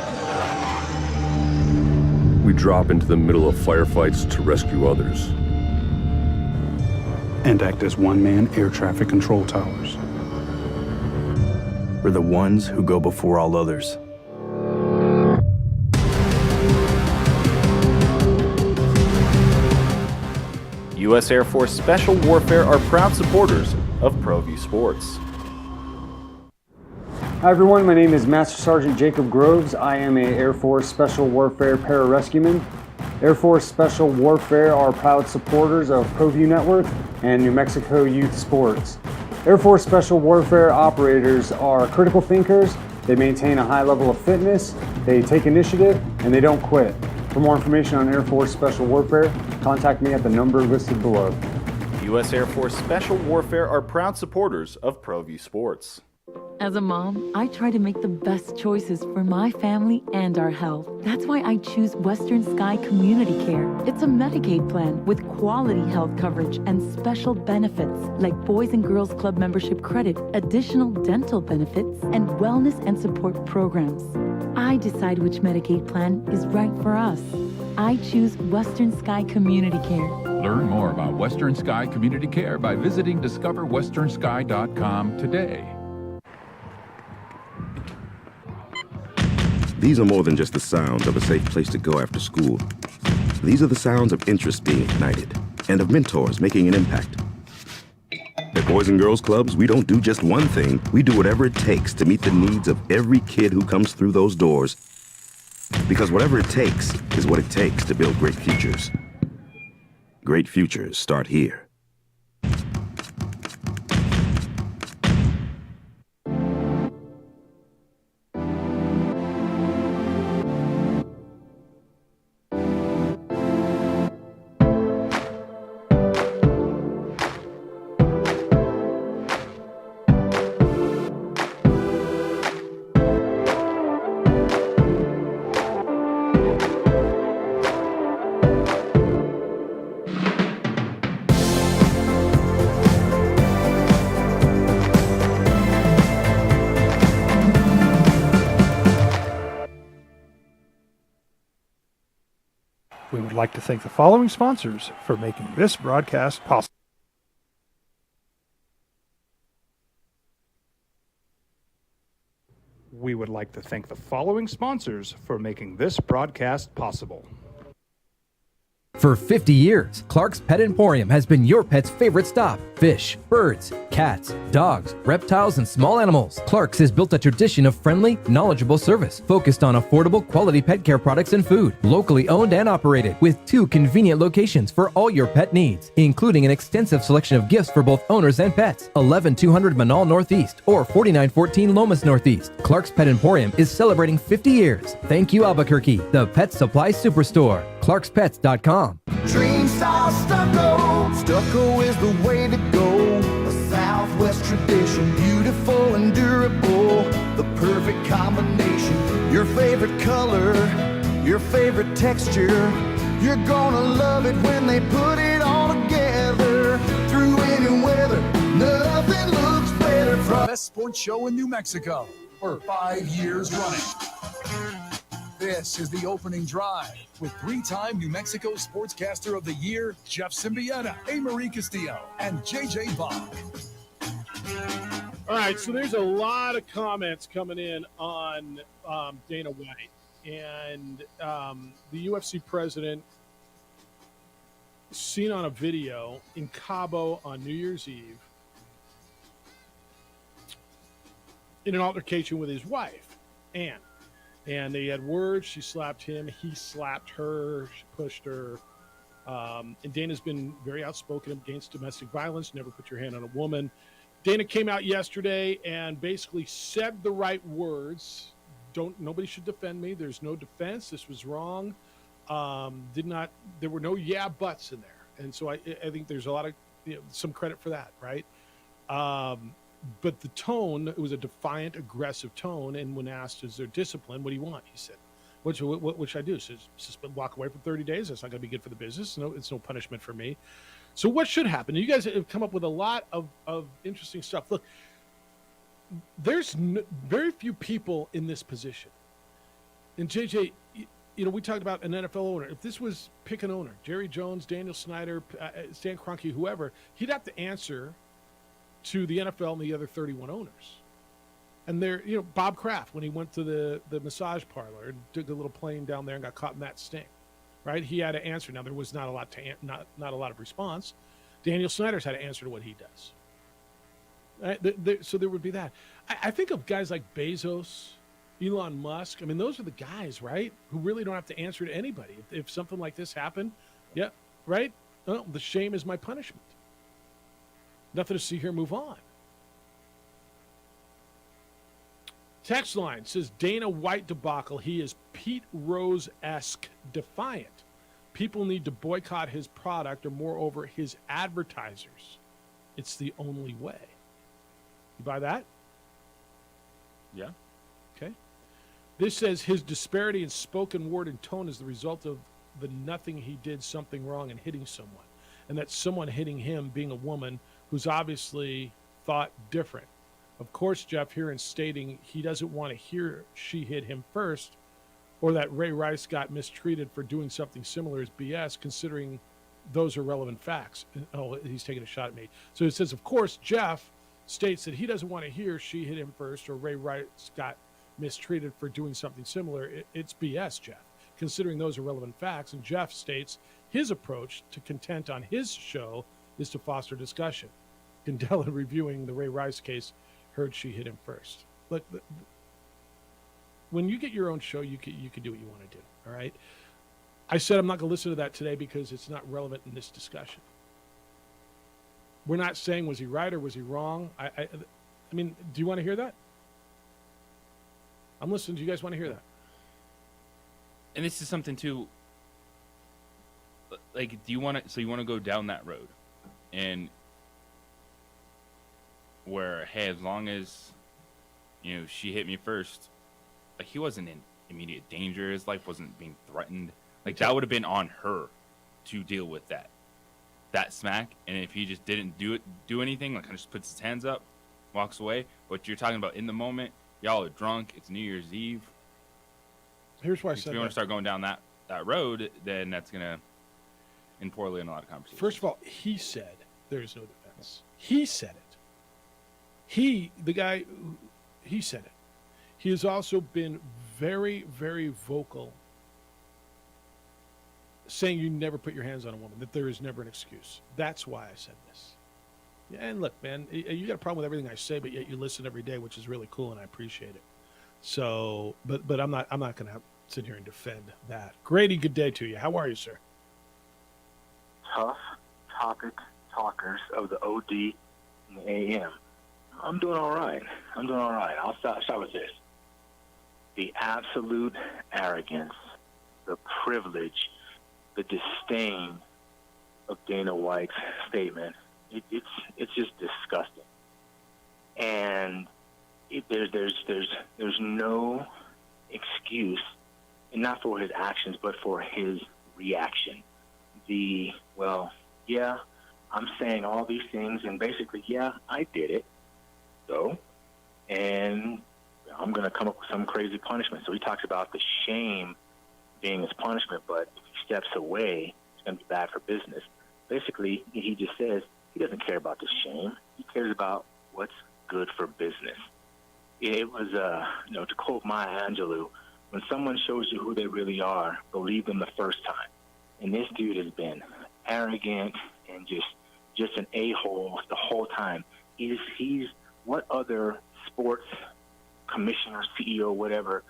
Speaker 4: We drop into the middle of firefights to rescue others.
Speaker 18: And act as one-man air traffic control towers.
Speaker 3: We're the ones who go before all others.
Speaker 6: U.S. Air Force Special Warfare are proud supporters of ProView Sports.
Speaker 8: Hi everyone, my name is Master Sergeant Jacob Groves. I am a Air Force Special Warfare Pararescueman. Air Force Special Warfare are proud supporters of ProView Network and New Mexico Youth Sports. Air Force Special Warfare operators are critical thinkers. They maintain a high level of fitness, they take initiative, and they don't quit. For more information on Air Force Special Warfare, contact me at the number listed below.
Speaker 6: U.S. Air Force Special Warfare are proud supporters of ProView Sports.
Speaker 2: As a mom, I try to make the best choices for my family and our health. That's why I choose Western Sky Community Care. It's a Medicaid plan with quality health coverage and special benefits like Boys and Girls Club membership credit, additional dental benefits, and wellness and support programs. I decide which Medicaid plan is right for us. I choose Western Sky Community Care.
Speaker 20: Learn more about Western Sky Community Care by visiting discoverwesternsky.com today.
Speaker 13: These are more than just the sounds of a safe place to go after school. These are the sounds of interest being ignited and of mentors making an impact. At Boys and Girls Clubs, we don't do just one thing. We do whatever it takes to meet the needs of every kid who comes through those doors. Because whatever it takes is what it takes to build great futures. Great futures start here.
Speaker 5: We would like to thank the following sponsors for making this broadcast possible. We would like to thank the following sponsors for making this broadcast possible.
Speaker 1: For 50 years, Clark's Pet Emporium has been your pet's favorite stop. Fish, birds, cats, dogs, reptiles, and small animals. Clark's has built a tradition of friendly, knowledgeable service focused on affordable quality pet care products and food. Locally owned and operated with 2 convenient locations for all your pet needs, including an extensive selection of gifts for both owners and pets. 11200 Manal Northeast or 4914 Lomas Northeast. Clark's Pet Emporium is celebrating 50 years. Thank you, Albuquerque, the pet supply superstore. ClarksPets.com.
Speaker 7: Dream style stucco. Stucco is the way to go. A Southwest tradition, beautiful and durable. The perfect combination. Your favorite color, your favorite texture. You're gonna love it when they put it all together. Through any weather, nothing looks better from
Speaker 11: Best sports show in New Mexico for 5 years running. This is the opening drive with 3-time New Mexico Sportscaster of the Year, Jeff Symbieta, A. Marie Castillo, and JJ Bach.
Speaker 15: All right, so there's a lot of comments coming in on Dana White. And the UFC president seen on a video in Cabo on New Year's Eve in an altercation with his wife, Ann. And they had words. She slapped him. He slapped her. She pushed her. And Dana's been very outspoken against domestic violence. Never put your hand on a woman. Dana came out yesterday and basically said the right words. Nobody should defend me. There's no defense. This was wrong. There were no yeah buts in there. And so I think there's a lot of, some credit for that, right? But the tone, it was a defiant, aggressive tone. And when asked, is there discipline? What do you want? He said, what should I do? He says, walk away for 30 days. That's not going to be good for the business. No, it's no punishment for me. So what should happen? You guys have come up with a lot of interesting stuff. Look, there's very few people in this position. And JJ, we talked about an NFL owner. If this was pick an owner, Jerry Jones, Daniel Snyder, Stan Kroenke, whoever, he'd have to answer to the NFL and the other 31 owners. And Bob Kraft, when he went to the massage parlor and took a little plane down there and got caught in that sting, right? He had to answer. Now there was not a lot of response. Daniel Snyder's had to answer to what he does. Right? So there would be that. I think of guys like Bezos, Elon Musk. I mean, those are the guys, right, who really don't have to answer to anybody. If something like this happened, yeah, right? Oh, the shame is my punishment. Nothing to see here, move on. Text line says, Dana White debacle. He is Pete Rose-esque defiant. People need to boycott his product or, moreover, his advertisers. It's the only way. You buy that?
Speaker 16: Yeah.
Speaker 15: Okay. This says his disparity in spoken word and tone is the result of the nothing he did something wrong and hitting someone. And that someone hitting him being a woman who's obviously thought different. Of course, Jeff here in stating he doesn't want to hear she hit him first or that Ray Rice got mistreated for doing something similar is BS, considering those are relevant facts. Oh, he's taking a shot at me. So it says, of course, Jeff states that he doesn't want to hear she hit him first or Ray Rice got mistreated for doing something similar. It's BS, Jeff, considering those are relevant facts. And Jeff states his approach to content on his show is to foster discussion. Gandela, reviewing the Ray Rice case, heard she hit him first. Look, when you get your own show, you can do what you want to do, all right? I said I'm not going to listen to that today because it's not relevant in this discussion. We're not saying was he right or was he wrong. I mean, do you want to hear that? I'm listening. Do you guys want to hear that?
Speaker 16: And this is something too. Like, do you want to? So you want to go down that road, and where, hey, as long as she hit me first, like he wasn't in immediate danger. His life wasn't being threatened. Like that would have been on her to deal with that smack. And if he just didn't do anything, like kind of just puts his hands up, walks away. But you're talking about in the moment, y'all are drunk. It's New Year's Eve.
Speaker 15: Here's why I said
Speaker 16: if you want to start going down that road, then that's gonna end poorly in a lot of conversations.
Speaker 15: First of all, he said there's no defense. He said it. He said it. He has also been very, very vocal saying you never put your hands on a woman, that there is never an excuse. That's why I said this. Yeah, and look, man, you got a problem with everything I say, but yet you listen every day, which is really cool, and I appreciate it. So, but I'm not going to sit here and defend that. Grady, good day to you. How are you, sir?
Speaker 10: Tough topic talkers of the OD and the AM. I'm doing all right. I'll start with this. The absolute arrogance, the privilege, the disdain of Dana White's statement, it's just disgusting. And there's no excuse, and not for his actions, but for his reaction. Yeah, I'm saying all these things, and basically, yeah, I did it. So, and I'm going to come up with some crazy punishment. So he talks about the shame being his punishment, but if he steps away, it's going to be bad for business. Basically, he just says he doesn't care about the shame. He cares about what's good for business. It was, to quote Maya Angelou, when someone shows you who they really are, believe them the first time. And this dude has been arrogant and just an a-hole the whole time. He's what other sports commissioner, CEO, whatever,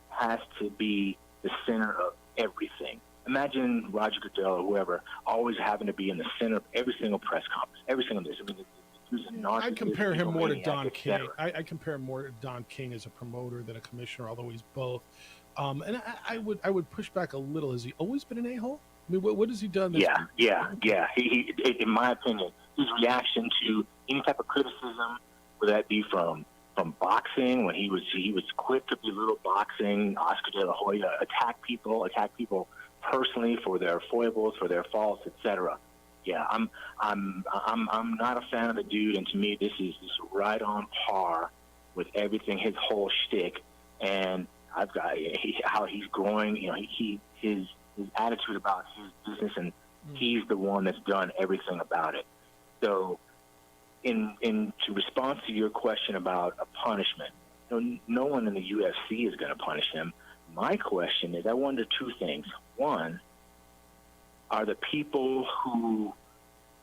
Speaker 10: has to be the center of everything? Imagine Roger Goodell or whoever always having to be in the center of every single press conference, every single this. I mean,
Speaker 15: I compare him more to Don King. I compare him more to Don King as a promoter than a commissioner, although he's both. And I would push back a little. Has he always been an a-hole? I mean, what has he done?
Speaker 10: Yeah. He, in my opinion, his reaction to any type of criticism, whether that be from boxing, when he was quick to belittle boxing, Oscar De La Hoya, attack people personally for their foibles, for their faults, etc. Yeah, I'm not a fan of the dude, and to me, this is right on par with everything, his whole shtick, and I've got how he's growing. You know, his attitude about his business, and he's the one that's done everything about it. So, in to respond to your question about a punishment, no one in the UFC is going to punish him. My question is, I wonder two things. One, are the people who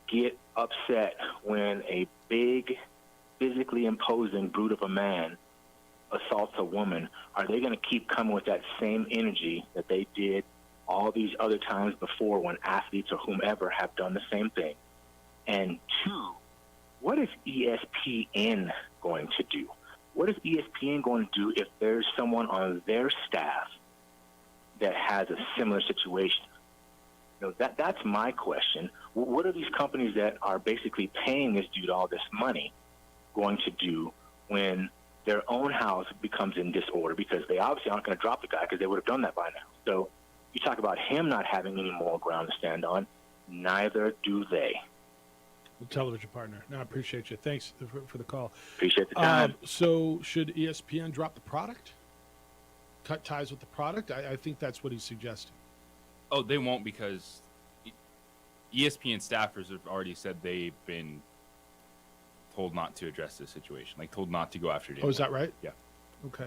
Speaker 10: get upset when a big, physically imposing brute of a man assaults a woman, are they going to keep coming with that same energy that they did all these other times before when athletes or whomever have done the same thing? And two, what is ESPN going to do? What is ESPN going to do if there's someone on their staff that has a similar situation? That's my question. What are these companies that are basically paying this dude all this money going to do when their own house becomes in disorder? Because they obviously aren't going to drop the guy, because they would have done that by now. So you talk about him not having any moral ground to stand on. Neither do they.
Speaker 15: The television partner. No, I appreciate you. Thanks for the call.
Speaker 10: Appreciate the time.
Speaker 15: So should ESPN drop the product? Cut ties with the product? I think that's what he's suggesting.
Speaker 16: Oh, they won't, because ESPN staffers have already said they've been told not to address this situation, like told not to go after Dana.
Speaker 15: Oh, is that right?
Speaker 16: Yeah.
Speaker 15: Okay.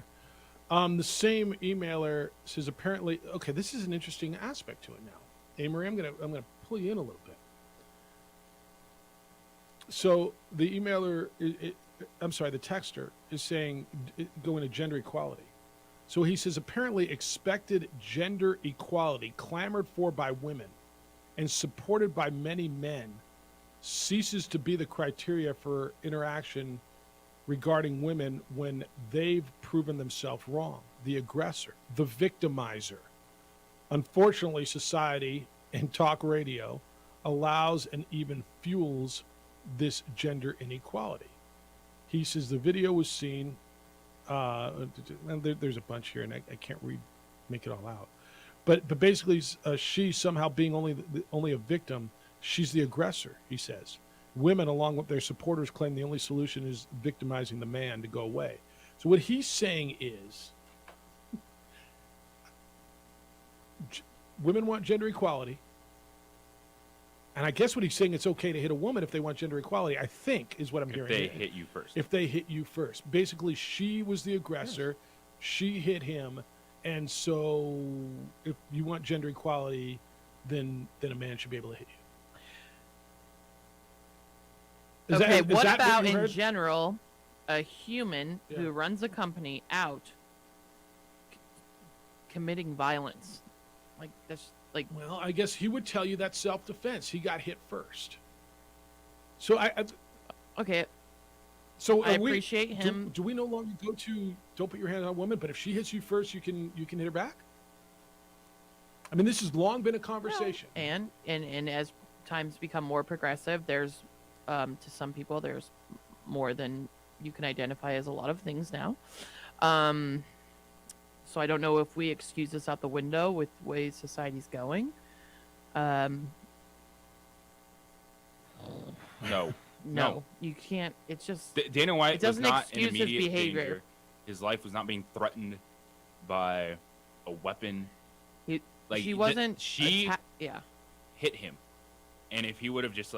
Speaker 15: The same emailer says apparently. Okay, this is an interesting aspect to it now. Amory, I'm gonna pull you in a little bit. So the emailer, the texter is saying going to gender equality. So he says apparently expected gender equality clamored for by women and supported by many men ceases to be the criteria for interaction regarding women when they've proven themselves wrong. The aggressor, the victimizer. Unfortunately, society and talk radio allows and even fuels this gender inequality. He says the video was seen, and there's a bunch here, and I can't make it all out. But basically, she somehow being only a victim, she's the aggressor, he says. Women, along with their supporters, claim the only solution is victimizing the man to go away. So what he's saying is, women want gender equality. And I guess what he's saying, it's okay to hit a woman if they want gender equality, I think, is what I'm hearing.
Speaker 16: If they hit you first.
Speaker 15: If they hit you first. Basically, she was the aggressor. Yes. She hit him. And so if you want gender equality, then a man should be able to hit you.
Speaker 19: Okay,
Speaker 15: Is
Speaker 19: what
Speaker 15: that
Speaker 19: about
Speaker 15: you
Speaker 19: in
Speaker 15: heard?
Speaker 19: general a human who runs a company out committing violence? Like that's like.
Speaker 15: Well, I guess he would tell you that's self-defense. He got hit first. So
Speaker 19: okay.
Speaker 15: So
Speaker 19: I
Speaker 15: are we-
Speaker 19: appreciate him.
Speaker 15: Do we no longer go to don't put your hands on a woman, but if she hits you first, you can hit her back? I mean, this has long been a conversation.
Speaker 19: And as times become more progressive, there's to some people there's more than you can identify as a lot of things now. So I don't know if we excuse this out the window with the way society's going.
Speaker 16: No.
Speaker 19: You can't. It's just
Speaker 16: Dana White
Speaker 19: it doesn't
Speaker 16: was not in
Speaker 19: excuse his
Speaker 16: immediate
Speaker 19: behavior.
Speaker 16: danger. His life was not being threatened by a weapon.
Speaker 19: She wasn't.
Speaker 16: She
Speaker 19: yeah.
Speaker 16: hit him, and if he would have just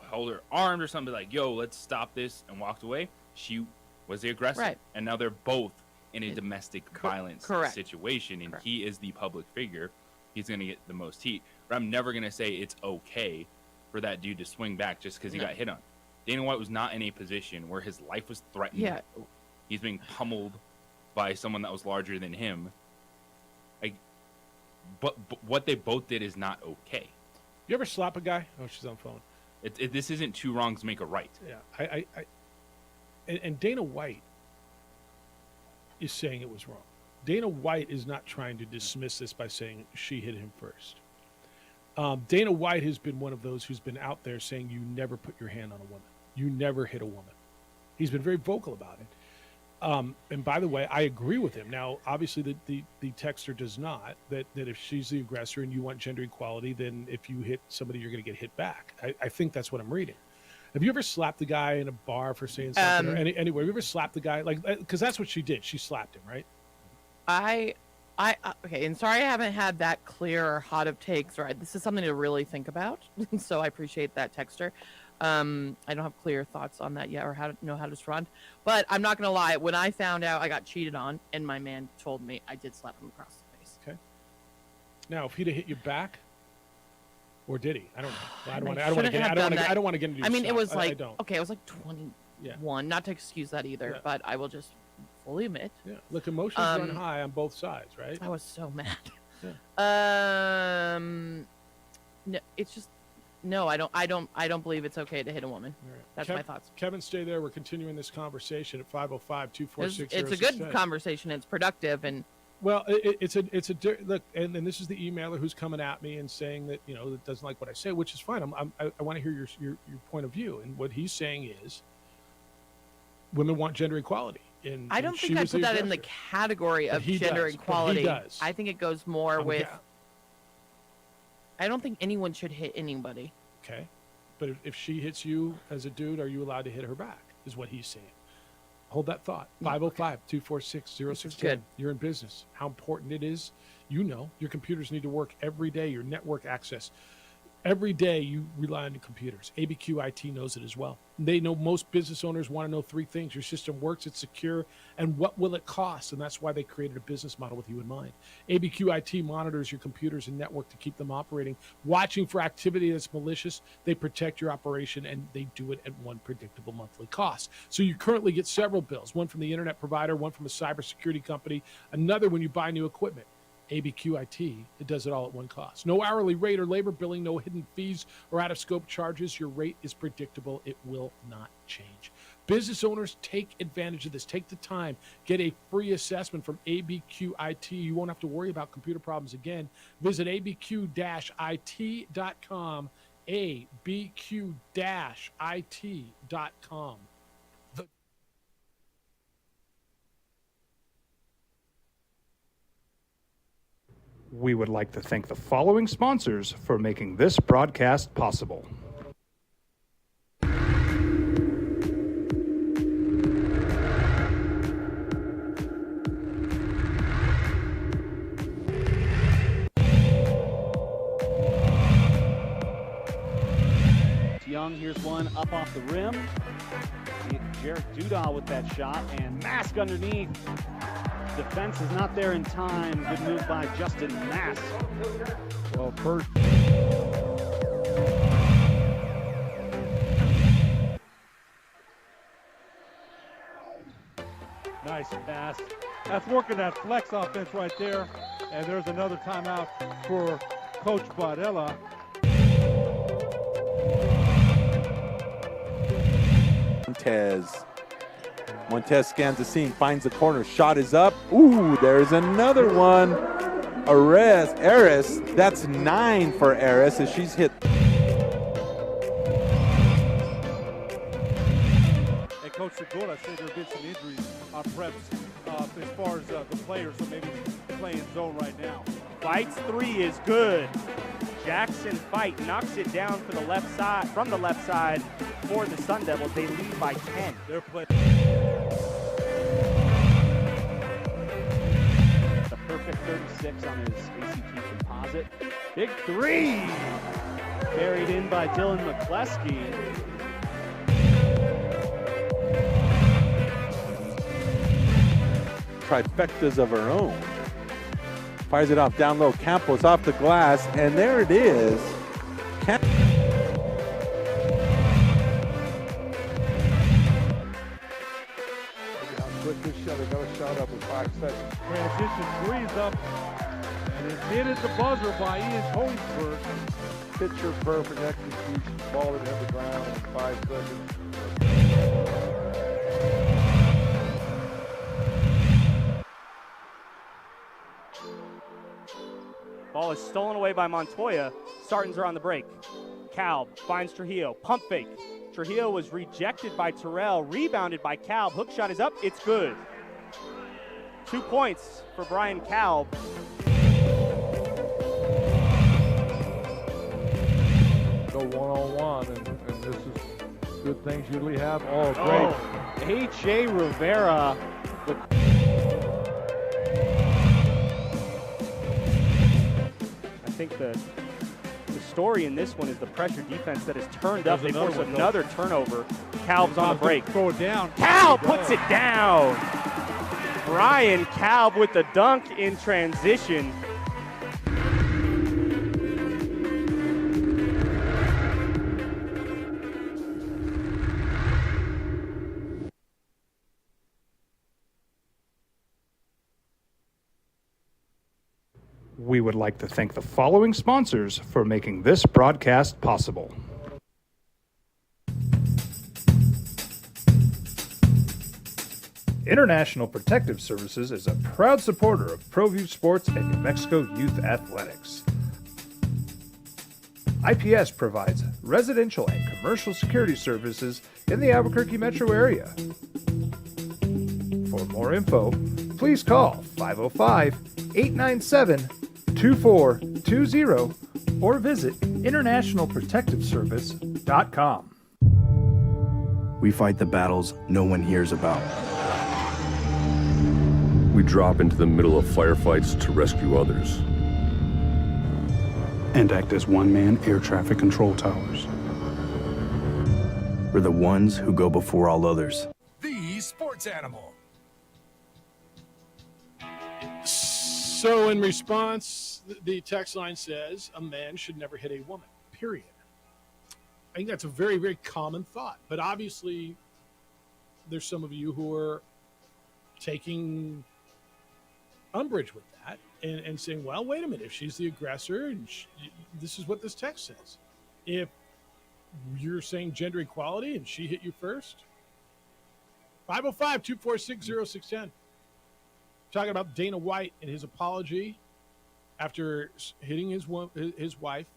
Speaker 16: held her arms or something like, "Yo, let's stop this," and walked away, she was the aggressor.
Speaker 19: Right.
Speaker 16: And now they're both in a domestic violence
Speaker 19: correct.
Speaker 16: situation, and he is the public figure. He's going to get the most heat. But I'm never going to say it's okay for that dude to swing back just because he got hit on. Dana White was not in a position where his life was threatened.
Speaker 19: Yeah.
Speaker 16: He's being pummeled by someone that was larger than him. But what they both did is not okay.
Speaker 15: You ever slap a guy? Oh, she's on phone.
Speaker 16: This isn't two wrongs make a right.
Speaker 15: Yeah, and Dana White is saying it was wrong. Dana White is not trying to dismiss this by saying she hit him first. Dana White has been one of those who's been out there saying you never put your hand on a woman. You never hit a woman. He's been very vocal about it. And by the way, I agree with him. Now, obviously, the texter does not, that if she's the aggressor and you want gender equality, then if you hit somebody, you're going to get hit back. I think that's what I'm reading. Have you ever slapped a guy in a bar for saying something? Or anyway, have you ever slapped a guy? Because that's what she did. She slapped him, right?
Speaker 19: Okay, and sorry I haven't had that clear or hot of takes, right? This is something to really think about. So I appreciate that texter. I don't have clear thoughts on that yet or how to respond. But I'm not going to lie. When I found out I got cheated on and my man told me, I did slap him across the face.
Speaker 15: Okay. Now, if he'd have hit you back, or did he? I don't know. I don't want to get into.
Speaker 19: I mean, it was
Speaker 15: I don't.
Speaker 19: okay. It was like 21. Not to excuse that either, but I will just fully admit.
Speaker 15: Yeah. Look, emotions run high on both sides, right?
Speaker 19: I was so mad.
Speaker 15: Yeah.
Speaker 19: No, it's just. No, I don't believe it's okay to hit a woman.
Speaker 15: Right.
Speaker 19: That's my thoughts.
Speaker 15: Kevin, stay there. We're continuing this conversation at 505-246-0610.
Speaker 19: It's a good conversation. It's productive and.
Speaker 15: Well, it's a look, and this is the emailer who's coming at me and saying that that doesn't like what I say, which is fine. I want to hear your point of view, and what he's saying is women want gender equality. And
Speaker 19: I don't think I put that in the category of gender equality.
Speaker 15: He does.
Speaker 19: I think it goes more with. I don't think anyone should hit anybody.
Speaker 15: Okay, but if she hits you as a dude, are you allowed to hit her back? Is what he's saying. Hold that thought. 505-246-0610. You're in business. How important it is. Your computers need to work every day. Your network access. Every day you rely on your computers. ABQ IT knows it as well. They know most business owners want to know three things. Your system works, it's secure, and what will it cost? And that's why they created a business model with you in mind. ABQ IT monitors your computers and network to keep them operating, watching for activity that's malicious. They protect your operation, and they do it at one predictable monthly cost. So you currently get several bills, one from the internet provider, one from a cybersecurity company, another when you buy new equipment. ABQ IT, it does it all at one cost. No hourly rate or labor billing, no hidden fees or out-of-scope charges. Your rate is predictable. It will not change. Business owners, take advantage of this. Take the time. Get a free assessment from ABQ IT. You won't have to worry about computer problems again. Visit abq-it.com, abq-it.com.
Speaker 5: We would like to thank the following sponsors for making this broadcast possible.
Speaker 21: Young, here's one up off the rim. Jarek Dudal with that shot, and Mask underneath.
Speaker 14: defense is not there in time. Good move by Justin Mass.
Speaker 21: Well, first. Nice pass. That's working that flex offense right there. And there's another timeout for Coach Barella.
Speaker 23: Montez scans the scene, finds the corner, shot is up. Ooh, there's another one. Aris, that's 9 for Aris as she's hit.
Speaker 21: And Coach Segura said there have been some injuries on preps as far as the players, so maybe playing zone right now.
Speaker 14: Fights 3 is good. Jackson Fight knocks it down for the left side, from the left side for the Sun Devils. They lead by 10.
Speaker 21: They're playing.
Speaker 14: The perfect 36 on his ACT composite. Big 3! Buried in by Dylan McCleskey.
Speaker 23: Trifectas of her own. Fires it off down low. Campos off the glass, and there it is. Look
Speaker 21: how quick this shot, another shot up with 5 seconds. Transition 3 is up, and it's hit at the buzzer by Ian Hoingsberg. Picture perfect execution. Ball that hit the ground in 5 seconds.
Speaker 14: Ball is stolen away by Montoya. Sartans are on the break. Calb finds Trujillo. Pump fake. Trujillo was rejected by Terrell. Rebounded by Calb. Hook shot is up. It's good. 2 points for Brian Calb.
Speaker 21: Go one-on-one, and this is good things usually have. Oh, great.
Speaker 14: H.A. Rivera. I think the story in this one is the pressure defense that has turned up. They force another turnover. Calb's on the break.
Speaker 21: Throw it down.
Speaker 14: Calb puts it down. Brian Calb with the dunk in transition.
Speaker 5: We would like to thank the following sponsors for making this broadcast possible. International Protective Services is a proud supporter of ProView Sports and New Mexico Youth Athletics. IPS provides residential and commercial security services in the Albuquerque metro area. For more info, please call 505-897-2420 or visit internationalprotectiveservice.com.
Speaker 3: We fight the battles no one hears about.
Speaker 4: We drop into the middle of firefights to rescue others.
Speaker 18: And act as one-man air traffic control towers.
Speaker 3: We're the ones who go before all others.
Speaker 11: The sports animal.
Speaker 15: So in response, the text line says, a man should never hit a woman, period. I think that's a very, very common thought. But obviously, there's some of you who are taking umbrage with that and saying, well, wait a minute, if she's the aggressor, and this is what this text says. If you're saying gender equality and she hit you first, 505-246-0610. Talking about Dana White and his apology after hitting his wife.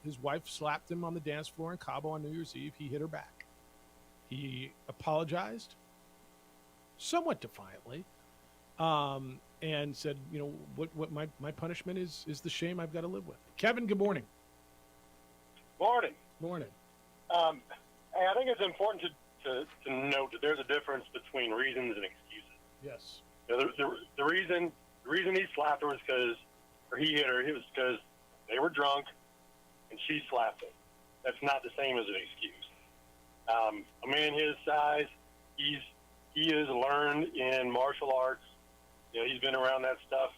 Speaker 15: His wife slapped him on the dance floor in Cabo on New Year's Eve. He hit her back. He apologized somewhat defiantly and said, you know, what my punishment is the shame I've got to live with. Kevin, good morning.
Speaker 17: Morning.
Speaker 15: Morning.
Speaker 17: Hey, I think it's important to note that there's a difference between reasons and excuses.
Speaker 15: Yes.
Speaker 17: The reason he slapped her was he hit her. It was because they were drunk and she slapped him. That's not the same as an excuse. A man his size, he has learned in martial arts
Speaker 9: You know, he's been around that stuff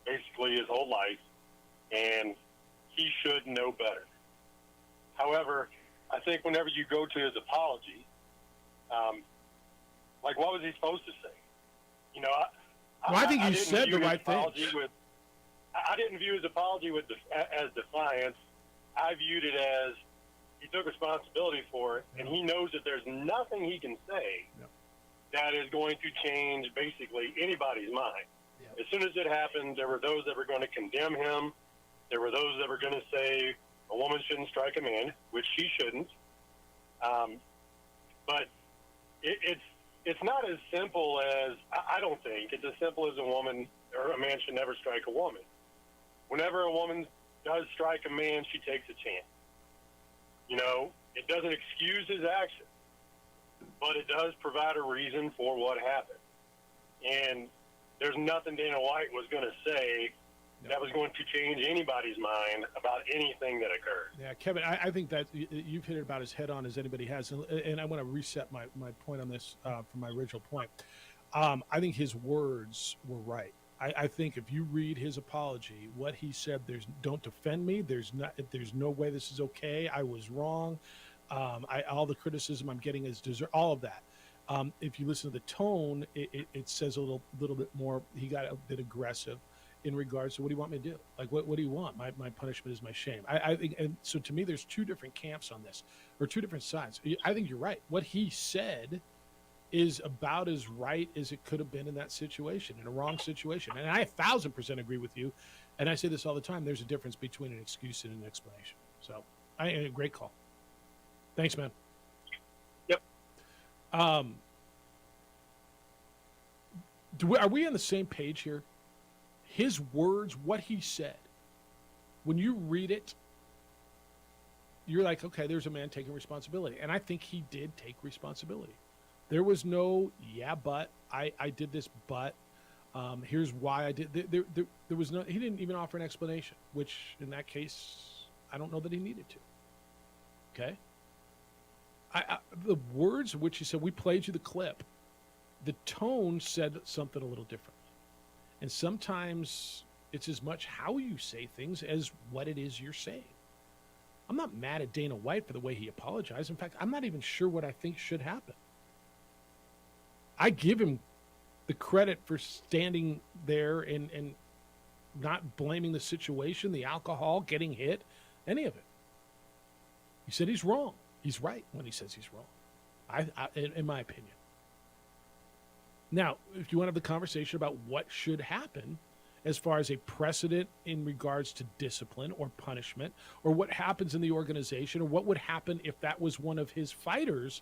Speaker 9: basically his whole life, and he should know better. However, I think whenever you go to his apology, like, what was he supposed to say? You know,
Speaker 15: I think he
Speaker 9: didn't
Speaker 15: said
Speaker 9: view
Speaker 15: the
Speaker 9: his
Speaker 15: right thing.
Speaker 9: apology I didn't view his apology as defiance. I viewed it as he took responsibility for it, and he knows that there's nothing he can say that is going to change basically anybody's mind. As soon as it happened, there were those that were going to condemn him. There were those that were going to say a woman shouldn't strike a man, which she shouldn't. But it's not as simple as, I don't think, it's as simple as a woman or a man should never strike a woman. Whenever a woman does strike a man, she takes a chance. You know, it doesn't excuse his action, but it does provide a reason for what happened. And there's nothing Dana White was going to say that was going to change anybody's mind about anything that occurred.
Speaker 15: Yeah, Kevin, I think that you've hit it about as head on as anybody has. And I want to reset my point on this from my original point. I think his words were right. I think if you read his apology, what he said, don't defend me. There's no way this is okay. I was wrong. All the criticism I'm getting is deserved. All of that. If you listen to the tone, it says a little bit more. He got a bit aggressive in regards to, what do you want me to do? Like, what do you want? My punishment is my shame. I think, and so to me, there's two different camps on this, or two different sides. I think you're right. What he said is about as right as it could have been in that situation, in a wrong situation. And I 1,000% agree with you. And I say this all the time. There's a difference between an excuse and an explanation. So, a great call. Thanks, man.
Speaker 9: Yep.
Speaker 15: Are we on the same page here? His words, what he said, when you read it, you're like, okay, there's a man taking responsibility. And I think he did take responsibility. There was no, but I did this, but here's why I did. There was no, he didn't even offer an explanation, which in that case, I don't know that he needed to. Okay. The words which he said, we played you the clip, the tone said something a little different. And sometimes it's as much how you say things as what it is you're saying. I'm not mad at Dana White for the way he apologized. In fact, I'm not even sure what I think should happen. I give him the credit for standing there and not blaming the situation, the alcohol, getting hit, any of it. He said he's wrong. He's right when he says he's wrong, in my opinion. Now, if you want to have the conversation about what should happen as far as a precedent in regards to discipline or punishment, or what happens in the organization, or what would happen if that was one of his fighters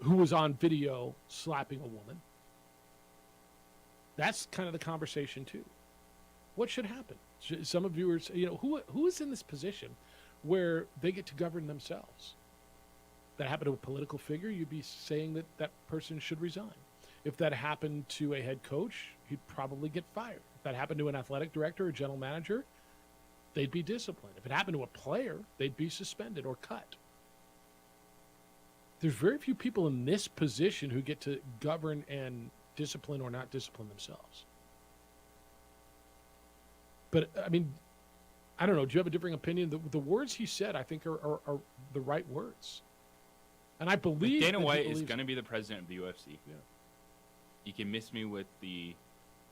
Speaker 15: who was on video slapping a woman, that's kind of the conversation too. What should happen? Some of viewers, who is in this position where they get to govern themselves? That happened to a political figure, you'd be saying that that person should resign. If that happened to a head coach, he'd probably get fired. If that happened to an athletic director or general manager, they'd be disciplined. If it happened to a player, they'd be suspended or cut. There's very few people in this position who get to govern and discipline or not discipline themselves. But, I mean, I don't know. Do you have a differing opinion? The words he said, I think, are the right words. And I believe
Speaker 16: Dana White is going to be the president of the UFC.
Speaker 15: Yeah.
Speaker 16: You can miss me with the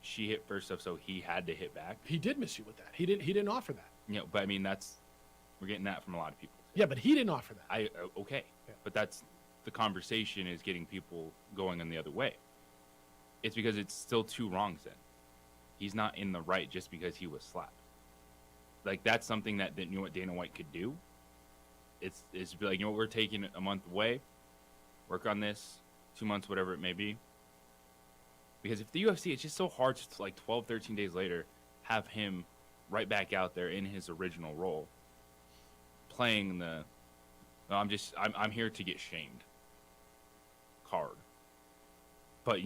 Speaker 16: she hit first stuff, so he had to hit back.
Speaker 15: He did miss you with that. He didn't offer that.
Speaker 16: But I mean, we're getting that from a lot of people.
Speaker 15: Yeah, but he didn't offer that.
Speaker 16: Okay. Yeah. But that's the conversation is getting people going in the other way. It's because it's still two wrongs then. He's not in the right just because he was slapped. Like, that's something that Dana White could do. It's be like, we're taking a month away, work on this, 2 months, whatever it may be. Because if the UFC, it's just so hard to, like, 12, 13 days later, have him right back out there in his original role, playing I'm here to get shamed card. But,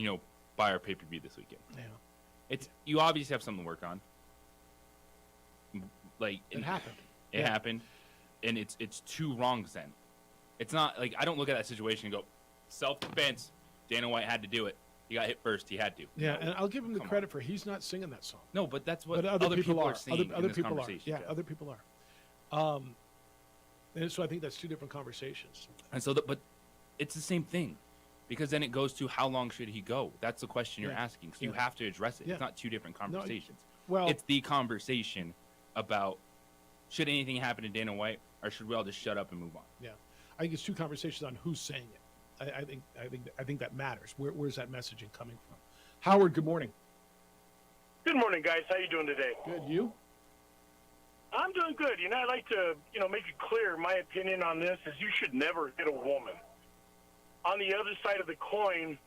Speaker 16: buy our pay-per-view this weekend.
Speaker 15: Yeah.
Speaker 16: You obviously have something to work on. Like,
Speaker 15: it happened.
Speaker 16: It happened. And it's two wrongs then. It's not like I don't look at that situation and go, self-defense, Dana White had to do it. He got hit first. He had to.
Speaker 15: Yeah, and I'll give him the credit for he's not singing that song.
Speaker 16: No, but that's what
Speaker 15: But other people
Speaker 16: are
Speaker 15: are.
Speaker 16: seeing
Speaker 15: Other
Speaker 16: in this
Speaker 15: people are.
Speaker 16: conversation.
Speaker 15: Yeah, other people are. And so I think that's two different conversations.
Speaker 16: And so, but it's the same thing, because then it goes to how long should he go? That's the question you're
Speaker 15: Yeah.
Speaker 16: asking. So you
Speaker 15: Yeah.
Speaker 16: have to address it.
Speaker 15: Yeah.
Speaker 16: It's not two different
Speaker 15: No,
Speaker 16: conversations.
Speaker 15: well-
Speaker 16: it's the conversation about should anything happen to Dana White, or should we all just shut up and move on?
Speaker 15: Yeah, I think it's two conversations on who's saying it. I think that matters. Where's that messaging coming from? Howard, good morning.
Speaker 9: Good morning, guys. How you doing today?
Speaker 15: Good. You?
Speaker 9: I'm doing good. You know, I'd like to, make it clear my opinion on this is you should never hit a woman. On the other side of the coin,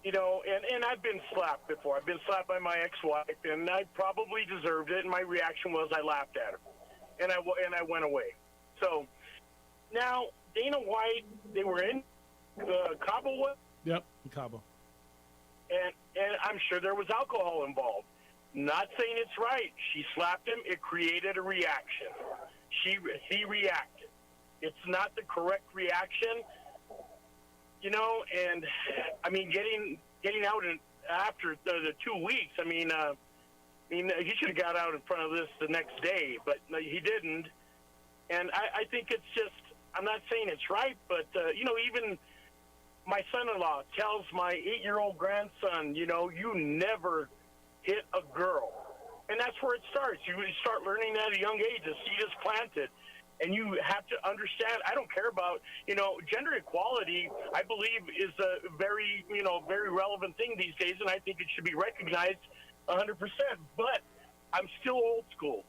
Speaker 9: and I've been slapped before. I've been slapped by my ex-wife, and I probably deserved it, and my reaction was I laughed at her, and I went away. So now Dana White, they were in Cabo, what?
Speaker 15: Yep, Cabo.
Speaker 9: And I'm sure there was alcohol involved. Not saying it's right. She slapped him. It created a reaction. He reacted. It's not the correct reaction, And I mean, getting out after the 2 weeks. I mean, he should have got out in front of this the next day, but he didn't. And I think it's just. I'm not saying it's right, but even my son-in-law tells my 8-year-old grandson, you never hit a girl. And that's where it starts. You start learning at a young age. The seed is planted. And you have to understand, I don't care about, gender equality, I believe is a very, very relevant thing these days, and I think it should be recognized 100%. But I'm still old school.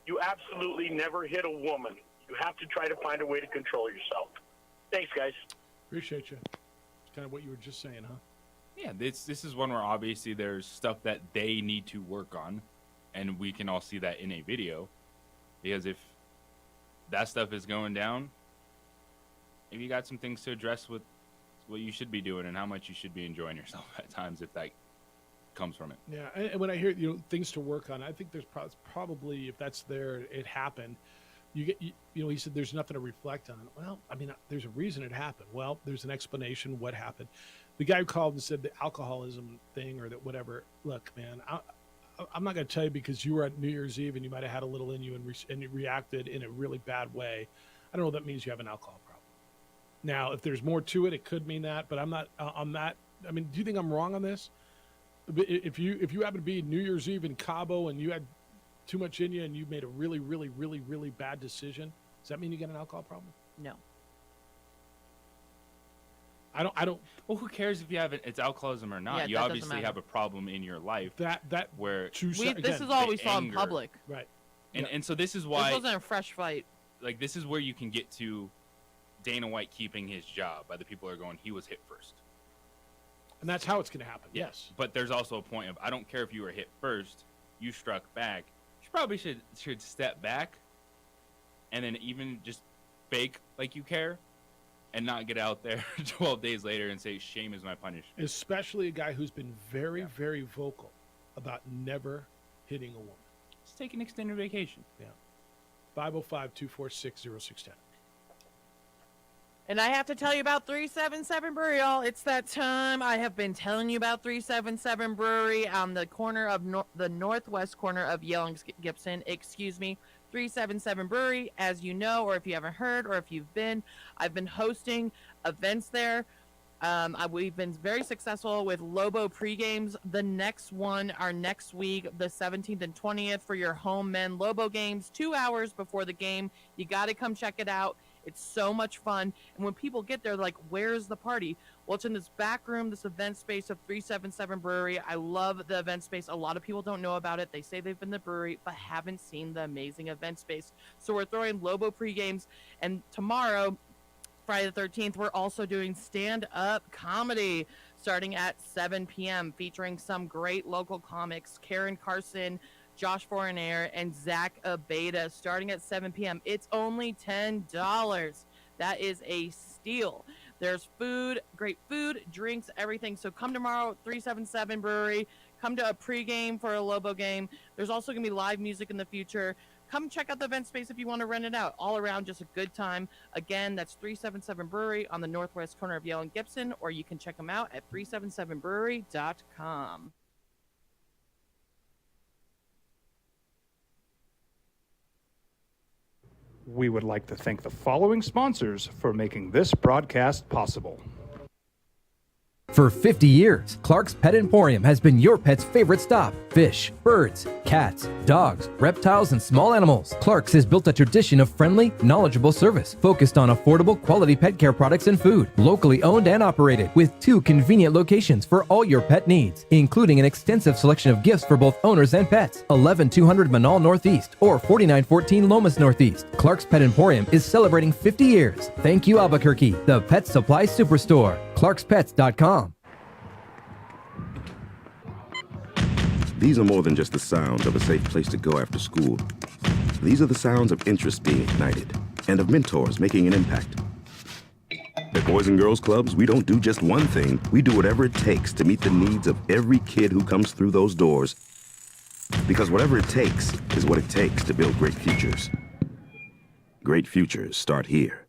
Speaker 9: You absolutely never hit a woman. You have to try to find a way to control yourself. Thanks, guys.
Speaker 15: Appreciate you. It's kind of what you were just saying, huh?
Speaker 16: Yeah, this is one where obviously there's stuff that they need to work on, and we can all see that in a video, because if that stuff is going down, maybe you got some things to address with what you should be doing and how much you should be enjoying yourself at times if that comes from it.
Speaker 15: Yeah, and when I hear things to work on, I think there's probably, if that's there, it happened. You get, he said there's nothing to reflect on. Well, I mean, there's a reason it happened. Well, there's an explanation what happened. The guy who called and said the alcoholism thing or that whatever. Look, man, I'm not going to tell you because you were at New Year's Eve and you might have had a little in you and you reacted in a really bad way. I don't know. That means you have an alcohol problem. Now, if there's more to it, it could mean that. But I'm not on that. I mean, do you think I'm wrong on this? If you happen to be New Year's Eve in Cabo and you had too much in you and you made a really, really, really, really bad decision, does that mean you get an alcohol problem?
Speaker 19: No.
Speaker 15: I don't.
Speaker 16: Well, who cares if you have it's alcoholism or not?
Speaker 19: Yeah,
Speaker 16: you
Speaker 19: that
Speaker 16: obviously
Speaker 19: doesn't matter.
Speaker 16: have a problem in your life.
Speaker 15: That
Speaker 16: where
Speaker 19: This is all we saw in public.
Speaker 15: Right.
Speaker 16: And so this is why
Speaker 19: This wasn't a fresh fight.
Speaker 16: Like this is where you can get to Dana White keeping his job by the people who are going, he was hit first.
Speaker 15: And that's how it's going to happen. Yes.
Speaker 16: But there's also a point of I don't care if you were hit first, you struck back. You probably should step back and then even just fake like you care and not get out there 12 days later and say shame is my punishment.
Speaker 15: Especially a guy who's been very, very vocal about never hitting a woman.
Speaker 16: Just take an extended vacation.
Speaker 15: Yeah. 505-246-0610.
Speaker 19: And I have to tell you about 377 Brewery, y'all. It's that time. I have been telling you about 377 Brewery on the corner of the northwest corner of Yale and Gibson. 377 Brewery, as you know, or if you haven't heard, or if you've been, I've been hosting events there. We've been very successful with Lobo pre-games. The next one, our next week, the 17th and 20th for your home men Lobo games, 2 hours before the game. You got to come check it out. It's so much fun. And when people get there, they're like, where's the party? Well, it's in this back room, this event space of 377 Brewery. I love the event space. A lot of people don't know about it. They say they've been to the brewery, but haven't seen the amazing event space. So we're throwing Lobo pre-games. And tomorrow, Friday the 13th, we're also doing stand-up comedy starting at 7 p.m. featuring some great local comics, Karen Carson, Josh Fournier, and Zach Abeda, starting at 7 p.m. It's only $10. That is a steal. There's food, great food, drinks, everything. So come tomorrow, 377 Brewery. Come to a pregame for a Lobo game. There's also going to be live music in the future. come check out the event space if you want to rent it out. All around, just a good time. Again, that's 377 Brewery on the northwest corner of Yale and Gibson, or you can check them out at 377brewery.com.
Speaker 5: We would like to thank the following sponsors for making this broadcast possible.
Speaker 1: For 50 years, Clark's Pet Emporium has been your pet's favorite stop. Fish, birds, cats, dogs, reptiles, and small animals. Clark's has built a tradition of friendly, knowledgeable service focused on affordable, quality pet care products and food. Locally owned and operated with 2 convenient locations for all your pet needs, including an extensive selection of gifts for both owners and pets. 11200 Manal Northeast or 4914 Lomas Northeast. Clark's Pet Emporium is celebrating 50 years. Thank you, Albuquerque, the pet supply superstore. ClarksPets.com.
Speaker 13: These are more than just the sound of a safe place to go after school. These are the sounds of interest being ignited and of mentors making an impact. At Boys and Girls Clubs, we don't do just one thing. We do whatever it takes to meet the needs of every kid who comes through those doors. Because whatever it takes is what it takes to build great futures. Great futures start here.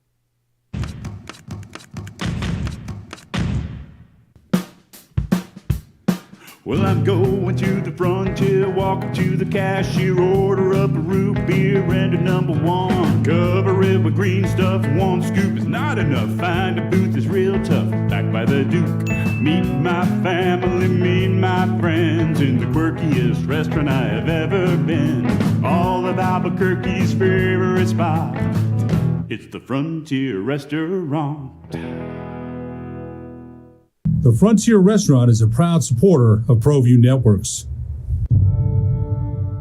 Speaker 8: Well, I'm going to the frontier, walking to the cashier, order up a root beer and a number 1. Cover it with green stuff, 1 scoop is not enough. Find a booth that's real tough, back by the Duke. Meet my family, meet my friends in the quirkiest restaurant I have ever been. All of Albuquerque's favorite spot, it's the Frontier Restaurant.
Speaker 12: The Frontier Restaurant is a proud supporter of ProView Networks.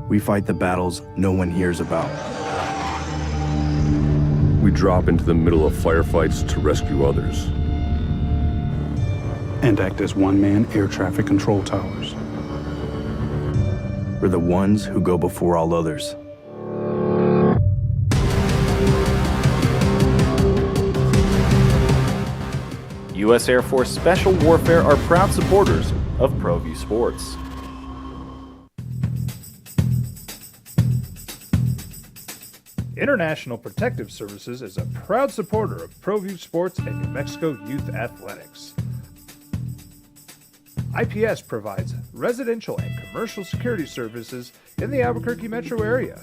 Speaker 3: We fight the battles no one hears about.
Speaker 4: We drop into the middle of firefights to rescue others.
Speaker 18: And act as one-man air traffic control towers.
Speaker 3: We're the ones who go before all others.
Speaker 6: U.S. Air Force Special Warfare are proud supporters of ProView Sports.
Speaker 5: International Protective Services is a proud supporter of ProView Sports and New Mexico Youth Athletics. IPS provides residential and commercial security services in the Albuquerque metro area.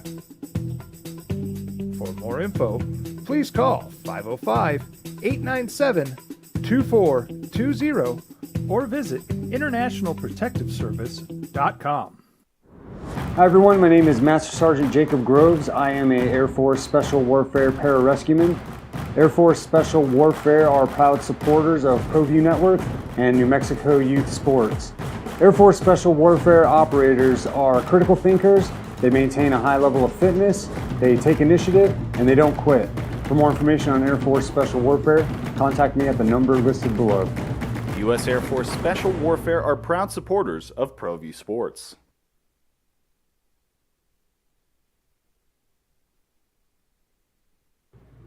Speaker 5: For more info, please call 505-897-2420 or visit internationalprotectiveservice.com.
Speaker 22: Hi everyone, my name is Master Sergeant Jacob Groves. I am an Air Force Special Warfare Pararescueman. Air Force Special Warfare are proud supporters of ProView Network and New Mexico Youth Sports. Air Force Special Warfare operators are critical thinkers. They maintain a high level of fitness, they take initiative, and they don't quit. For more information on Air Force Special Warfare, contact me at the number listed below.
Speaker 6: U.S. Air Force Special Warfare are proud supporters of ProView Sports.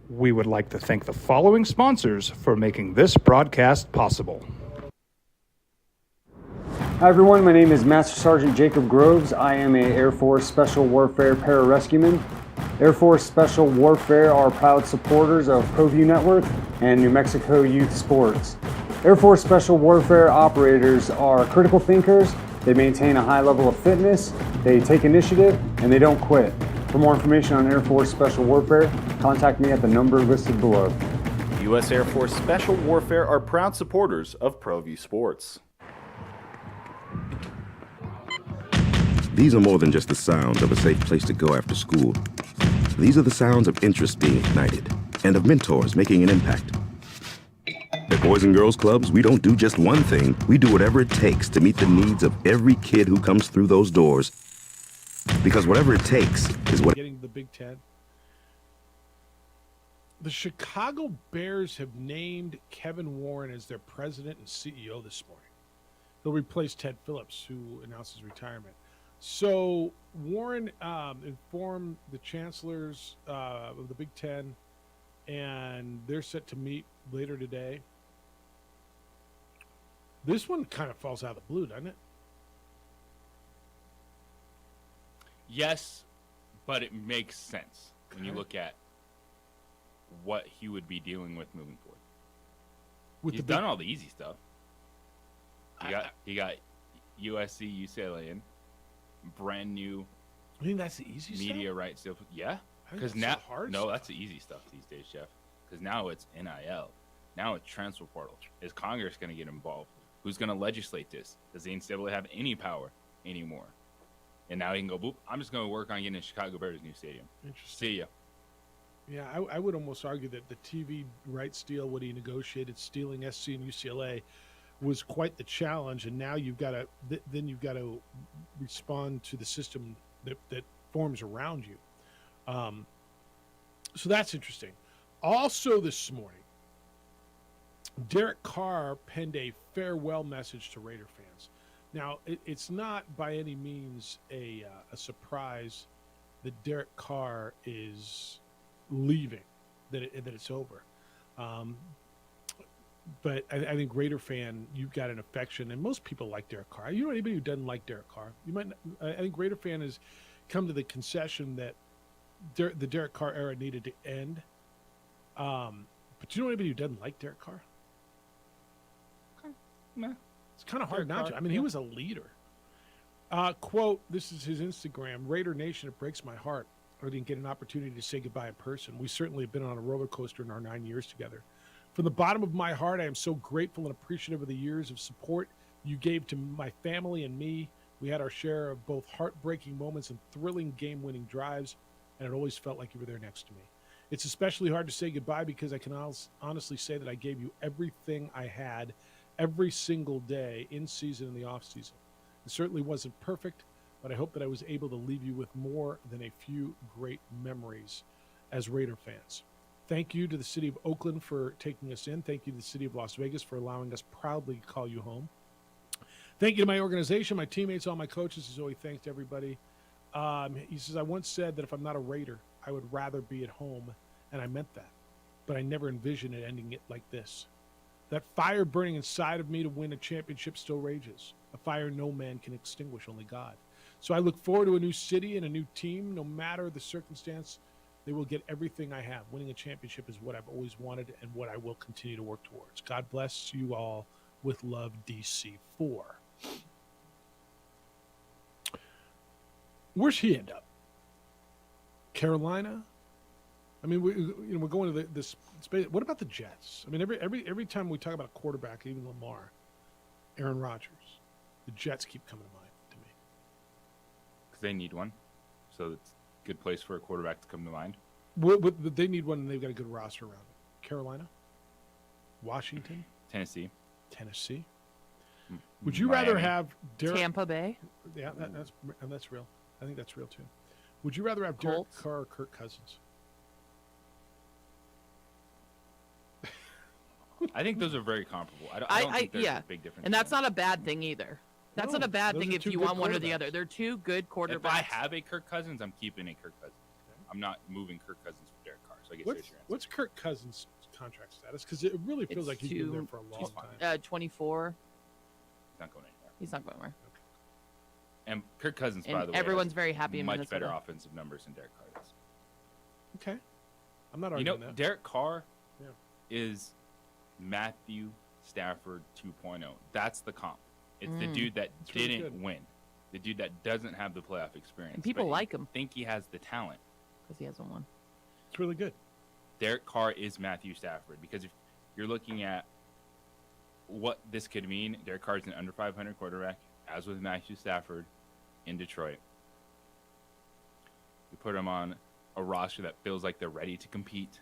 Speaker 5: We would like to thank the following sponsors for making this broadcast possible.
Speaker 22: Hi everyone, my name is Master Sergeant Jacob Groves. I am an Air Force Special Warfare Pararescueman. Air Force Special Warfare are proud supporters of ProView Network and New Mexico Youth Sports. Air Force Special Warfare operators are critical thinkers. They maintain a high level of fitness, they take initiative, and they don't quit. For more information on Air Force Special Warfare, contact me at the number listed below.
Speaker 6: U.S. Air Force Special Warfare are proud supporters of ProView Sports.
Speaker 13: These are more than just the sounds of a safe place to go after school. These are the sounds of interest being ignited and of mentors making an impact. At Boys and Girls Clubs, we don't do just one thing. We do whatever it takes to meet the needs of every kid who comes through those doors. Because whatever it takes is what...
Speaker 15: Getting the Big Ten. The Chicago Bears have named Kevin Warren as their president and CEO this morning. He'll replace Ted Phillips, who announced his retirement. So Warren informed the chancellors of the Big Ten, and they're set to meet later today. This one kind of falls out of the blue, doesn't it?
Speaker 16: Yes, But it makes sense when you look at what he would be dealing with moving forward. He's done all the easy stuff. He got USC, UCLA in, brand new.
Speaker 15: I think that's the easy
Speaker 16: media
Speaker 15: stuff?
Speaker 16: rights. Yeah,
Speaker 15: because
Speaker 16: because now
Speaker 15: hard
Speaker 16: no,
Speaker 15: stuff.
Speaker 16: that's the easy stuff these days, Jeff. Because now it's NIL, now it's transfer portal. Is Congress going to get involved? Who's going to legislate this? Does the NCAA have any power anymore? And now he can go, boop, I'm just going to work on getting the Chicago Bears new stadium.
Speaker 15: Interesting.
Speaker 16: See ya.
Speaker 15: Yeah, I would almost argue that the TV rights deal, what he negotiated, stealing SC and UCLA, was quite the challenge. And now you've got to you've got to respond to the system that forms around you. So that's interesting. Also, this morning, Derek Carr penned a farewell message to Raider fans. Now, it's not by any means a surprise that Derek Carr is leaving, that it's over. But I think Raider fan, you've got an affection, and most people like Derek Carr. You know anybody who doesn't like Derek Carr? I think Raider fan has come to the concession that the Derek Carr era needed to end. But do you know anybody who doesn't like Derek Carr?
Speaker 16: Nah.
Speaker 15: It's kind of hard
Speaker 16: Derek
Speaker 15: not to.
Speaker 16: Carr,
Speaker 15: I mean, he was a leader. Quote, this is his Instagram, Raider Nation, it breaks my heart. I didn't get an opportunity to say goodbye in person. We certainly have been on a roller coaster in our 9 years together. From the bottom of my heart, I am so grateful and appreciative of the years of support you gave to my family and me. We had our share of both heartbreaking moments and thrilling game-winning drives, and it always felt like you were there next to me. It's especially hard to say goodbye because I can honestly say that I gave you everything I had every single day, in season and the off season. It certainly wasn't perfect, but I hope that I was able to leave you with more than a few great memories as Raider fans. Thank you to the city of Oakland for taking us in. Thank you to the city of Las Vegas for allowing us proudly to call you home. Thank you to my organization, my teammates, all my coaches. As always, thanks to everybody. He says, I once said that if I'm not a Raider, I would rather be at home, and I meant that. But I never envisioned it ending it like this. That fire burning inside of me to win a championship still rages. A fire no man can extinguish, only God. So I look forward to a new city and a new team. No matter the circumstance, they will get everything I have. Winning a championship is what I've always wanted and what I will continue to work towards. God bless you all. With love, DC4. Where's he end up? Carolina? I mean, we're going to this space. What about the Jets? I mean, every time we talk about a quarterback, even Lamar, Aaron Rodgers, the Jets keep coming to mind to me.
Speaker 16: Because they need one. So it's a good place for a quarterback to come to mind.
Speaker 15: But they need one, and they've got a good roster around it. Carolina? Washington?
Speaker 16: Tennessee.
Speaker 15: Would you rather have Derek...
Speaker 19: Tampa Bay?
Speaker 15: Yeah, that's real. I think that's real, too. Would you rather have Derek
Speaker 19: Colts?
Speaker 15: Carr or Kirk Cousins?
Speaker 16: I think those are very comparable. I don't think there's a big difference.
Speaker 19: And that's not a bad thing either. That's
Speaker 15: No,
Speaker 19: not a bad
Speaker 15: those
Speaker 19: thing
Speaker 15: are
Speaker 19: if
Speaker 15: two
Speaker 19: you
Speaker 15: good
Speaker 19: want one or the
Speaker 15: quarterbacks.
Speaker 19: other. They're two good quarterbacks.
Speaker 16: If I have a Kirk Cousins, I'm keeping a Kirk Cousins. I'm not moving Kirk Cousins for Derek Carr. So I guess there's your answer.
Speaker 15: What's Kirk Cousins' contract status? Because it really feels
Speaker 19: It's
Speaker 15: like he's been there for a long time.
Speaker 19: 24.
Speaker 16: He's not going anywhere.
Speaker 19: He's not going anywhere.
Speaker 16: And Kirk Cousins,
Speaker 19: And
Speaker 16: by the way,
Speaker 19: everyone's
Speaker 16: has
Speaker 19: very happy in
Speaker 16: much
Speaker 19: Minnesota.
Speaker 16: better offensive numbers than Derek Carr does.
Speaker 15: Okay. I'm not
Speaker 16: You
Speaker 15: arguing
Speaker 16: know,
Speaker 15: that.
Speaker 16: Derek Carr
Speaker 15: Yeah.
Speaker 16: is Matthew Stafford 2.0. That's the comp. It's the
Speaker 19: Mm.
Speaker 16: dude that
Speaker 15: That's really
Speaker 16: didn't
Speaker 15: good.
Speaker 16: win. The dude that doesn't have the playoff experience.
Speaker 19: And people
Speaker 16: but
Speaker 19: like him.
Speaker 16: think he has the talent.
Speaker 19: Because he hasn't won.
Speaker 15: It's really good.
Speaker 16: Derek Carr is Matthew Stafford because if you're looking at what this could mean, Derek Carr is an under 500 quarterback, as with Matthew Stafford in Detroit. You put him on a roster that feels like they're ready to compete.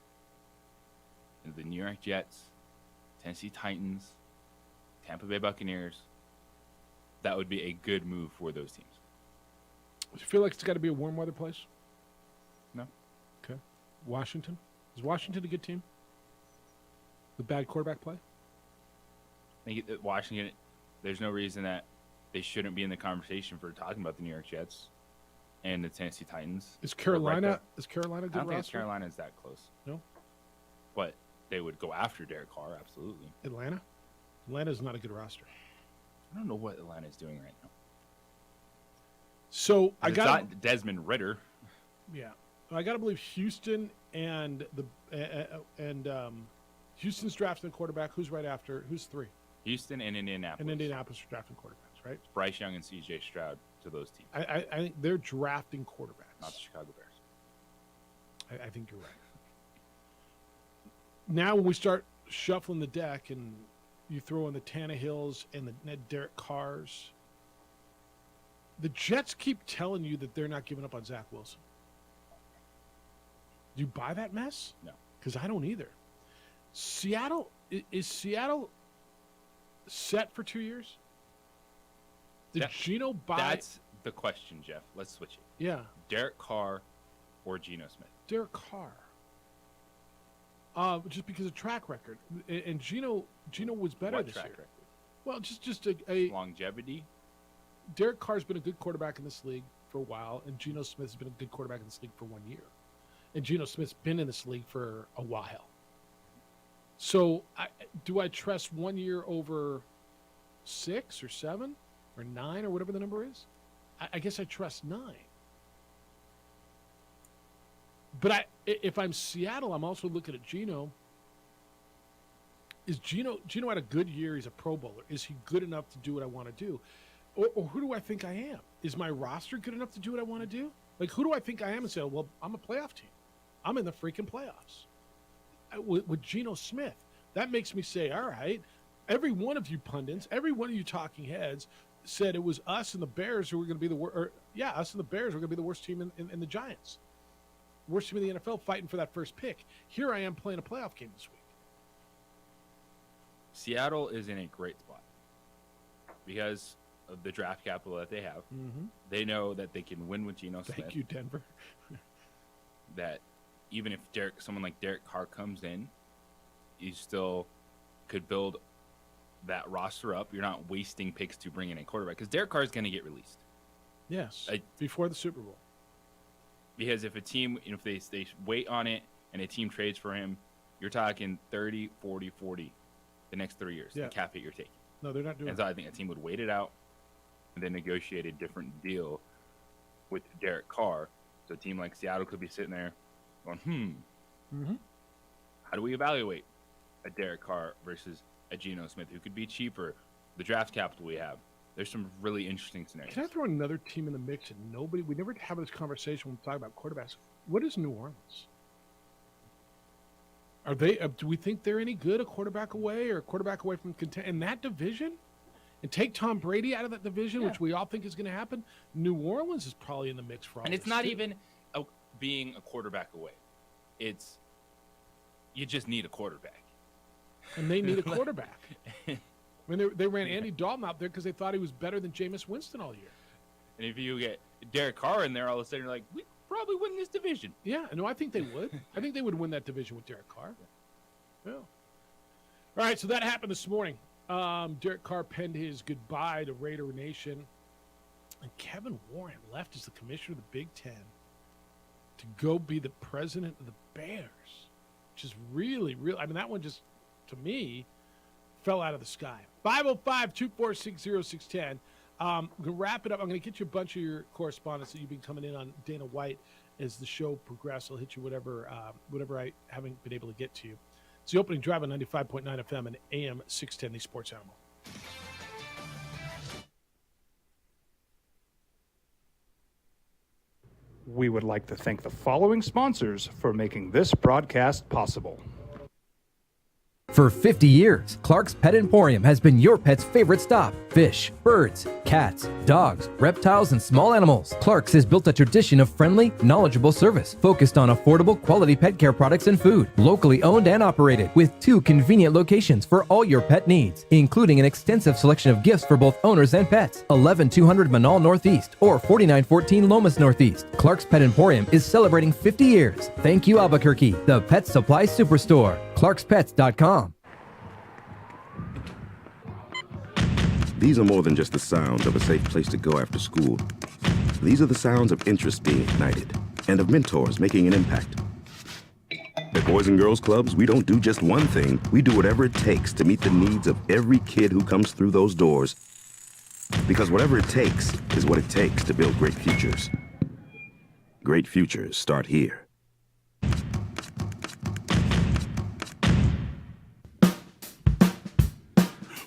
Speaker 16: The New York Jets, Tennessee Titans, Tampa Bay Buccaneers. That would be a good move for those teams.
Speaker 15: Do you feel like it's got to be a warm weather place?
Speaker 16: No.
Speaker 15: Okay. Washington? Is Washington a good team? The bad quarterback play?
Speaker 16: I think that Washington, there's no reason that they shouldn't be in the conversation for talking about the New York Jets and the Tennessee Titans.
Speaker 15: Is
Speaker 16: They're right
Speaker 15: Carolina
Speaker 16: there.
Speaker 15: a good
Speaker 16: I don't think
Speaker 15: roster?
Speaker 16: Carolina is that close.
Speaker 15: No?
Speaker 16: But they would go after Derek Carr, absolutely.
Speaker 15: Atlanta? Atlanta's not a good roster.
Speaker 16: I don't know what Atlanta is doing right now.
Speaker 15: So I
Speaker 16: It's
Speaker 15: got
Speaker 16: not Desmond Ritter.
Speaker 15: Yeah, I got to believe Houston and Houston's drafting a quarterback. Who's right after? Who's 3?
Speaker 16: Houston and Indianapolis.
Speaker 15: And Indianapolis are drafting quarterbacks, right?
Speaker 16: Bryce Young and C.J. Stroud to those teams.
Speaker 15: I think they're drafting quarterbacks.
Speaker 16: Not the Chicago Bears.
Speaker 15: I think you're right. Now when we start shuffling the deck and you throw in the Tannehills and the Derek Carrs, the Jets keep telling you that they're not giving up on Zach Wilson. Do you buy that mess?
Speaker 16: No.
Speaker 15: Because I don't either. Seattle, is Seattle set for 2 years? Did Geno buy?
Speaker 16: That's the question, Jeff. Let's switch it.
Speaker 15: Yeah.
Speaker 16: Derek Carr or Geno Smith?
Speaker 15: Derek Carr. Just because of track record. And Geno was better
Speaker 16: What
Speaker 15: this
Speaker 16: track
Speaker 15: year.
Speaker 16: record?
Speaker 15: Well, just a
Speaker 16: longevity.
Speaker 15: Derek Carr's been a good quarterback in this league for a while, and Geno Smith's been a good quarterback in this league for 1 year. And Geno Smith's been in this league for a while. So do I trust 1 year over 6 or 7 or 9 or whatever the number is? I guess I trust 9. But if I'm Seattle, I'm also looking at Geno. Is Geno had a good year? He's a Pro Bowler. Is he good enough to do what I want to do? Or who do I think I am? Is my roster good enough to do what I want to do? Like, who do I think I am and say, well, I'm a playoff team. I'm in the freaking playoffs. With Geno Smith, that makes me say, all right, every one of you pundits, every one of you talking heads said it was us and the Bears who were going to be the worst. Yeah, us and the Bears were going to be the worst team in the Giants. Worst team in the NFL fighting for that first pick. Here I am playing a playoff game this week.
Speaker 16: Seattle is in a great spot because of the draft capital that they have.
Speaker 15: Mm-hmm.
Speaker 16: They know that they can win with Geno Smith.
Speaker 15: Thank you, Denver.
Speaker 16: That even if someone like Derek Carr comes in, you still could build that roster up. You're not wasting picks to bring in a quarterback because Derek Carr is going to get released.
Speaker 15: Yes, before the Super Bowl.
Speaker 16: Because if a team, if they wait on it and a team trades for him, you're talking 30, 40, 40 the next 3 years.
Speaker 15: Yeah.
Speaker 16: The cap hit you're taking.
Speaker 15: No, they're not doing
Speaker 16: And so I think a team would wait it out and then negotiate a different deal with Derek Carr. So a team like Seattle could be sitting there going,
Speaker 15: Mm-hmm.
Speaker 16: how do we evaluate a Derek Carr versus a Geno Smith who could be cheaper? The draft capital we have. There's some really interesting scenarios.
Speaker 15: Can I throw another team in the mix? And we never have this conversation when we talk about quarterbacks. What is New Orleans? Are they? Do we think they're any good? A quarterback away or a quarterback away from in that division? And take Tom Brady out of that division, which we all think is going to happen. New Orleans is probably in the mix for all
Speaker 16: And it's
Speaker 15: this,
Speaker 16: not
Speaker 15: too.
Speaker 16: even being a quarterback away. It's you just need a quarterback.
Speaker 15: And they need a quarterback. I mean, they ran Andy Dalton out there because they thought he was better than Jameis Winston all year.
Speaker 16: And if you get Derek Carr in there, all of a sudden you're like, we probably win this division.
Speaker 15: Yeah, no, I think they would. I think they would win that division with Derek Carr. Yeah. All right, so that happened this morning. Derek Carr penned his goodbye to Raider Nation. And Kevin Warren left as the commissioner of the Big Ten to go be the president of the Bears, which is really, I mean, that one just, to me, fell out of the sky. 505-246-0610. I'm going to wrap it up. I'm going to get you a bunch of your correspondence that you've been coming in on Dana White as the show progresses. I'll hit you whatever I haven't been able to get to you. It's the opening drive on 95.9 FM and AM 610, the Sports Animal.
Speaker 5: We would like to thank the following sponsors for making this broadcast possible.
Speaker 1: For 50 years, Clark's Pet Emporium has been your pet's favorite stop. Fish, birds, cats, dogs, reptiles, and small animals. Clark's has built a tradition of friendly, knowledgeable service focused on affordable quality pet care products and food. Locally owned and operated with 2 convenient locations for all your pet needs, including an extensive selection of gifts for both owners and pets. 11200 Manal Northeast or 4914 Lomas Northeast. Clark's Pet Emporium is celebrating 50 years. Thank you, Albuquerque, the pet supply superstore. ClarksPets.com.
Speaker 13: These are more than just the sounds of a safe place to go after school. These are the sounds of interest being ignited and of mentors making an impact. At Boys and Girls Clubs, we don't do just one thing. We do whatever it takes to meet the needs of every kid who comes through those doors. Because whatever it takes is what it takes to build great futures. Great futures start here.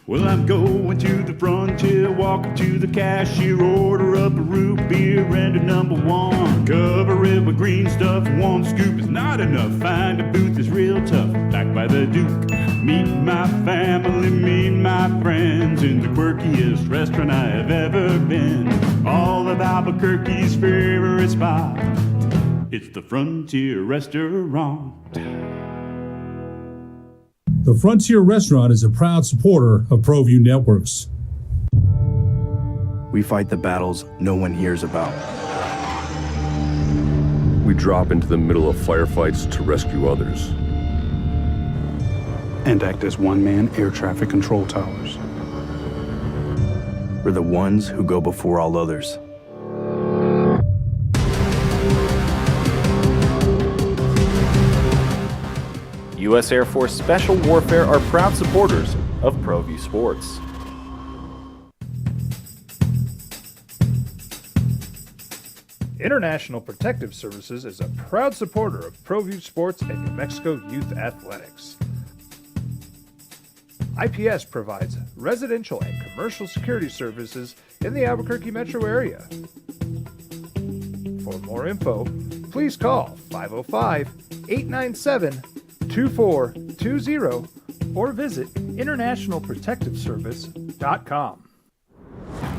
Speaker 8: Well, I'm going to the frontier, walk up to the cashier, order up a root beer and a number one. Cover it with green stuff, one scoop is not enough. Find a booth is real tough, back by the Duke. Meet my family, meet my friends in the quirkiest restaurant I have ever been. All of Albuquerque's favorite spot, it's the Frontier Restaurant.
Speaker 12: The Frontier Restaurant is a proud supporter of ProView Networks.
Speaker 3: We fight the battles no one hears about.
Speaker 4: We drop into the middle of firefights to rescue others.
Speaker 18: And act as one-man air traffic control towers.
Speaker 3: We're the ones who go before all others.
Speaker 6: U.S. Air Force Special Warfare are proud supporters of ProView Sports.
Speaker 5: International Protective Services is a proud supporter of ProView Sports and New Mexico Youth Athletics. IPS provides residential and commercial security services in the Albuquerque metro area. For more info, please call 505-897-2420 or visit internationalprotectiveservice.com.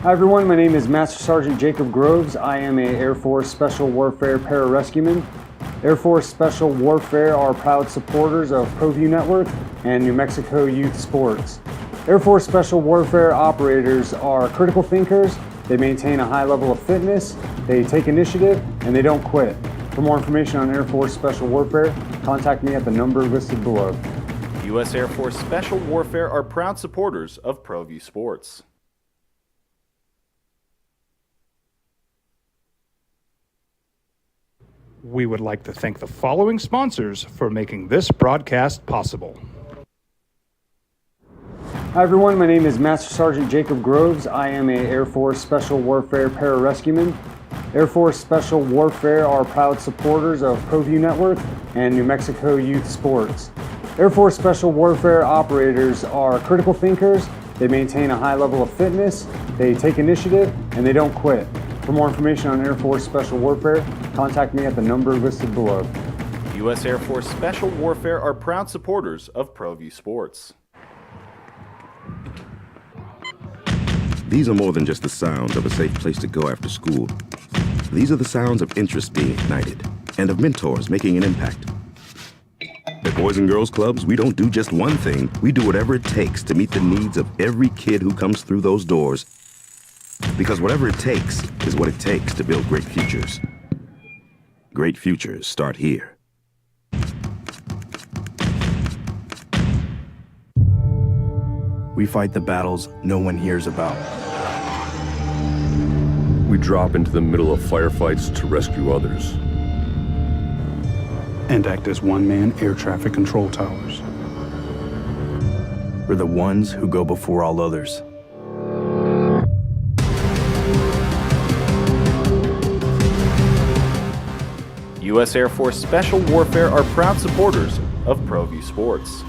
Speaker 22: Hi everyone, my name is Master Sergeant Jacob Groves. I am a Air Force Special Warfare pararescueman. Air Force Special Warfare are proud supporters of ProView Network and New Mexico Youth Sports. Air Force Special Warfare operators are critical thinkers. They maintain a high level of fitness, they take initiative, and they don't quit. For more information on Air Force Special Warfare, contact me at the number listed below.
Speaker 6: U.S. Air Force Special Warfare are proud supporters of ProView Sports.
Speaker 5: We would like to thank the following sponsors for making this broadcast possible.
Speaker 22: Hi everyone, my name is Master Sergeant Jacob Groves. I am a Air Force Special Warfare pararescueman. Air Force Special Warfare are proud supporters of ProView Network and New Mexico Youth Sports. Air Force Special Warfare operators are critical thinkers. They maintain a high level of fitness, they take initiative, and they don't quit. For more information on Air Force Special Warfare, contact me at the number listed below.
Speaker 6: U.S. Air Force Special Warfare are proud supporters of ProView Sports.
Speaker 13: These are more than just the sounds of a safe place to go after school. These are the sounds of interest being ignited and of mentors making an impact. At Boys and Girls Clubs, we don't do just one thing. We do whatever it takes to meet the needs of every kid who comes through those doors. Because whatever it takes is what it takes to build great futures. Great futures start here.
Speaker 3: We fight the battles no one hears about.
Speaker 4: We drop into the middle of firefights to rescue others.
Speaker 18: And act as one-man air traffic control towers.
Speaker 3: We're the ones who go before all others.
Speaker 6: U.S. Air Force Special Warfare are proud supporters of ProView Sports.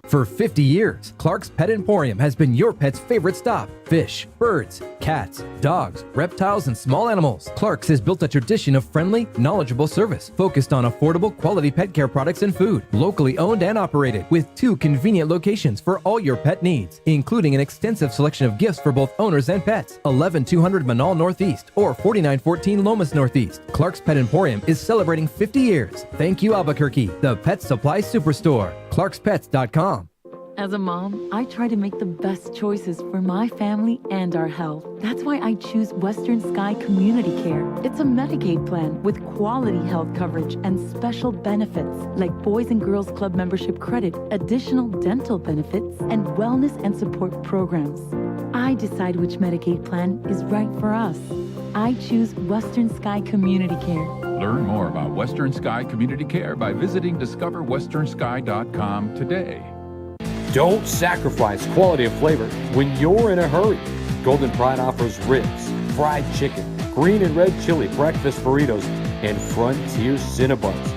Speaker 1: For 50 years, Clark's Pet Emporium has been your pet's favorite stop. Fish, birds, cats, dogs, reptiles, and small animals. Clark's has built a tradition of friendly, knowledgeable service focused on affordable, quality pet care products and food. Locally owned and operated with 2 convenient locations for all your pet needs, including an extensive selection of gifts for both owners and pets. 11200 Manal Northeast or 4914 Lomas Northeast. Clark's Pet Emporium is celebrating 50 years. Thank you, Albuquerque, the pet supply superstore. ClarksPets.com.
Speaker 2: As a mom, I try to make the best choices for my family and our health. That's why I choose Western Sky Community Care. It's a Medicaid plan with quality health coverage and special benefits like Boys and Girls Club membership credit, additional dental benefits, and wellness and support programs. I decide which Medicaid plan is right for us. I choose Western Sky Community Care.
Speaker 7: Learn more about Western Sky Community Care by visiting discoverwesternsky.com today.
Speaker 20: Don't sacrifice quality of flavor when you're in a hurry. Golden Pride offers ribs, fried chicken, green and red chili breakfast burritos, and Frontier Cinnabons.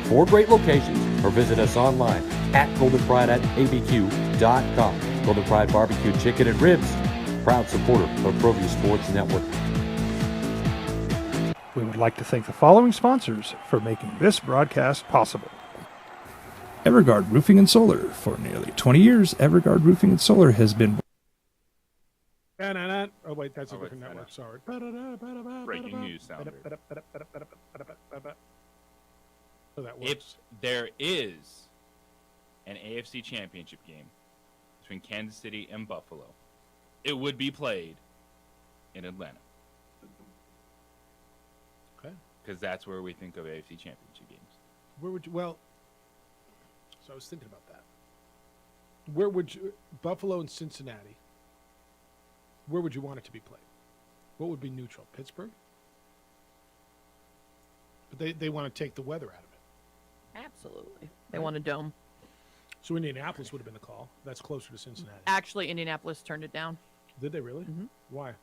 Speaker 20: 4 great locations, or visit us online at goldenpride@abq.com. Golden Pride Barbecue Chicken and Ribs, proud supporter of ProView Sports Network.
Speaker 5: We would like to thank the following sponsors for making this broadcast possible. Everguard Roofing and Solar. For nearly 20 years, Everguard Roofing and Solar has been...
Speaker 15: Oh, wait, that's a different network. Sorry.
Speaker 16: Breaking news sound.
Speaker 15: So that works.
Speaker 16: If there is an AFC Championship game between Kansas City and Buffalo, it would be played in Atlanta.
Speaker 15: Okay.
Speaker 16: Because that's where we think of AFC Championship games.
Speaker 15: Where would you, well, so I was thinking about that. Where would you, Buffalo and Cincinnati, where would you want it to be played? What would be neutral? Pittsburgh? But they want to take the weather out of it.
Speaker 19: Absolutely. They want a dome.
Speaker 15: So Indianapolis would have been the call. That's closer to Cincinnati.
Speaker 19: Actually, Indianapolis turned it down.
Speaker 15: Did they really?
Speaker 19: Mm-hmm.
Speaker 15: Why?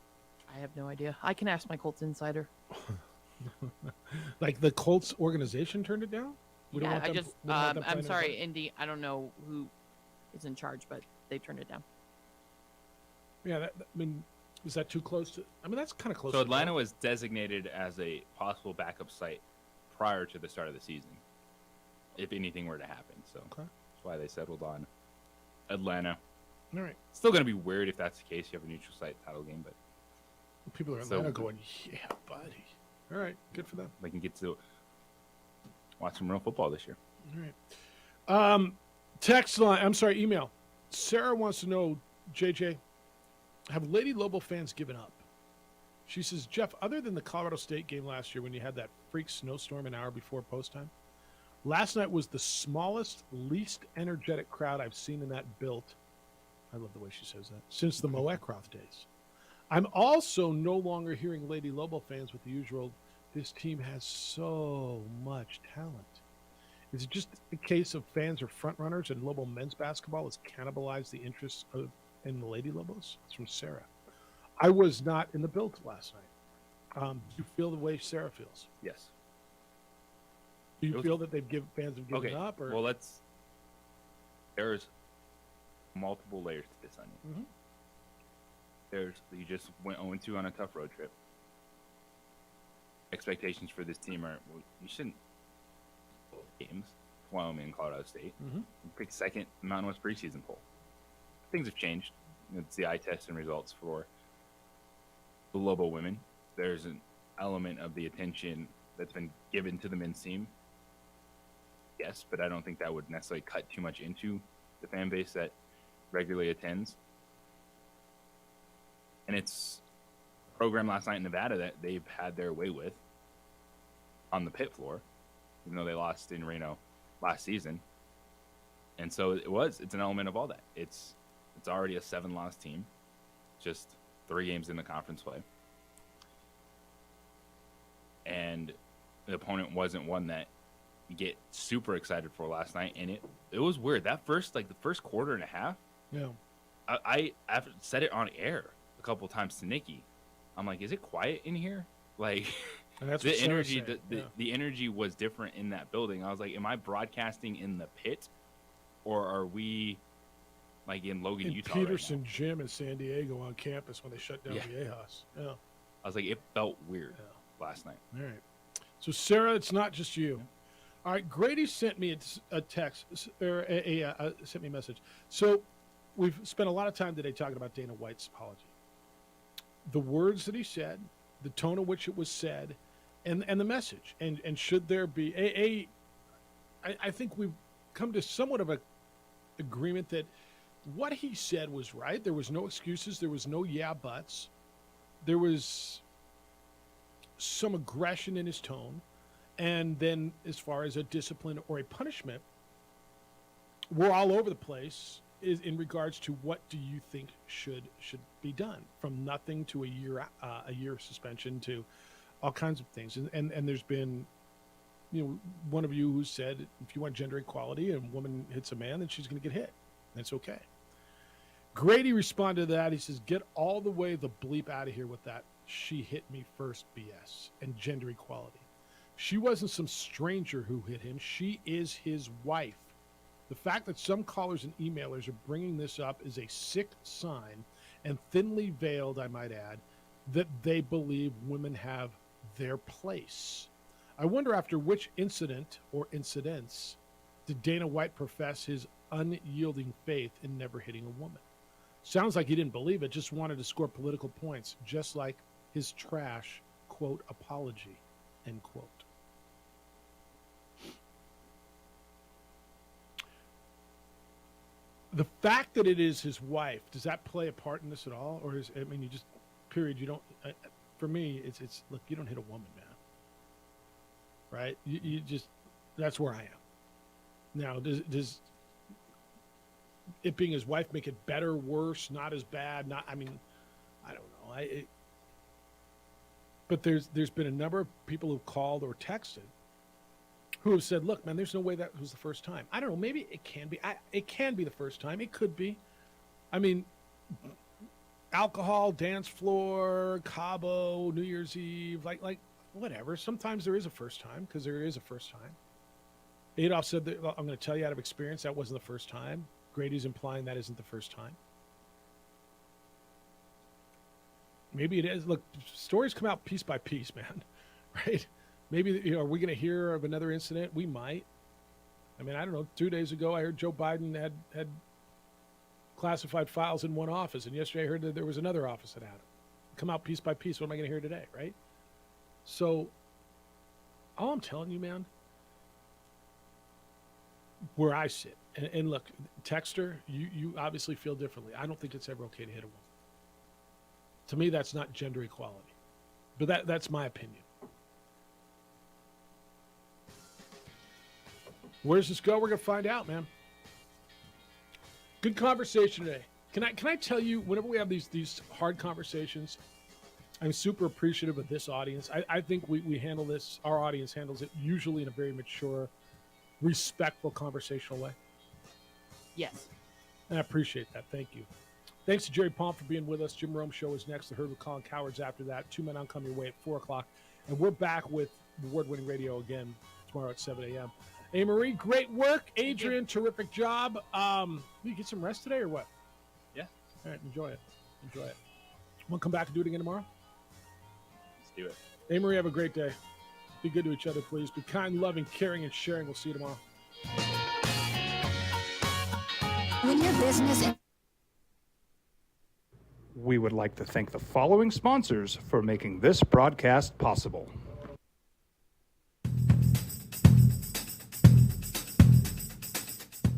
Speaker 19: I have no idea. I can ask my Colts insider.
Speaker 15: Like the Colts organization turned it down? We don't
Speaker 19: Yeah,
Speaker 15: want
Speaker 19: I
Speaker 15: them-
Speaker 19: just,
Speaker 15: we don't want them
Speaker 19: I'm
Speaker 15: playing in
Speaker 19: sorry,
Speaker 15: the-
Speaker 19: Indy. I don't know who is in charge, but they turned it down.
Speaker 15: Yeah, I mean, is that too close to? I mean, that's kind of close.
Speaker 16: So
Speaker 15: to
Speaker 16: Atlanta was designated as a possible backup site prior to the start of the season, if anything were to happen. So that's why they settled on Atlanta.
Speaker 15: All right.
Speaker 16: Still going to be weird if that's the case. You have a neutral site title game, but
Speaker 15: People are in Atlanta going, yeah, buddy. All right, good for them.
Speaker 16: They can get to watch some real football this year.
Speaker 15: All right. Text line. I'm sorry, email. Sarah wants to know, JJ, have Lady Lobo fans given up? She says, Jeff, other than the Colorado State game last year when you had that freak snowstorm an hour before post time, last night was the smallest, least energetic crowd I've seen in that built. I love the way she says that. Since the Mo Eckroth days. I'm also no longer hearing Lady Lobo fans with the usual, this team has so much talent. Is it just a case of fans are front runners and Lobo men's basketball has cannibalized the interest in the Lady Lobos? It's from Sarah. I was not in the build last night. Do you feel the way Sarah feels?
Speaker 16: Yes.
Speaker 15: Do you feel that fans have given up? Or?
Speaker 16: Well, there's multiple layers to this onion. You just went 0-2 on a tough road trip. Expectations for this team are, you shouldn't games, Wyoming and Colorado State. You picked second Mountain West preseason poll. Things have changed. It's the eye test and results for the Lobo women. There's an element of the attention that's been given to the men's team. Yes, but I don't think that would necessarily cut too much into the fan base that regularly attends. And it's a program last night in Nevada that they've had their way with on the pit floor, even though they lost in Reno last season. And so it's an element of all that. It's already a 7-loss team, just 3 games in the conference play. And the opponent wasn't one that you get super excited for last night. And it was weird. That the first quarter and a half,
Speaker 15: yeah.
Speaker 16: I've said it on air a couple times to Nikki. I'm like, is it quiet in here? Like,
Speaker 15: and that's
Speaker 16: the
Speaker 15: what Sarah
Speaker 16: energy,
Speaker 15: said.
Speaker 16: the energy was different in that building. I was like, am I broadcasting in the pit, or are we like in Logan, Utah?
Speaker 15: Peterson Gym in San Diego on campus when they shut down the AHOS. Yeah.
Speaker 16: I was like, it felt weird last night.
Speaker 15: All right. So Sarah, it's not just you. All right. Grady sent me a text or sent me a message. So we've spent a lot of time today talking about Dana White's apology. The words that he said, the tone in which it was said, and the message. And should there be I think we've come to somewhat of a agreement that what he said was right. There was no excuses. There was no yeah buts. There was some aggression in his tone. And then as far as a discipline or a punishment, we're all over the place in regards to what do you think should be done, from nothing to a year suspension to all kinds of things. And there's been, one of you who said, if you want gender equality and a woman hits a man, then she's going to get hit. That's okay. Grady responded to that. He says, get all the way the bleep out of here with that she hit me first BS and gender equality. She wasn't some stranger who hit him. She is his wife. The fact that some callers and emailers are bringing this up is a sick sign, and thinly veiled, I might add, that they believe women have their place. I wonder after which incident or incidents did Dana White profess his unyielding faith in never hitting a woman? Sounds like he didn't believe it, just wanted to score political points, just like his trash, quote, apology, end quote. The fact that it is his wife, does that play a part in this at all? Or is, I mean, you just, period, you don't, for me, it's look, you don't hit a woman, man. Right? You just, that's where I am. Now, does it being his wife make it better, worse, not as bad? Not, I mean, I don't know. But there's been a number of people who've called or texted who have said, look, man, there's no way that was the first time. I don't know. Maybe it can be. It can be the first time. It could be. I mean, alcohol, dance floor, Cabo, New Year's Eve, like whatever. Sometimes there is a first time because there is a first time. Adolf said that, I'm going to tell you out of experience, that wasn't the first time. Grady's implying that isn't the first time. Maybe it is. Look, stories come out piece by piece, man. Right? Maybe, are we going to hear of another incident? We might. I mean, I don't know. 2 days ago, I heard Joe Biden had classified files in one office, and yesterday I heard that there was another office that had them. Come out piece by piece. What am I going to hear today, right? So, all I'm telling you, man, where I sit, and look, Texter, you obviously feel differently. I don't think it's ever okay to hit a woman. To me, that's not gender equality. But that's my opinion. Where does this go? We're going to find out, man. Good conversation today. Can I tell you, whenever we have these hard conversations, I'm super appreciative of this audience. I think we handle this, our audience handles it usually in a very mature, respectful, conversational way.
Speaker 19: Yes.
Speaker 15: And I appreciate that. Thank you. Thanks to Jerry Pomp for being with us. Jim Rome Show is next. The Herd with Colin Cowards after that. 2 Men on Come Your Way at 4 o'clock. And we're back with award-winning radio again tomorrow at 7 a.m. Hey, Marie, great work. Adrian, terrific job. You get some rest today or what?
Speaker 16: Yeah.
Speaker 15: All right, enjoy it. Enjoy it. Want to come back and do it again tomorrow?
Speaker 16: Let's do it.
Speaker 15: Hey, Marie, have a great day. Be good to each other, please. Be kind, loving, caring, and sharing. We'll see you tomorrow.
Speaker 10: When your business...
Speaker 5: We would like to thank the following sponsors for making this broadcast possible.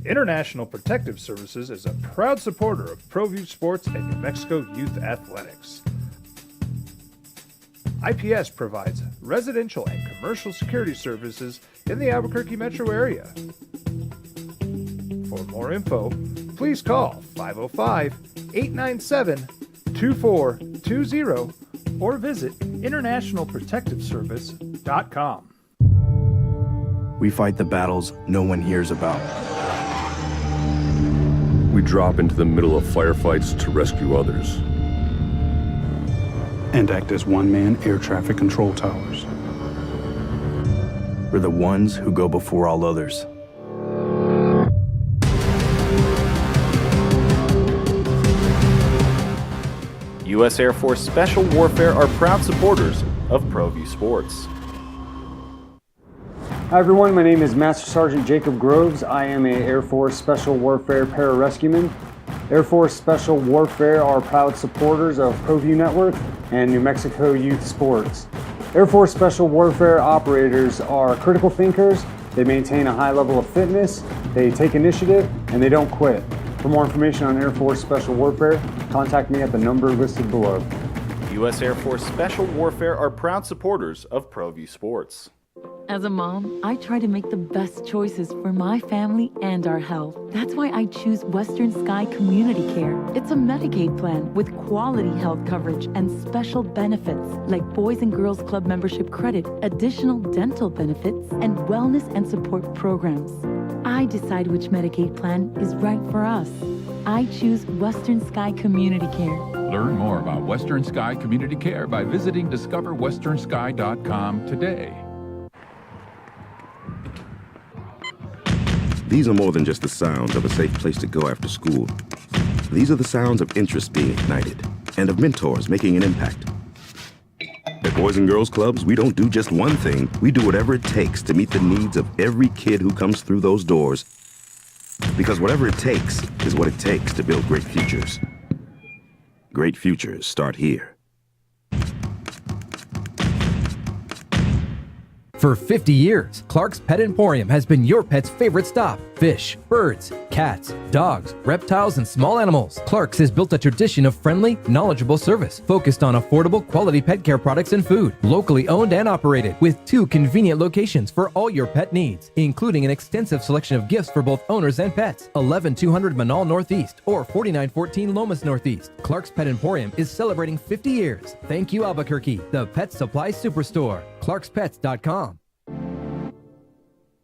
Speaker 5: International Protective Services is a proud supporter of ProView Sports and New Mexico Youth Athletics. IPS provides residential and commercial security services in the Albuquerque metro area. For more info, please call 505-897-2420 or visit internationalprotectiveservice.com.
Speaker 3: We fight the battles no one hears about.
Speaker 4: We drop into the middle of firefights to rescue others.
Speaker 18: And act as one-man air traffic control towers.
Speaker 3: We're the ones who go before all others.
Speaker 6: U.S. Air Force Special Warfare are proud supporters of ProView Sports.
Speaker 22: Hi everyone, my name is Master Sergeant Jacob Groves. I am a Air Force Special Warfare pararescueman. Air Force Special Warfare are proud supporters of ProView Network and New Mexico Youth Sports. Air Force Special Warfare operators are critical thinkers. They maintain a high level of fitness, they take initiative, and they don't quit. For more information on Air Force Special Warfare, contact me at the number listed below.
Speaker 6: U.S. Air Force Special Warfare are proud supporters of ProView Sports.
Speaker 2: As a mom, I try to make the best choices for my family and our health. That's why I choose Western Sky Community Care. It's a Medicaid plan with quality health coverage and special benefits like Boys and Girls Club membership credit, additional dental benefits, and wellness and support programs. I decide which Medicaid plan is right for us. I choose Western Sky Community Care.
Speaker 7: Learn more about Western Sky Community Care by visiting discoverwesternsky.com today.
Speaker 13: These are more than just the sounds of a safe place to go after school. These are the sounds of interest being ignited and of mentors making an impact. At Boys and Girls Clubs, we don't do just one thing. We do whatever it takes to meet the needs of every kid who comes through those doors. Because whatever it takes is what it takes to build great futures. Great futures start here.
Speaker 1: For 50 years, Clark's Pet Emporium has been your pet's favorite stop. Fish, birds, cats, dogs, reptiles, and small animals. Clark's has built a tradition of friendly, knowledgeable service focused on affordable, quality pet care products and food. Locally owned and operated with 2 convenient locations for all your pet needs, including an extensive selection of gifts for both owners and pets. 11200 Manal Northeast or 4914 Lomas Northeast. Clark's Pet Emporium is celebrating 50 years. Thank you, Albuquerque, the pet supply superstore. ClarksPets.com.